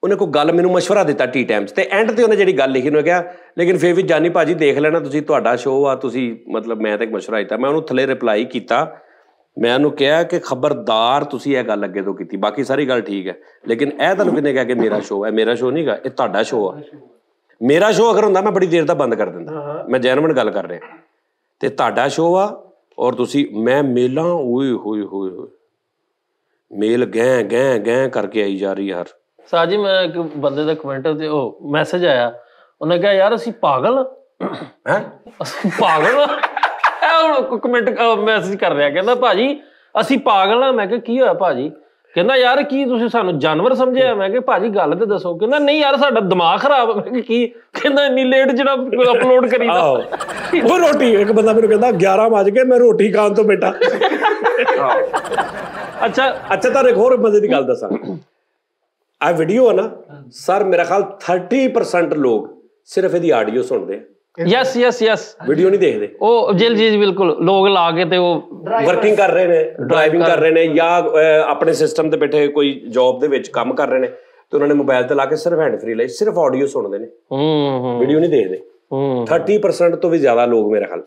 ਉਹਨੇ ਕੋਈ ਗੱਲ ਮੈਨੂੰ ਮਸ਼ਵਰਾ ਦਿੱਤਾ ਟੀ ਟਾਈਮ 'ਚ, ਤੇ ਐਂਡ ਤੇ ਉਹਨੇ ਜਿਹੜੀ ਗੱਲ ਲਿਖੀ ਉਹਨੇ ਕਿਹਾ ਲੇਕਿਨ ਫਿਰ ਵੀ ਜਾਨੀ ਭਾਜੀ ਦੇਖ ਲੈਣਾ ਤੁਸੀਂ, ਤੁਹਾਡਾ ਸ਼ੋਅ ਆ, ਤੁਸੀਂ ਮਤਲਬ ਮੈਂ ਤਾਂ ਇੱਕ ਮਸ਼ਵਰਾ ਦਿੱਤਾ। ਮੈਂ ਉਹਨੂੰ ਥੱਲੇ ਰਿਪਲਾਈ ਕੀਤਾ, ਮੈਂ ਉਹਨੂੰ ਕਿਹਾ ਕਿ ਖਬਰਦਾਰ ਤੁਸੀਂ ਇਹ ਗੱਲ ਅੱਗੇ ਤੋਂ ਕੀਤੀ, ਬਾਕੀ ਸਾਰੀ ਗੱਲ ਠੀਕ ਹੈ, ਲੇਕਿਨ ਇਹ ਤੁਹਾਨੂੰ ਕਿਹਨੇ ਕਿਹਾ ਕਿ ਮੇਰਾ ਸ਼ੋਅ ਹੈ? ਮੇਰਾ ਸ਼ੋਅ ਨਹੀਂ ਗਾ, ਇਹ ਤੁਹਾਡਾ ਸ਼ੋਅ ਆ। ਮੇਰਾ ਸ਼ੋਅ ਅਗਰ ਹੁੰਦਾ ਮੈਂ ਬੜੀ ਦੇਰ ਦਾ ਬੰਦ ਕਰ ਦਿੰਦਾ, ਮੈਂ ਜੈਨੂਇਨ ਗੱਲ ਕਰ ਰਿਹਾ, ਤੇ ਤੁਹਾਡਾ ਸ਼ੋਅ ਆ ਔਰ ਤੁਸੀਂ, ਮੈਂ ਮੇਲਾਂ ਓਏ ਹੋਏ ਹੋਏ ਹੋਏ ਮੇਲ ਗੈਂ ਗੈਂ ਗੈਂ ਕਰਕੇ ਆਈ ਜਾ ਰਹੀ ਯਾਰ। ਸਾਹ ਜੀ ਮੈਂ ਇੱਕ ਬੰਦੇ ਦਾ ਕਮੈਂਟ ਤੇ ਉਹ ਮੈਸੇਜ ਆਇਆ, ਉਹਨੇ ਕਿਹਾ ਯਾਰ ਅਸੀਂ ਪਾਗਲ ਹੈ, ਅਸੀਂ ਪਾਗਲ ਇਹ ਹੁਣ ਕਮੈਂਟ ਮੈਸੇਜ ਕਰ ਰਿਹਾ, ਕਹਿੰਦਾ ਭਾਜੀ ਅਸੀਂ ਪਾਗਲ ਆ। ਮੈਂ ਕਿਹਾ ਕੀ ਹੋਇਆ ਭਾਜੀ? ਕਹਿੰਦਾ ਯਾਰ ਕੀ ਤੁਸੀਂ ਸਾਨੂੰ ਜਾਨਵਰ ਸਮਝਿਆ? ਮੈਂ ਕਿਹਾ ਭਾਜੀ ਗੱਲ ਤੇ ਦੱਸੋ। ਕਹਿੰਦਾ ਨਹੀਂ ਯਾਰ ਸਾਡਾ ਦਿਮਾਗ ਖਰਾਬ। ਮੈਂ ਕਿਹਾ ਕੀ? ਕਹਿੰਦਾ ਇੰਨੀ ਲੇਟ ਜਿਹੜਾ ਅਪਲੋਡ ਕਰੀਦਾ। ਉਹ ਰੋਟੀ ਇੱਕ ਬੰਦਾ ਮੈਨੂੰ ਕਹਿੰਦਾ 11 ਵਜ ਗਏ ਮੈਂ ਰੋਟੀ ਖਾਣ ਤੋਂ ਬੈਠਾ। ਅੱਛਾ ਤੁਹਾਨੂੰ ਇੱਕ ਹੋਰ ਮਜ਼ੇ ਦੀ ਗੱਲ ਦੱਸਾਂ। ਆ ਵੀਡੀਓ ਹੈ ਨਾ ਸਰ, ਮੇਰਾ ਖਿਆਲ 30% ਲੋਕ ਸਿਰਫ ਇਹਦੀ ਆਡੀਓ ਸੁਣਦੇ ਆ। ਯਸ ਵੀਡੀਓ ਨਹੀਂ ਦੇਖਦੇ। ਉਹ ਜੀ ਬਿਲਕੁਲ ਲੋਕ ਲਾ ਕੇ ਤੇ ਉਹ ਵਰਕਿੰਗ ਕਰ ਰਹੇ ਨੇ, ਡਰਾਈਵਿੰਗ ਕਰ ਰਹੇ ਨੇ, ਜਾਂ ਆਪਣੇ ਸਿਸਟਮ ਤੇ ਬੈਠੇ ਕੋਈ ਜੌਬ ਦੇ ਵਿੱਚ ਕੰਮ ਕਰ ਰਹੇ ਨੇ ਤੇ ਉਹਨਾਂ ਨੇ ਮੋਬਾਈਲ ਤੇ ਲਾ ਕੇ ਸਿਰਫ ਹੈਂਡ ਫ੍ਰੀ ਲਈ ਸਿਰਫ ਆਡੀਓ ਸੁਣਦੇ ਨੇ, ਵੀਡੀਓ ਨਹੀਂ ਦੇਖਦੇ। 30% ਤੋਂ ਵੀ ਜ਼ਿਆਦਾ ਲੋਕ ਮੇਰੇ ਖਿਆਲ।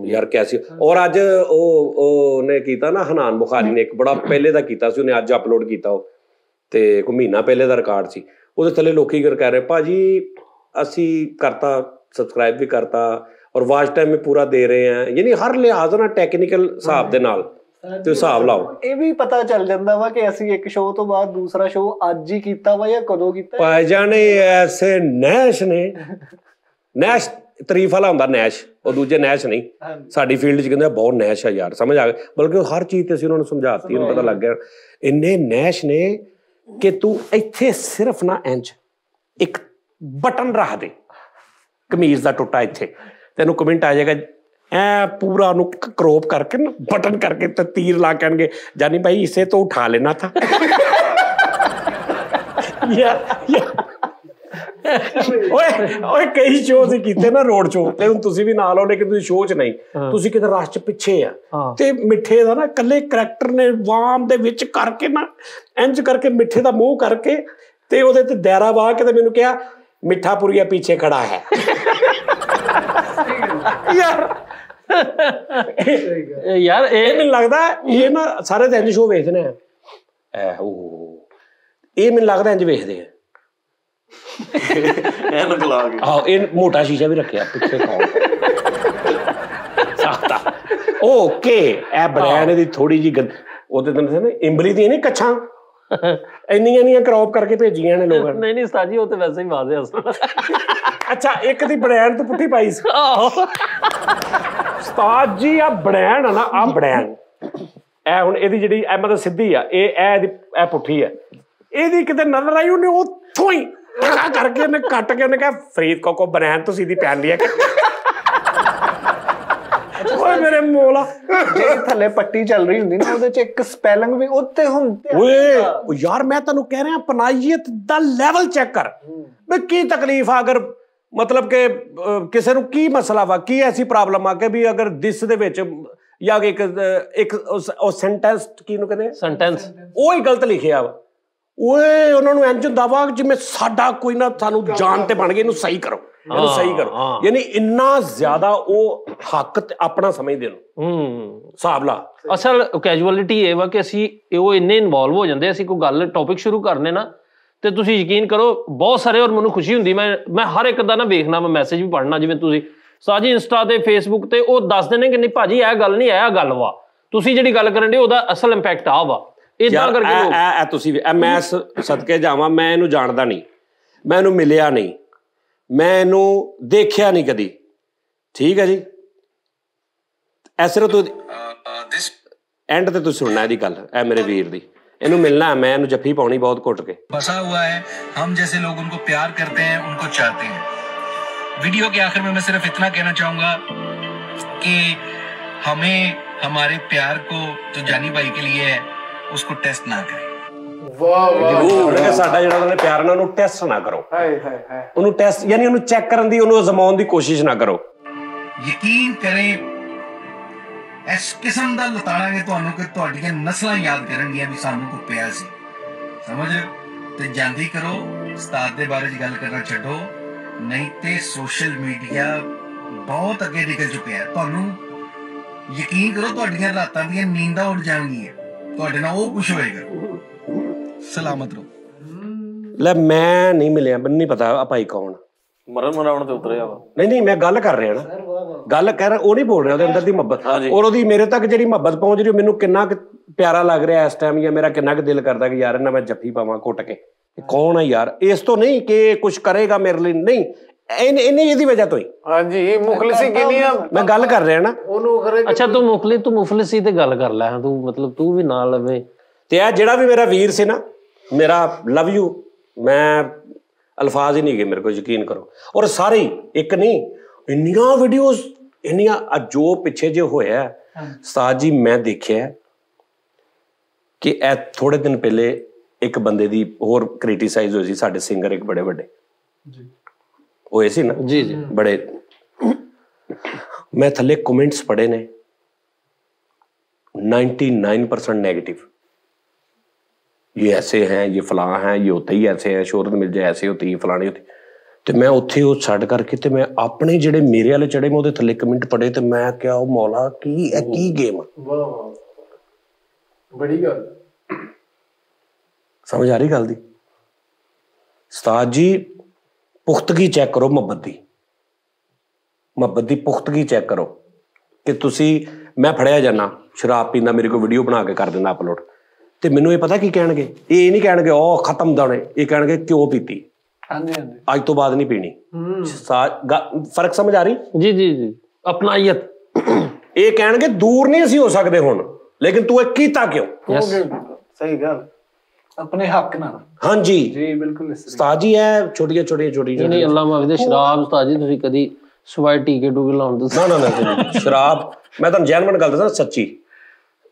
ਯਾਰ ਕੈਸੀ। ਔਰ ਅੱਜ ਉਹਨੇ ਕੀਤਾ ਨਾ ਹਨਾਨ ਬੁਖਾਰੀ ਨੇ, ਇੱਕ ਬੜਾ ਪਹਿਲੇ ਦਾ ਕੀਤਾ ਸੀ ਉਹਨੇ, ਅੱਜ ਅਪਲੋਡ ਕੀਤਾ ਉਹ, ਤੇ ਕੋਈ ਮਹੀਨਾ ਪਹਿਲੇ ਦਾ ਰਿਕਾਰਡ ਸੀ। ਉਹਦੇ ਥੱਲੇ ਲੋਕੀ ਕਹਿ ਰਹੇ ਭਾਜੀ ਅਸੀਂ ਕਰਤਾ, ਸਬਸਕ੍ਰਾਈਬ ਵੀ ਕਰਤਾ ਔਰ ਵਾਚ ਟਾਈਮ ਵੀ ਪੂਰਾ ਦੇ ਰਹੇ ਆ, ਯਾਨੀ ਹਰ ਲਿਹਾਜ਼ ਨਾਲ ਟੈਕਨੀਕਲ ਹਿਸਾਬ ਦੇ ਨਾਲ ਤੇ ਹਿਸਾਬ ਲਾਓ। ਇਹ ਵੀ ਪਤਾ ਚੱਲ ਜਾਂਦਾ ਵਾ ਕਿ ਅਸੀਂ ਇੱਕ ਸ਼ੋਅ ਤੋਂ ਬਾਅਦ ਦੂਸਰਾ ਸ਼ੋਅ ਅੱਜ ਹੀ ਕੀਤਾ ਵਾ ਜਾਂ ਕਦੋਂ ਕੀਤਾ। ਭਾਈ ਜਾਣੇ ਐਸੇ ਨੈਸ਼ ਨੇ, ਨੈਸ਼ ਤਾਰੀਫ ਵਾਲਾ ਹੁੰਦਾ ਨੈਸ਼, ਉਹ ਦੂਜੇ ਨੈਸ਼ ਨਹੀਂ। ਸਾਡੀ ਫੀਲਡ 'ਚ ਕਹਿੰਦੇ ਬਹੁਤ ਨੈਸ਼ ਆ ਯਾਰ, ਸਮਝ ਆ ਗਿਆ। ਬਲਕਿ ਹਰ ਚੀਜ਼ ਤੇ ਅਸੀਂ ਉਹਨਾਂ ਨੂੰ ਸਮਝਾਤੀ, ਉਹਨੂੰ ਪਤਾ ਲੱਗ ਗਿਆ ਇੰਨੇ ਨੈਸ਼ ਨੇ ਕਿ ਤੂੰ ਇੱਥੇ ਸਿਰਫ ਨਾ ਇੰਚ ਇੱਕ ਬਟਨ ਰੱਖ ਦੇ ਕਮੀਜ਼ ਦਾ ਟੁੱਟਾ, ਇੱਥੇ ਤੈਨੂੰ ਕਮੈਂਟ ਆ ਜਾਏਗਾ ਐ ਪੂਰਾ ਉਹਨੂੰ ਕਰੋਪ ਕਰਕੇ ਨਾ ਬਟਨ ਕਰਕੇ ਤੇ ਤੀਰ ਲਾ ਕਹਿਣਗੇ ਜਾਨੀ ਭਾਈ ਇਸੇ ਤੋਂ ਉਠਾ ਲੈਣਾ ਥਾ। ਓਏ ਕਈ ਸ਼ੋਅ ਸੀ ਕੀਤੇ ਨਾ ਰੋਡ ਸ਼ੋਅ ਤੇ, ਹੁਣ ਤੁਸੀਂ ਵੀ ਨਾਲ ਹੋ ਲੇਕਿਨ ਤੁਸੀਂ ਸ਼ੋਅ 'ਚ ਨਹੀਂ, ਤੁਸੀਂ ਕਿਤੇ ਰਸ਼ 'ਚ ਪਿੱਛੇ ਆ ਤੇ ਮਿੱਠੇ ਦਾ ਨਾ ਇਕੱਲੇ ਕਰੈਕਟਰ ਨੇ ਵਾਮ ਦੇ ਵਿੱਚ ਕਰਕੇ ਨਾ ਇੰਜ ਕਰਕੇ ਮਿੱਠੇ ਦਾ ਮੂੰਹ ਕਰਕੇ ਤੇ ਉਹਦੇ ਤੇ ਦਾਇਰਾ ਪਾ ਕੇ ਤੇ ਮੈਨੂੰ ਕਿਹਾ ਮਿੱਠਾਪੁਰੀਆ ਪਿੱਛੇ ਖੜਾ ਹੈ। ਯਾਰ ਇਹ ਮੈਨੂੰ ਲੱਗਦਾ ਇਹ ਨਾ ਸਾਰੇ ਤਾਂ ਇੰਜ ਸ਼ੋਅ ਵੇਖਦੇ ਆ, ਇਹ ਮੈਨੂੰ ਲੱਗਦਾ ਇੰਜ ਵੇਖਦੇ ਆ। ਆਹੋ ਇਹ ਮੋਟਾ ਸ਼ੀਸ਼ਾ ਵੀ ਰੱਖਿਆ ਪਿੱਛੇ ਓਕੇ ਇਹ ਬ੍ਰਾਂਡ ਦੀ ਥੋੜੀ ਜਿਹੀ ਉਹਦੇ ਤੇ ਇੰਬਲੀ ਦੀ ਨਹੀਂ ਕੱਛਾਂ ਇੰਨੀਆਂ ਕਰੌਪ ਕਰਕੇ ਭੇਜੀਆਂ ਨੇ ਲੋਕਾਂ ਨੇ। ਨਹੀਂ ਉਸਤਾਦ ਜੀ ਉਹ ਤੇ ਵੈਸੇ ਹੀ ਵਾਜ਼ੇ ਅਸਲ। ਅੱਛਾ ਇੱਕ ਦੀ ਬ੍ਰਾਂਡ ਤੋਂ ਪੁੱਠੀ ਪਾਈ ਸੀ ਉਸਤਾਦ ਜੀ। ਆ ਬ੍ਰਾਂਡ ਆ ਨਾ, ਆ ਬ੍ਰਾਂਡ ਇਹ ਹੁਣ ਇਹਦੀ ਜਿਹੜੀ ਇਹ ਮਤਲਬ ਸਿੱਧੀ ਆ, ਇਹ ਪੁੱਠੀ ਆ, ਇਹਦੀ ਕਿਤੇ ਨਜ਼ਰ ਆਈ ਉਹਨੇ ਉੱਥੋਂ ਹੀ ਕਰਕੇ ਉਹਨੇ ਕੱਟ ਕੇ ਉਹਨੇ ਕਿਹਾ ਫਰੀਦ ਕੋਕੋ ਬ੍ਰਾਂਡ ਤੁਸੀਂ ਦੀ ਪਹਿਨ ਲਿਆ। ਓਏ ਮੇਰੇ ਮੋਲਾ ਜਿਹੜੀ ਥੱਲੇ ਪੱਟੀ ਚੱਲ ਰਹੀ ਹੁੰਦੀ ਨਾ ਉਹਦੇ ਚ ਇੱਕ ਸਪੈਲਿੰਗ ਵੀ ਉੱਤੇ ਹੁੰਦੀ। ਓਏ ਯਾਰ ਮੈਂ ਤੈਨੂੰ ਕਹਿ ਰਿਹਾ ਪਨਾਈਅਤ ਦਾ ਲੈਵਲ ਚੈੱਕ ਕਰ ਵੀ ਕੀ ਤਕਲੀਫ ਆ, ਅਗਰ ਮਤਲਬ ਕਿ ਕਿਸੇ ਨੂੰ ਕੀ ਮਸਲਾ ਵਾ, ਕੀ ਐਸੀ ਪ੍ਰੋਬਲਮ ਆ ਕਿ ਵੀ ਅਗਰ ਦਿਸ ਦੇ ਵਿੱਚ ਜਾਂ ਇੱਕ ਉਹ ਸੈਂਟੈਂਸ ਕਿਹਨੂੰ ਕਹਿੰਦੇ ਸੈਂਟੈਂਸ ਉਹ ਹੀ ਗਲਤ ਲਿਖਿਆ ਵਾ। ਓਏ ਉਹਨਾਂ ਨੂੰ ਇੰਜ ਹੁੰਦਾ ਵਾ ਜਿਵੇਂ ਸਾਡਾ ਕੋਈ ਨਾ ਸਾਨੂੰ ਜਾਨ ਤੇ ਬਣ ਗਏ, ਇਹਨੂੰ ਸਹੀ ਕਰੋ, ਇਹਨੂੰ ਸਹੀ ਕਰੋ। ਯਾਨੀ ਇੰਨਾ ਜ਼ਿਆਦਾ ਉਹ ਹੱਕ ਆਪਣਾ ਸਮਝਦੇ ਨੂੰ ਹਿਸਾਬ ਲਾ। ਅਸਲ ਕੈਜੂਅਲਿਟੀ ਇਹ ਵਾ ਕਿ ਅਸੀਂ ਉਹ ਇੰਨੇ ਇਨਵੋਲਵ ਹੋ ਜਾਂਦੇ, ਅਸੀਂ ਕੋਈ ਗੱਲ ਟੌਪਿਕ ਸ਼ੁਰੂ ਕਰਨੇ ਨਾ ਤੇ ਤੁਸੀਂ ਯਕੀਨ ਕਰੋ ਬਹੁਤ ਸਾਰੇ, ਔਰ ਮੈਨੂੰ ਖੁਸ਼ੀ ਹੁੰਦੀ ਮੈਂ ਹਰ ਇੱਕ ਦਾ ਨਾ ਵੇਖਣਾ, ਮੈਂ ਮੈਸੇਜ ਵੀ ਪੜ੍ਹਨਾ, ਜਿਵੇਂ ਤੁਸੀਂ ਸਾਜੀ ਇੰਸਟਾ ਤੇ ਫੇਸਬੁੱਕ ਤੇ ਉਹ ਦੱਸਦੇ ਨੇ ਕਿ ਨਹੀਂ ਭਾਜੀ ਇਹ ਗੱਲ ਨਹੀਂ, ਇਹ ਗੱਲ ਵਾ, ਤੁਸੀਂ ਜਿਹੜੀ ਗੱਲ ਕਰਨ ਦੇ ਉਹਦਾ ਅਸਲ ਇੰਪੈਕਟ ਆ ਵਾ। ਇਦਾਂ ਕਰਕੇ ਤੁਸੀਂ ਮੈਂ ਸਦਕੇ ਜਾਵਾਂ, ਮੈਂ ਇਹਨੂੰ ਜਾਣਦਾ ਨਹੀਂ, ਮੈਂ ਇਹਨੂੰ ਮਿਲਿਆ ਨਹੀਂ, ਮੈਂ ਇਹਨੂੰ ਦੇਖਿਆ ਨਹੀਂ ਕਦੀ, ਠੀਕ ਹੈ ਜੀ। ਇਸ ਤਰ੍ਹਾਂ ਤੂੰ ਐਂਡ ਤੇ ਤੁਸੀਂ ਸੁਣਨਾ ਇਹਦੀ ਗੱਲ, ਇਹ ਮੇਰੇ ਵੀਰ ਦੀ, ਇਹਨੂੰ ਮਿਲਣਾ, ਮੈਂ ਇਹਨੂੰ ਜੱਫੀ ਪਾਉਣੀ ਬਹੁਤ ਘੁੱਟ ਕੇ। बसा हुआ है, हम जैसे लोग उनको प्यार करते हैं, उनको चाहते हैं। वीडियो के आखिर में मैं सिर्फ इतना कहना चाहूंगा कि हमें हमारे प्यार को जो जानी भाई के लिए है उसको टेस्ट ना करें। ਸਾਡਾ ਜਿਹੜਾ ਉਹਨੇ ਪਿਆਰ ਨਾਲ ਉਹਨੂੰ ਟੈਸਟ ਨਾ ਕਰੋ, ਉਹਨੂੰ ਟੈਸਟ ਯਾਨੀ ਉਹਨੂੰ ਚੈੱਕ ਕਰਨ ਦੀ, ਉਹਨੂੰ ਅਜ਼ਮਾਉਣ ਦੀ ਕੋਸ਼ਿਸ਼ ਨਾ ਕਰੋ। ਯਕੀਨ ਕਰੇ ਇਸ ਕਿਸਮ ਦਾ ਲਤਾੜਾਂਗੇ ਤੁਹਾਨੂੰ ਕਿ ਤੁਹਾਡੀਆਂ ਨਸਲਾਂ ਯਾਦ ਕਰਨਗੀਆਂ ਵੀ ਸਾਨੂੰ ਕੋ ਪਿਆ ਸੀ, ਸਮਝ ਤੇ ਜਾਂਦੀ ਕਰੋ। ਉਸਤਾਦ ਦੇ ਬਾਰੇ 'ਚ ਗੱਲ ਕਰਨਾ ਛੱਡੋ, ਨਹੀਂ ਤੇ ਸੋਸ਼ਲ ਮੀਡੀਆ ਬਹੁਤ ਅੱਗੇ ਨਿਕਲ ਚੁੱਕਿਆ। ਤੁਹਾਨੂੰ ਯਕੀਨ ਕਰੋ ਤੁਹਾਡੀਆਂ ਰਾਤਾਂ ਦੀਆਂ ਨੀਂਦਾਂ ਉੱਡ ਜਾਣਗੀਆਂ, ਤੁਹਾਡੇ ਨਾਲ ਉਹ ਕੁਝ ਹੋਏਗਾ। ਸਲਾਮਤ ਰਹੋ। ਲੈ ਮੈਂ ਨਹੀਂ ਮਿਲਿਆ, ਮੈਨੂੰ ਨਹੀਂ ਪਤਾ ਆ ਭਾਈ ਕੌਣ, ਮਰਨ ਮਰਾਉਣ ਤੇ ਉਤਰਿਆ ਵਾ। ਨਹੀਂ ਮੈਂ ਗੱਲ ਕਰ ਰਿਹਾ ਨਾ, ਗੱਲ ਕਰ, ਉਹ ਨਹੀਂ ਬੋਲ ਰਿਹਾ, ਉਹਦੇ ਅੰਦਰ ਦੀ ਮੁਹੱਬਤ ਔਰ ਉਹਦੀ ਮੇਰੇ ਤੱਕ ਜਿਹੜੀ ਮੁਹੱਬਤ ਪਹੁੰਚ ਰਹੀ, ਮੈਨੂੰ ਕਿੰਨਾ ਕੁ ਪਿਆਰਾ ਲੱਗ ਰਿਹਾ ਇਸ ਟਾਈਮ, ਜਾਂ ਮੇਰਾ ਕਿੰਨਾ ਕੁ ਦਿਲ ਕਰਦਾ ਕਿ ਯਾਰ ਇਹਨਾਂ ਮੈਂ ਜੱਫੀ ਪਾਵਾਂ ਘੁੱਟ ਕੇ। ਕੌਣ ਆ ਯਾਰ, ਇਸ ਤੋਂ ਨਹੀਂ ਕਿ ਕੁਛ ਕਰੇਗਾ ਮੇਰੇ ਲਈ, ਨਹੀਂ ਇਹਨੇ ਇਹਦੀ ਵਜ੍ਹਾ ਤੋਂ ਹੀ। ਹਾਂਜੀ ਮੁਖਲਿਸੀ ਕਿੰਨੀ ਆ, ਮੈਂ ਗੱਲ ਕਰ ਰਿਹਾ ਨਾ ਉਹਨੂੰ ਕਰੇ। ਅੱਛਾ ਤੂੰ ਮੁਫਲਿਸ ਸੀ ਤੇ ਗੱਲ ਕਰ ਲੈ, ਤੂੰ ਮਤਲਬ ਤੂੰ ਵੀ ਨਾਲ ਲਵੇ ਤੇ ਇਹ ਜਿਹੜਾ ਵੀ ਮੇਰਾ ਵੀਰ ਸੀ ਨਾ, ਮੇਰਾ ਲਵ ਯੂ, ਮੈਂ ਅਲਫਾਜ਼ ਹੀ ਨਹੀਂ ਗਏ ਮੇਰੇ ਕੋਲ, ਯਕੀਨ ਕਰੋ। ਔਰ ਸਾਰੇ ਇੱਕ ਨਹੀਂ, ਇੰਨੀਆਂ ਵੀਡੀਓਜ਼, ਇੰਨੀਆਂ ਜੋ ਪਿੱਛੇ ਜੇ ਹੋਇਆ ਉਸਤਾਦ ਜੀ, ਮੈਂ ਦੇਖਿਆ ਕਿ ਇਹ ਥੋੜੇ ਦਿਨ ਪਹਿਲੇ ਇੱਕ ਬੰਦੇ ਦੀ ਹੋਰ ਕ੍ਰਿਟੀਸਾਈਜ਼ ਹੋਈ ਸੀ, ਸਾਡੇ ਸਿੰਗਰ ਇੱਕ ਬੜੇ ਵੱਡੇ ਹੋਏ ਸੀ ਨਾ ਜੀ ਜੀ ਬੜੇ, मैं थले कमेंट्स पढ़े ने 99% नेगेटिव, ये ऐसे हैं, ये फलां हैं, ये होते ही ऐसे हैं, शोहरत मिल जाए ऐसे होती है, फलानी होती। तो मैं उत्थे वो छड्ड करके ते मैं अपने जेडे मेरे वाले चढ़े, मैं उहदे थले कमेंट पढ़े ते मैं क्या मौला की गेम, बड़ी गल समझ आ रही गल दी। उस्ताद जी पुख्तगी चेक करो, ਮੁਹੱਬਤ ਦੀ ਪੁਖਤਗੀ ਚੈੱਕ ਕਰੋ ਕਿ ਤੁਸੀਂ, ਮੈਂ ਫੜਿਆ ਜਾਣਾ ਸ਼ਰਾਬ ਪੀਂਦਾ, ਮੇਰੀ ਕੋਈ ਵੀਡੀਓ ਬਣਾ ਕੇ ਕਰ ਦਿੰਦਾ ਅਪਲੋਡ, ਤੇ ਮੈਨੂੰ ਇਹ ਪਤਾ ਕੀ ਕਹਿਣਗੇ, ਇਹ ਨਹੀਂ ਕਹਿਣਗੇ ਉਹ ਖਤਮ ਦਾਣੇ, ਇਹ ਕਹਿਣਗੇ ਕਿਉਂ ਪੀਤੀ, ਹਾਂਜੀ ਹਾਂਜੀ ਅੱਜ ਤੋਂ ਬਾਅਦ ਨਹੀਂ ਪੀਣੀ। ਫਰਕ ਸਮਝ ਆ ਰਹੀ? ਜੀ ਜੀ ਜੀ, ਅਪਨਾਈਅਤ। ਇਹ ਕਹਿਣਗੇ ਦੂਰ ਨਹੀਂ ਅਸੀਂ ਹੋ ਸਕਦੇ ਹੁਣ, ਲੇਕਿਨ ਤੂੰ ਇਹ ਕੀਤਾ ਕਿਉਂ? ਸਹੀ ਗੱਲ, ਆਪਣੇ ਹੱਕ ਨਾਲ। ਹਾਂਜੀ ਜੀ ਬਿਲਕੁਲ ਉਸਤਾਦ ਜੀ, ਇਹ ਛੋਟੀਆਂ ਨਹੀਂ ਅੱਲਾ ਮਾਫ ਦੇ, ਸ਼ਰਾਬ ਉਸਤਾਦ ਜੀ ਤੁਸੀਂ ਕਦੀ ਸਵਾਈ ਟੀਕੇ ਟੂਕੇ ਲਾਉਂਦੇ? ਨਾ ਸ਼ਰਾਬ, ਮੈਂ ਤੁਹਾਨੂੰ ਜੈਨੂਇਨ ਗੱਲ ਦੱਸਾਂ ਸੱਚੀ।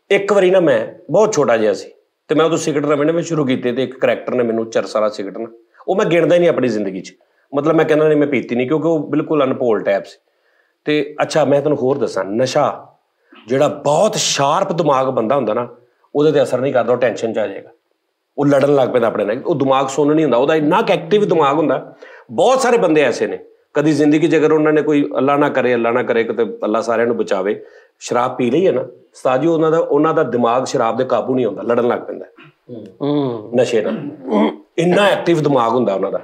ਇੱਕ ਵਾਰੀ ਨਾ ਮੈਂ ਬਹੁਤ ਛੋਟਾ ਜਿਹਾ ਸੀ ਤੇ ਮੈਂ ਉਦੋਂ ਸਿਗਰਟ ਨਵੇਂ ਨਵੇਂ ਸ਼ੁਰੂ ਕੀਤੇ, ਤੇ ਇੱਕ ਕਰੈਕਟਰ ਨੇ ਮੈਨੂੰ ਚਰਸ ਵਾਲਾ ਸਿਗਰਟ ਨਾ, ਉਹ ਮੈਂ ਗਿਣਦਾ ਹੀ ਨਹੀਂ ਆਪਣੀ ਜ਼ਿੰਦਗੀ 'ਚ, ਮਤਲਬ ਮੈਂ ਕਹਿੰਦਾ ਨਹੀਂ ਮੈਂ ਪੀਤੀ ਨਹੀਂ, ਕਿਉਂਕਿ ਉਹ ਬਿਲਕੁਲ ਅਨਪੋਲ ਟਾਈਪ ਸੀ। ਤੇ ਅੱਛਾ ਮੈਂ ਤੁਹਾਨੂੰ ਹੋਰ ਦੱਸਾਂ, ਨਸ਼ਾ ਜਿਹੜਾ ਬਹੁਤ ਸ਼ਾਰਪ ਦਿਮਾਗ ਬੰਦਾ ਹੁੰਦਾ ਨਾ, ਉਹਦੇ ਤੇ ਅਸਰ ਨਹੀਂ ਕਰਦਾ, ਉਹ ਟੈਨਸ਼ਨ 'ਚ ਆ ਜਾਏਗਾ, ਉਹ ਲੜਨ ਲੱਗ ਪੈਂਦਾ ਆਪਣੇ ਨਾਲ, ਉਹ ਦਿਮਾਗ ਸੁੰਨ ਨਹੀਂ ਹੁੰਦਾ, ਉਹਦਾ ਇੰਨਾ ਐਕਟਿਵ ਦਿਮਾਗ ਹੁੰਦਾ। ਬਹੁਤ ਸਾਰੇ ਬੰਦੇ ਐਸੇ ਨੇ, ਕਦੀ ਜ਼ਿੰਦਗੀ 'ਚ ਅਗਰ ਉਹਨਾਂ ਨੇ ਕੋਈ ਅੱਲਾ ਨਾ ਕਰੇ ਕਿਤੇ ਅੱਲਾ ਸਾਰਿਆਂ ਨੂੰ ਬਚਾਵੇ, ਸ਼ਰਾਬ ਪੀ ਲਈ ਹੈ ਨਾ ਉਸਤਾਦ ਜੀ, ਉਹਨਾਂ ਦਾ ਦਿਮਾਗ ਸ਼ਰਾਬ ਦੇ ਕਾਬੂ ਨਹੀਂ ਆਉਂਦਾ, ਲੜਨ ਲੱਗ ਪੈਂਦਾ ਨਸ਼ੇ ਨਾਲ, ਇੰਨਾ ਐਕਟਿਵ ਦਿਮਾਗ ਹੁੰਦਾ ਉਹਨਾਂ ਦਾ।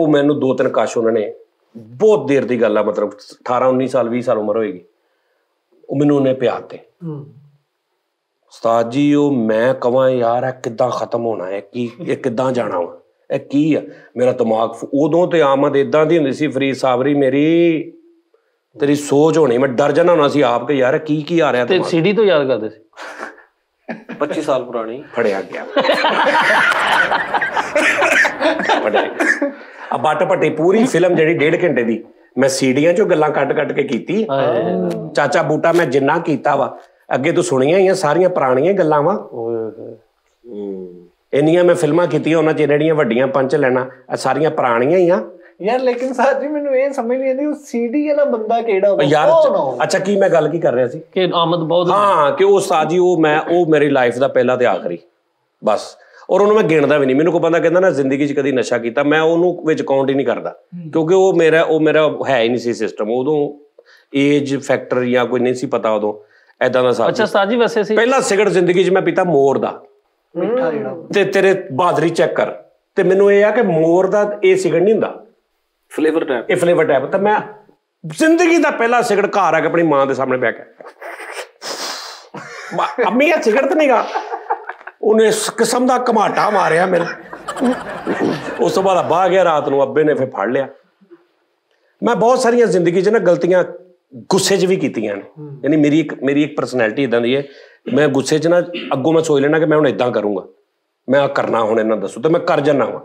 ਮੈਨੂੰ 2-3 ਕਾਸ਼ ਉਹਨਾਂ ਨੇ, ਬਹੁਤ ਦੇਰ ਦੀ ਗੱਲ ਆ, ਮਤਲਬ 18-19 ਸਾਲ 20 ਸਾਲ ਉਮਰ ਹੋਏਗੀ, ਉਹ ਮੈਨੂੰ ਉਹਨੇ ਪਿਆਤੇ ਉਸਤਾਦ ਜੀ। ਉਹ ਮੈਂ ਕਹਾਂ ਯਾਰ ਇਹ ਕਿੱਦਾਂ ਖਤਮ ਹੋਣਾ ਹੈ, ਇਹ ਕਿੱਦਾਂ ਜਾਣਾ ਵਾ, ਇਹ ਕੀ ਆ? ਮੇਰਾ ਦਿਮਾਗ ਉਦੋਂ ਤੇ ਆਮਦ ਏਦਾਂ ਦੀ ਹੁੰਦੀ ਸੀ, ਫਰੀਦ ਸਾਬਰੀ ਮੇਰੀ, ਤੇਰੀ ਸੋਚ ਹੋਣੀ, ਮੈਂ ਡਰ ਜਾਣਾ ਹੋਣਾ ਸੀ ਆਪ ਕਿ ਯਾਰ ਕੀ ਆ ਰਿਹਾ। ਤੇ ਸੀਡੀ ਤੋਂ ਯਾਦ ਕਰਦੇ ਸੀ 25 ਸਾਲ ਪੁਰਾਣੀ, ਫੜਿਆ ਗਿਆ ਬੱਟ ਭੱਟੀ ਪੂਰੀ ਫਿਲਮ ਜਿਹੜੀ 1.5 ਘੰਟੇ ਦੀ, ਮੈਂ ਸੀਡੀਆਂ ਚੋਂ ਗੱਲਾਂ ਕੱਟ ਕੇ ਕੀਤੀ। ਚਾਚਾ ਬੂਟਾ ਮੈਂ ਜਿੰਨਾ ਕੀਤਾ ਵਾ, ਅੱਗੇ ਤੂੰ ਸੁਣੀਆਂ ਹੀ ਆ, ਸਾਰੀਆਂ ਪੁਰਾਣੀਆਂ ਗੱਲਾਂ ਵਾ, ਇੰਨੀਆਂ ਮੈਂ ਫਿਲਮਾਂ ਕੀਤੀਆਂ, ਉਹਨਾਂ 'ਚ ਜਿਹੜੀਆਂ ਵੱਡੀਆਂ ਪੰਚ ਲੈਣਾ, ਸਾਰੀਆਂ ਪੁਰਾਣੀਆਂ ਹੀ ਆ ਯਾਰ। ਲੇਕਿਨ ਸਾਥ ਜੀ ਮੈਨੂੰ ਇਹ ਸਮਝ ਨਹੀਂ ਆਉਂਦੀ, ਉਹ ਸੀਡੀ ਵਾਲਾ ਬੰਦਾ ਕਿਹੜਾ ਹੋਊਗਾ ਯਾਰ? ਅੱਛਾ ਕੀ ਮੈਂ ਗੱਲ ਕੀ ਕਰ ਰਿਹਾ ਸੀ ਕਿ ਆਮਦ ਬਹੁਤ, ਹਾਂ, ਕਿ ਉਹ ਉਸਤਾਦ ਜੀ ਉਹ ਮੇਰੀ ਲਾਈਫ ਦਾ ਪਹਿਲਾ ਤੇ ਆਖਰੀ ਬਸ, ਔਰ ਉਹਨੂੰ ਮੈਂ ਗਿਣਦਾ ਵੀ ਨਹੀਂ। ਮੈਨੂੰ ਕੋਈ ਬੰਦਾ ਕਹਿੰਦਾ ਨਾ ਜ਼ਿੰਦਗੀ 'ਚ ਕਦੀ ਨਸ਼ਾ ਕੀਤਾ, ਮੈਂ ਉਹਨੂੰ ਵਿੱਚ ਕਾਊਂਟ ਹੀ ਨਹੀਂ ਕਰਦਾ, ਕਿਉਂਕਿ ਉਹ ਮੇਰਾ ਹੈ ਹੀ ਨਹੀਂ ਸੀ ਸਿਸਟਮ, ਉਦੋਂ ਏਜ ਫੈਕਟਰ ਜਾਂ ਕੋਈ ਨਹੀਂ ਸੀ ਪਤਾ ਉਦੋਂ ਏਦਾਂ ਦਾ ਸਾਥ। ਅੱਛਾ ਉਸਤਾਦ ਜੀ ਵੈਸੇ ਸੀ ਪਹਿਲਾ ਸਿਗਰਟ ਜ਼ਿੰਦਗੀ 'ਚ ਮੈਂ ਪੀਤਾ ਮੋਰ ਦਾ, ਮਿੱਠਾ ਜਿਹੜਾ, ਤੇ ਤੇਰੇ ਬਹਾਦਰੀ ਚੈੱਕ ਕਰ, ਤੇ ਮੈਨੂੰ ਇਹ ਆ ਕਿ ਮੋਰ ਦਾ ਇਹ ਸਿਗਰਟ ਨਹੀਂ ਹੁੰਦਾ, ਫਲੇਵਰ ਟੈਪ, ਇਹ ਫਲੇਵਰ ਟੈਪ। ਤਾਂ ਮੈਂ ਜ਼ਿੰਦਗੀ ਦਾ ਪਹਿਲਾ ਸਿਗਰਟ ਘਰ ਆ ਕੇ ਆਪਣੀ ਮਾਂ ਦੇ ਸਾਹਮਣੇ ਬਹਿ ਕੇ, ਅੰਮੀ ਇਹ ਸਿਗਰਟ ਨਹੀਂ ਗਾ, ਉਹਨੇ ਇਸ ਕਿਸਮ ਦਾ ਘਮਾਟਾ ਮਾਰਿਆ ਮੇਰੇ। ਉਸ ਤੋਂ ਬਾਅਦ ਅੱਬਾ ਆ ਗਿਆ ਰਾਤ ਨੂੰ, ਅੱਬੇ ਨੇ ਫਿਰ ਫੜ ਲਿਆ। ਮੈਂ ਬਹੁਤ ਸਾਰੀਆਂ ਜ਼ਿੰਦਗੀ 'ਚ ਨਾ ਗਲਤੀਆਂ ਗੁੱਸੇ 'ਚ ਵੀ ਕੀਤੀਆਂ ਨੇ, ਯਾਨੀ ਮੇਰੀ ਇੱਕ ਪਰਸਨੈਲਿਟੀ ਇੱਦਾਂ ਦੀ ਹੈ, ਮੈਂ ਗੁੱਸੇ 'ਚ ਨਾ ਅੱਗੋਂ ਮੈਂ ਸੋਚ ਲੈਣਾ ਕਿ ਮੈਂ ਹੁਣ ਇੱਦਾਂ ਕਰੂੰਗਾ, ਮੈਂ ਆ ਕਰਨਾ ਹੁਣ ਇਹਨਾਂ ਦੱਸੋ, ਤੇ ਮੈਂ ਕਰ ਜਾਂਦਾ ਵਾਂ।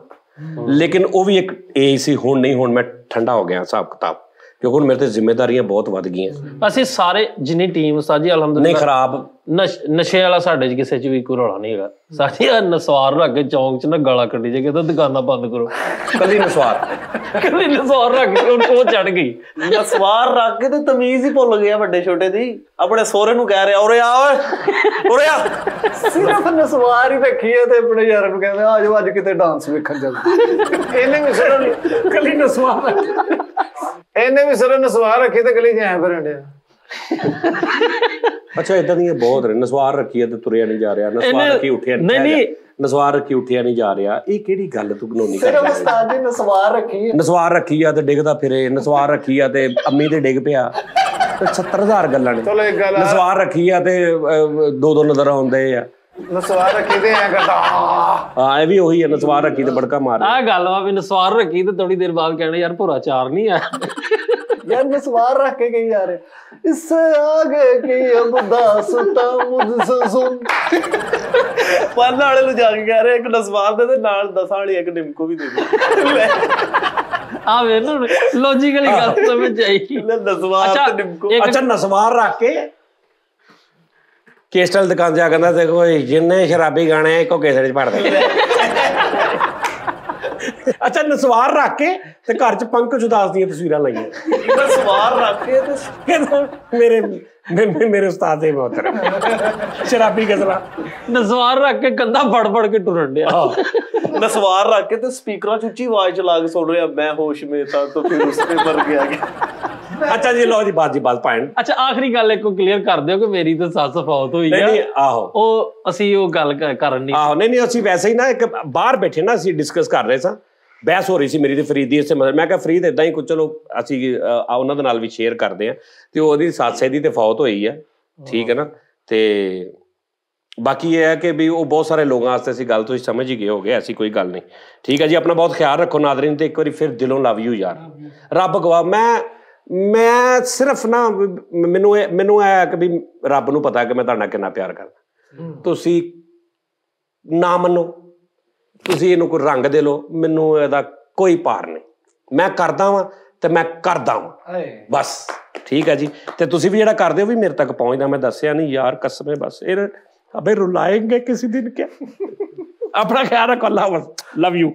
ਲੇਕਿਨ ਉਹ ਵੀ ਇੱਕ ਏਜ ਸੀ, ਹੁਣ ਨਹੀਂ, ਹੁਣ ਮੈਂ ਠੰਡਾ ਹੋ ਗਿਆ ਹਿਸਾਬ ਕਿਤਾਬ, ਕਿਉਂਕਿ ਹੁਣ ਮੇਰੇ ਤੇ ਜ਼ਿੰਮੇਵਾਰੀਆਂ ਬਹੁਤ ਵੱਧ ਗਈਆਂ। ਅਸੀਂ ਸਾਰੇ ਜਿੰਨੀ ਟੀਮ ਉਸਤਾਦ ਜੀ ਅਲਹਮਦੁਲਿਲਾ ਨਹੀਂ ਖਰਾਬ, ਨਸ਼ੇ ਵਾਲਾ ਸਾਡੇ 'ਚ ਕਿਸੇ 'ਚ ਵੀ ਕੋਈ ਰੌਲਾ ਨਹੀਂ ਹੈਗਾ। ਸਾਡੀ ਨਸਵਾਰ ਰੱਖ ਕੇ ਚੌਂਕ 'ਚ ਨਾ ਗਾਲਾਂ ਕੱਢੀ ਜੇ ਕਹਿੰਦਾ ਦੁਕਾਨਾਂ ਬੰਦ ਕਰੋ, ਕੱਲੀ ਨਸਵਾਰ ਰੱਖ ਕੇ ਉਹ ਚੜ ਗਈ, ਨਸਵਾਰ ਰੱਖ ਕੇ ਤੇ ਤਮੀਜ਼ ਹੀ ਭੁੱਲ ਗਿਆ ਵੱਡੇ ਛੋਟੇ ਦੀ, ਆਪਣੇ ਸਹੁਰੇ ਨੂੰ ਕਹਿ ਰਿਹਾ ਉਰੇ ਆ ਉਰੇ ਆ, ਸਿਰਫ ਨਸਵਾਰ ਹੀ ਰੱਖੀ ਹੈ, ਤੇ ਆਪਣੇ ਯਾਰਾਂ ਨੂੰ ਕਹਿੰਦੇ ਆ ਜਾਓ ਅੱਜ ਕਿਤੇ ਡਾਂਸ ਵੇਖਣ ਚੱਲਦੇ। ਇਹਨੇ ਵੀ ਸਿਰ ਕੱਲੀ ਨਸਵਾਰ, ਇਹਨੇ ਵੀ ਸਿਰ ਨਸਵਾਰ ਰੱਖੀ ਤੇ ਗਲੀ 'ਚ ਐਂ ਫਿਰਨ ਡਿਆ। ਅੱਛਾ ਏਦਾਂ ਦੀਆਂ ਬਹੁਤ ਨੇ, ਨਸਵਾਰ ਰੱਖੀ ਹੈ ਤੇ ਤੁਰਿਆ ਨਹੀਂ ਜਾ ਰਿਹਾ, ਨਸਵਾਰ ਰੱਖੀ ਉੱਠਿਆ ਨਹੀਂ, ਨਸਵਾਰ ਰੱਖੀ ਉੱਠਿਆ ਨਹੀਂ ਜਾ ਰਿਹਾ, ਇਹ ਕਿਹੜੀ ਗੱਲ ਤੂੰ ਕਾਨੂੰਨੀ ਕਰ ਰਿਹਾ? ਉਸਤਾਦ ਜੀ ਨਸਵਾਰ ਰੱਖੀ ਆ ਤੇ ਡਿੱਗਦਾ ਫਿਰੇ, ਨਸਵਾਰ ਰੱਖੀ ਆ ਤੇ ਅੰਮੀ ਤੇ ਡਿੱਗ ਪਿਆ, 70,000 ਗੱਲਾਂ ਨੇ। ਨਸਵਾਰ ਰੱਖੀ ਆ ਤੇ 2-2 ਨਜ਼ਰ ਆਉਂਦੇ ਆ, ਨਸਵਾਰ ਰੱਖੀ ਤੇ ਐ ਕਰਦਾ, ਹਾਂ ਇਹ ਵੀ ਉਹੀ ਹੈ, ਨਸਵਾਰ ਰੱਖੀ ਤੇ ਬੜਕਾ ਮਾਰ। ਆਹ ਗੱਲ ਵਾ ਵੀ ਨਸਵਾਰ ਰੱਖੀ ਤੇ ਥੋੜੀ ਦੇਰ ਬਾਅਦ ਕਹਿਣਾ ਯਾਰ ਭੋਰਾ ਚਾਰ ਨਹੀਂ ਆਇਆ, ਯਾਰ ਨਸਵਾਰ ਰੱਖ ਕੇ ਗਈ ਯਾਰ। इससे आगे की अब दास्तां मुझसे सुन। पालना वाले ਨੂੰ ਜਾ ਕੇ ਕਹਿ ਰਹੇ ਇੱਕ ਨਸਵਾਰ ਦੇ ਤੇ ਨਾਲ 10 ਵਾਲੀ ਇੱਕ ਨਿੰਮਕੋ ਵੀ ਦੇ ਦੇ। ਆ ਵੇ ਨਾ ਲੌਜੀਕਲੀ ਗੱਲ ਸਮਝ ਆਈ। ਨਸਵਾਰ ਤੇ ਨਿੰਮਕੋ। ਅੱਛਾ ਨਸਵਾਰ ਰੱਖ ਕੇ ਕੇਸਟਲ ਦੁਕਾਨ ਜਾ ਕਹਿੰਦਾ ਦੇਖੋ ਜਿੰਨੇ ਸ਼ਰਾਬੀ ਗਾਣੇ ਆ ਇੱਕੋ ਕੇਸਟ 'ਚ ਭਰ ਦੇ। ਅੱਛਾ ਨਸਵਾਰ ਰੱਖ ਕੇ ਤੇ ਘਰ 'ਚ ਪੰਕਜ ਉਦਾਸ ਦੀਆਂ ਤਸਵੀਰਾਂ ਲਾਈਆਂ। ਨਸਵਾਰ ਰੱਖ ਕੇ ਤੇ ਮੇਰੇ ਉਸਤਾਦ ਦੇ ਮੋਹਤਰਮ ਸ਼ਰਾਬੀ ਗਜ਼ਲਾਂ ਨਸਵਾਰ ਰੱਖ ਕੇ ਕੰਧਾ ਫੜ ਕੇ ਟੁਰਨ ਡਿਆ। ਨਸਵਾਰ ਰੱਖ ਕੇ ਤੇ ਸਪੀਕਰਾਂ 'ਚ ਉੱਚੀ ਆਵਾਜ਼ ਚਲਾ ਕੇ ਸੁਣ ਰਿਹਾ ਮੈਂ ਹੋਸ਼ ਮੇ ਤਾਂ ਫਿਰ ਉਸਨੇ ਮਰ ਗਿਆ। ਅੱਛਾ ਜੀ ਲਓ ਜੀ ਬਾਤ ਪੁਆਇੰਟ। ਅੱਛਾ ਆਖਰੀ ਗੱਲ ਇੱਕ ਕਲੀਅਰ ਕਰ ਦਿਓ ਕਿ ਮੇਰੀ ਤਾਂ ਸੱਸ ਫੌਤ ਹੋਈ ਆ। ਆਹੋ ਉਹ ਅਸੀਂ ਉਹ ਗੱਲ ਕਰਨ ਨਹੀਂ। ਆਹੋ ਨਹੀਂ ਅਸੀਂ ਵੈਸੇ ਹੀ ਨਾ ਇੱਕ ਬਾਹਰ ਬੈਠੇ ਨਾ ਅਸੀਂ ਡਿਸਕਸ ਕਰ ਰਹੇ ਸਾਂ, ਬਹਿਸ ਹੋ ਰਹੀ ਸੀ ਮੇਰੀ ਤੇ ਫਰੀਦ ਦੀ ਇਸੇ ਮਤਲਬ। ਮੈਂ ਕਿਹਾ ਫਰੀਦ ਏਦਾਂ ਹੀ ਕੁਝ ਚਲੋ ਅਸੀਂ ਉਹਨਾਂ ਦੇ ਨਾਲ ਵੀ ਸ਼ੇਅਰ ਕਰਦੇ ਹਾਂ ਤੇ ਉਹਦੀ ਸੱਸ ਇਹਦੀ ਤੇ ਫੌਤ ਹੋਈ ਆ, ਠੀਕ ਹੈ ਨਾ। ਤੇ ਬਾਕੀ ਇਹ ਹੈ ਕਿ ਵੀ ਉਹ ਬਹੁਤ ਸਾਰੇ ਲੋਕਾਂ ਵਾਸਤੇ ਅਸੀਂ ਗੱਲ ਤੁਸੀਂ ਸਮਝ ਹੀ ਗਏ ਹੋਗੇ, ਐਸੀ ਕੋਈ ਗੱਲ ਨਹੀਂ, ਠੀਕ ਹੈ ਜੀ। ਆਪਣਾ ਬਹੁਤ ਖਿਆਲ ਰੱਖੋ ਨਾਜ਼ਰੀਨ ਤੇ ਇੱਕ ਵਾਰੀ ਫਿਰ ਦਿਲੋਂ ਲਵ ਯੂ ਯਾਰ, ਰੱਬ ਗਵਾਹ। ਮੈਂ ਸਿਰਫ ਨਾ ਮੈਨੂੰ ਇਹ ਕਿ ਵੀ ਰੱਬ ਨੂੰ ਪਤਾ ਕਿ ਮੈਂ ਤੁਹਾਡਾ ਕਿੰਨਾ ਪਿਆਰ ਕਰਦਾ। ਤੁਸੀਂ ਨਾ ਮੰਨੋ, ਤੁਸੀਂ ਇਹਨੂੰ ਕੋਈ ਰੰਗ ਦੇ ਲਓ, ਮੈਨੂੰ ਇਹਦਾ ਕੋਈ ਪਾਰ ਨਹੀਂ। ਮੈਂ ਕਰਦਾ ਵਾਂ ਤੇ ਮੈਂ ਕਰਦਾ ਵਾਂ ਬਸ, ਠੀਕ ਹੈ ਜੀ। ਤੇ ਤੁਸੀਂ ਵੀ ਜਿਹੜਾ ਕਰਦੇ ਹੋ ਵੀ ਮੇਰੇ ਤੱਕ ਪਹੁੰਚਦਾ, ਮੈਂ ਦੱਸਿਆ ਨਹੀਂ ਯਾਰ ਕਸਮ ਹੈ ਬਸ। ਇਹ ਅਬੇ ਰੁਲਾएंगे किसी दिन क्या। अपना ख्याल रखो, अल्लाह हाफ़िज़, लव यू।